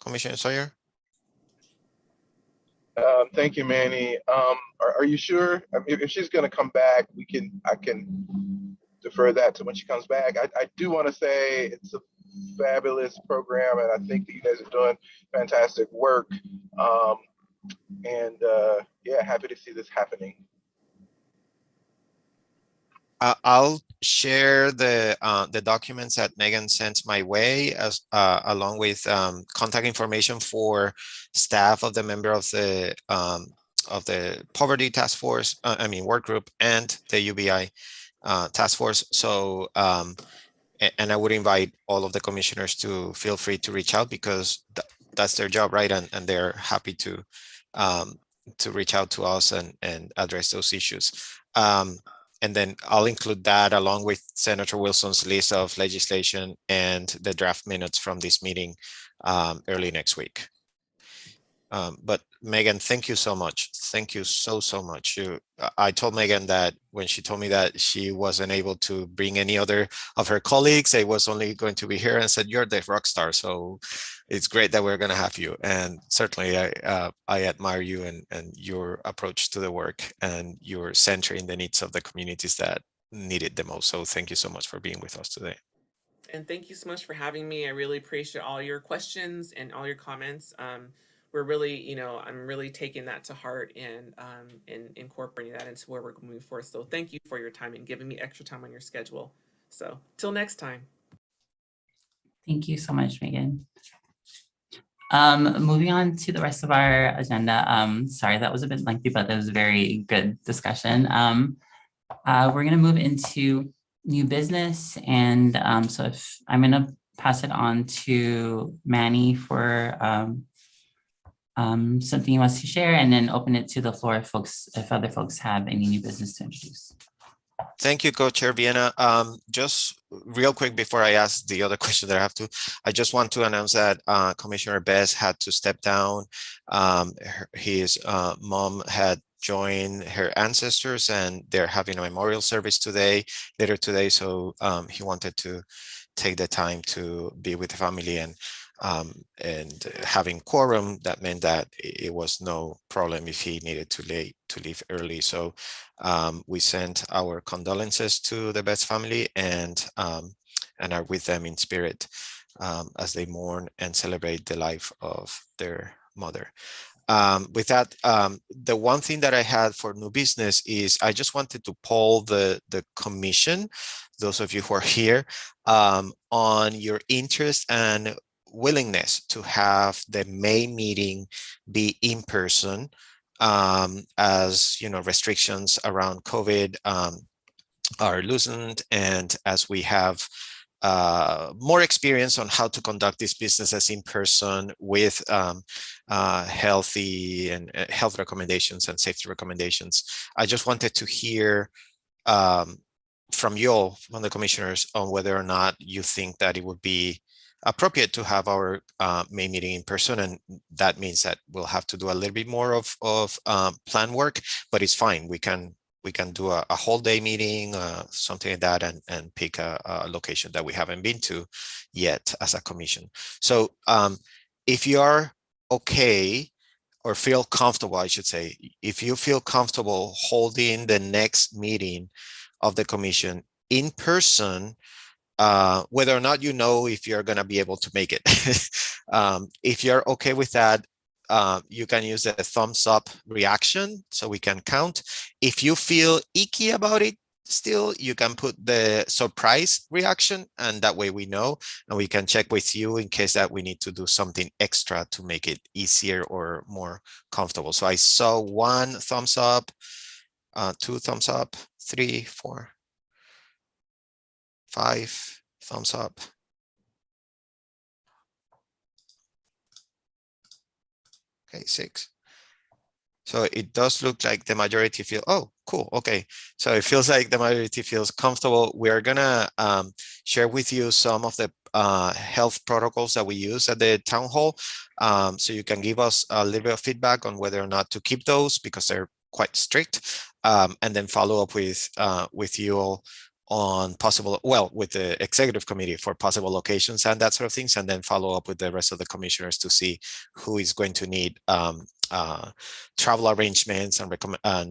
Commissioner Sawyer? Thank you, Manny. Are you sure? I mean, if she's going to come back, I can defer that to when she comes back. I do want to say it's a fabulous program, and I think that you guys are doing fantastic work. Yeah, happy to see this happening. I'll share the documents that Megan sent my way, as along with contact information for staff of the member of the poverty task force, work group, and the UBI task force. So and I would invite all of the commissioners to feel free to reach out, because that's their job, right? And they're happy to reach out to us and address those issues. And then I'll include that along with Senator Wilson's list of legislation and the draft minutes from this meeting early next week. But Megan, thank you so much. Thank you so much. I told Megan that when she told me that she wasn't able to bring any other of her colleagues, I was only going to be here, and said, you're the rock star. So it's great that we're going to have you. And certainly I admire you and your approach to the work, and your centering the needs of the communities that need it the most. So thank you so much for being with us today. And thank you so much for having me. I really appreciate all your questions and all your comments. We're really, I'm really taking that to heart and incorporating that into where we're moving forward. So thank you for your time and giving me extra time on your schedule. So till next time. Thank you so much, Megan. Moving on to the rest of our agenda. Sorry, that was a bit lengthy, but that was a very good discussion. We're going to move into new business. And so if I'm going to pass it on to Manny for something he wants to share, and then open it to the floor if other folks have any new business to introduce. Thank you, Co-Chair Vienna. Just real quick before I ask the other question that I have to, I just want to announce that Commissioner Bess had to step down. His mom had joined her ancestors, and they're having a memorial service later today. So he wanted to take the time to be with the family, and having quorum, that meant that it was no problem if he needed to leave early. So we sent our condolences to the Best family, and are with them in spirit as they mourn and celebrate the life of their mother. With that, the one thing that I had for new business is I just wanted to poll the commission, those of you who are here, on your interest and willingness to have the May meeting be in person, as restrictions around COVID are loosened, and as we have more experience on how to conduct these businesses in person with healthy and health recommendations and safety recommendations. I just wanted to hear from you all, from the commissioners, on whether or not you think that it would be appropriate to have our May meeting in person. And that means that we'll have to do a little bit more of plan work, but it's fine. We can do a whole day meeting, something like that, and pick a location that we haven't been to yet as a commission. So if you are okay, or feel comfortable, I should say, if you feel comfortable holding the next meeting of the commission in person, whether or not if you're going to be able to make it. If you're okay with that, you can use the thumbs up reaction so we can count. If you feel icky about it still, you can put the surprise reaction, and that way we know, and we can check with you in case that we need to do something extra to make it easier or more comfortable. So I saw 1 thumbs up, 2 thumbs up, 3, 4, 5 thumbs up. Okay, 6. So it does look like the majority feel, oh, cool, okay. So it feels like the majority feels comfortable. We're gonna share with you some of the health protocols that we use at the town hall. So you can give us a little bit of feedback on whether or not to keep those, because they're quite strict, and then follow up with you all on possible, well, with the executive committee for possible locations and that sort of things, and then follow up with the rest of the commissioners to see who is going to need travel arrangements and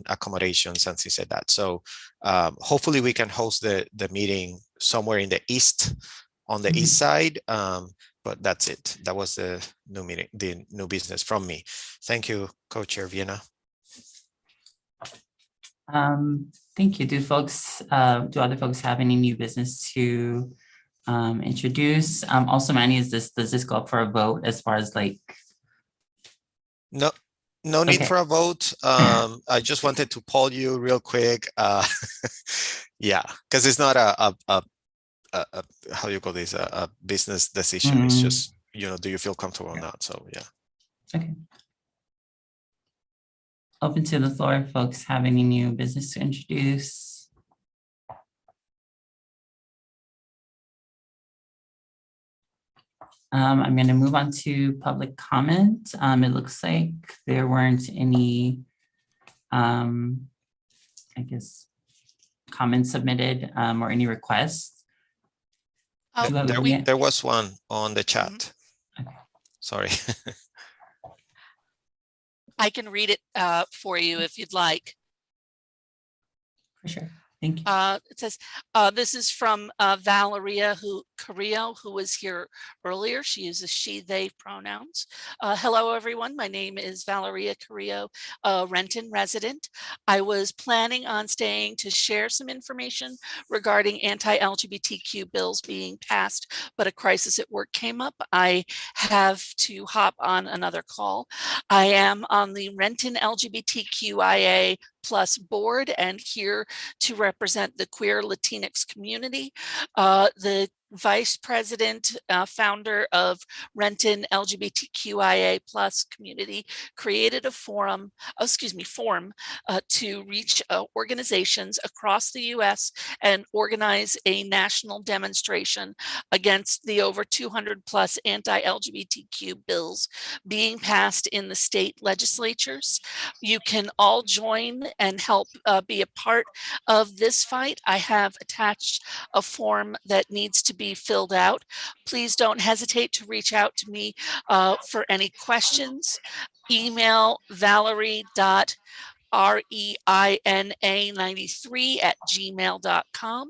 accommodations and things like that. So hopefully we can host the meeting somewhere in the east, on the east side. But that's it. That was the new meeting, the new business from me. Thank you, Co-Chair Vienna. Thank you. Do other folks have any new business to introduce? Also, Manny, does this go up for a vote as far as like? No need Okay. for a vote. I just wanted to poll you real quick. Yeah, because it's not a how you call this, a business decision. It's just, do you feel comfortable or not? So yeah. Okay. Open to the floor. Folks have any new business to introduce? I'm going to move on to public comment. It looks like there weren't any, I guess, comments submitted or any requests. There was one on the chat. Okay. Sorry. I can read it for you if you'd like. For sure. Thank you. It says, this is from Valeria Carrillo, who was here earlier. She uses she, they pronouns. Hello, everyone. My name is Valeria Carrillo, a Renton resident. I was planning on staying to share some information regarding anti-LGBTQ bills being passed, but a crisis at work came up. I have to hop on another call. I am on the Renton LGBTQIA+ board and here to represent the queer Latinx community. The vice president, founder of Renton LGBTQIA+ community, created a form to reach organizations across the US and organize a national demonstration against the over 200+ anti-LGBTQ bills being passed in the state legislatures. You can all join and help be a part of this fight. I have attached a form that needs to be filled out. Please don't hesitate to reach out to me for any questions. Email valerie.reina93@gmail.com.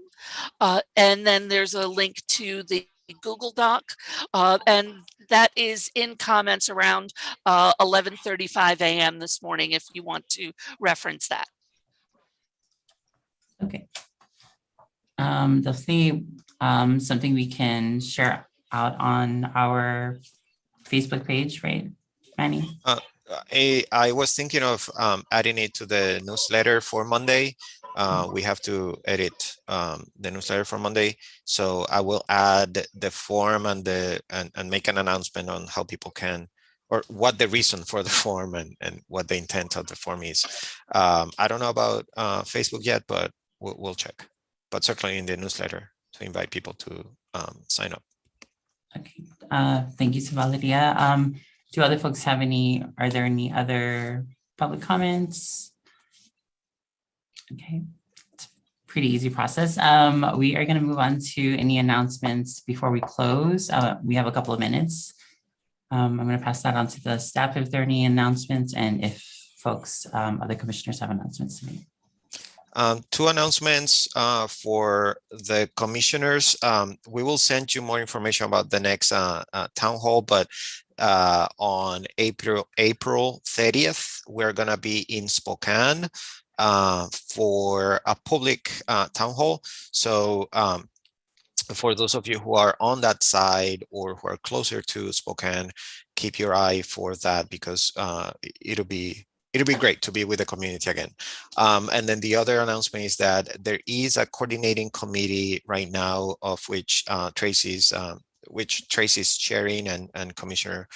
And then there's a link to the Google Doc, and that is in comments around 11:35 a.m. this morning if you want to reference that. Okay. Definitely something we can share out on our Facebook page, right, Manny? I was thinking of adding it to the newsletter for Monday. We have to edit the newsletter for Monday, so I will add the form and make an announcement on how people can, or what the reason for the form and what the intent of the form is. I don't know about Facebook yet, but we'll check. But certainly in the newsletter to invite people to sign up. Okay. Thank you, Valeria. Do other folks have are there any other public comments? Okay, it's a pretty easy process. We are going to move on to any announcements before we close. We have a couple of minutes. I'm going to pass that on to the staff if there are any announcements and if folks, other commissioners have announcements to make. 2 announcements for the commissioners. We will send you more information about the next town hall, but on April 30th. We're going to be in Spokane for a public town hall. So for those of you who are on that side or who are closer to Spokane, keep your eye for that, because it'll be great to be with the community again. And then the other announcement is that there is a coordinating committee right now, of which Tracy's chairing, and Commissioner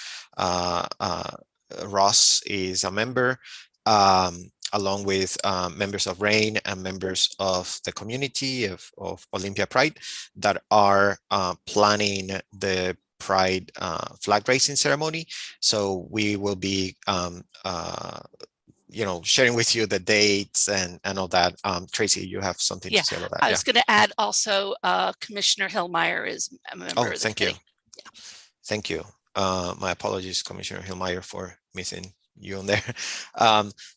Ross is a member, along with members of RAIN and members of the community of Olympia Pride, that are planning the Pride flag raising ceremony. So we will be sharing with you the dates and all that. Tracy, you have something to say about that? I was going to add also, Commissioner Hillmeyer is a member of the thank you. committee. Thank you. My apologies, Commissioner Hillmeyer, for missing you on there.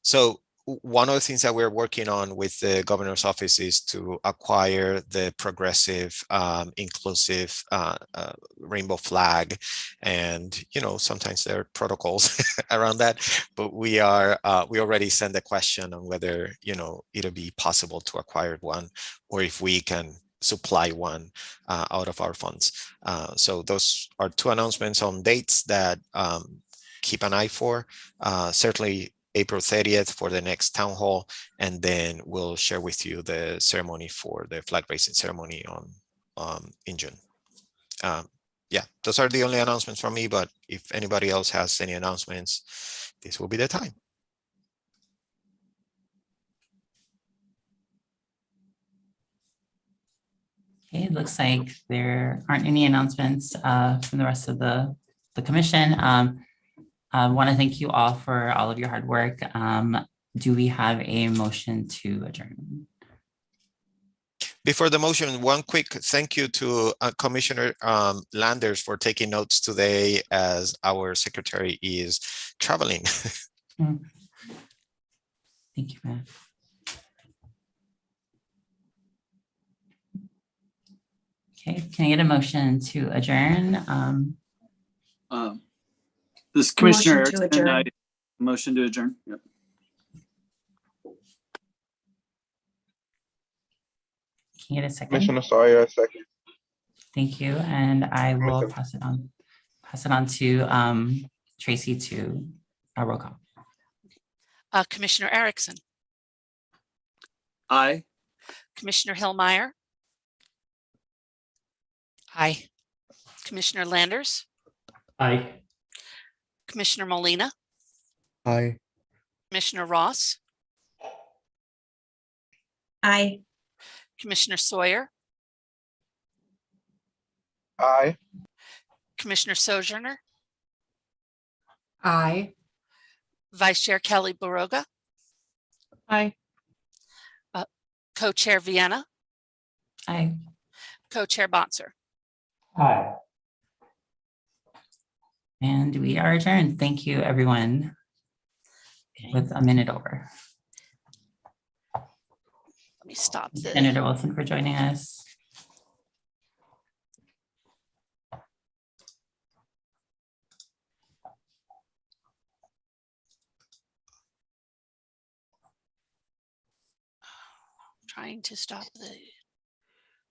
So one of the things that we're working on with the governor's office is to acquire the progressive, inclusive rainbow flag. And, sometimes there are protocols around that, but we already sent the question on whether, it'll be possible to acquire one, or if we can supply one out of our funds. So those are two announcements on dates that keep an eye for. Certainly April 30th for the next town hall, and then we'll share with you the ceremony for the flag raising ceremony in June. Yeah, those are the only announcements from me, but if anybody else has any announcements, this will be the time. Okay, it looks like there aren't any announcements from the rest of the commission. I want to thank you all for all of your hard work. Do we have a motion to adjourn? Before the motion, one quick thank you to Commissioner Landers for taking notes today as our secretary is traveling. Thank you, ma'am. Okay, can I get a motion to adjourn? This Commissioner Motion to Erickson, adjourn. motion to adjourn. Yep. Can you get a second? Commissioner Sawyer, second. Thank you, and I will Commissioner. pass it on to Tracy to a roll call. Commissioner Erickson, Aye. Commissioner Hillmeyer, Aye. Commissioner Landers, Aye. Commissioner Molina, Aye. Commissioner Ross, Aye. Commissioner Sawyer, Aye. Commissioner Sojourner, Aye. Vice Chair Kelly Baroga, Aye. Co-Chair Vienna, Aye. Co-Chair Bonser. Aye. And we are adjourned. Thank you, everyone. With a minute over. Let me stop this. Senator Wilson for joining us. Trying to stop the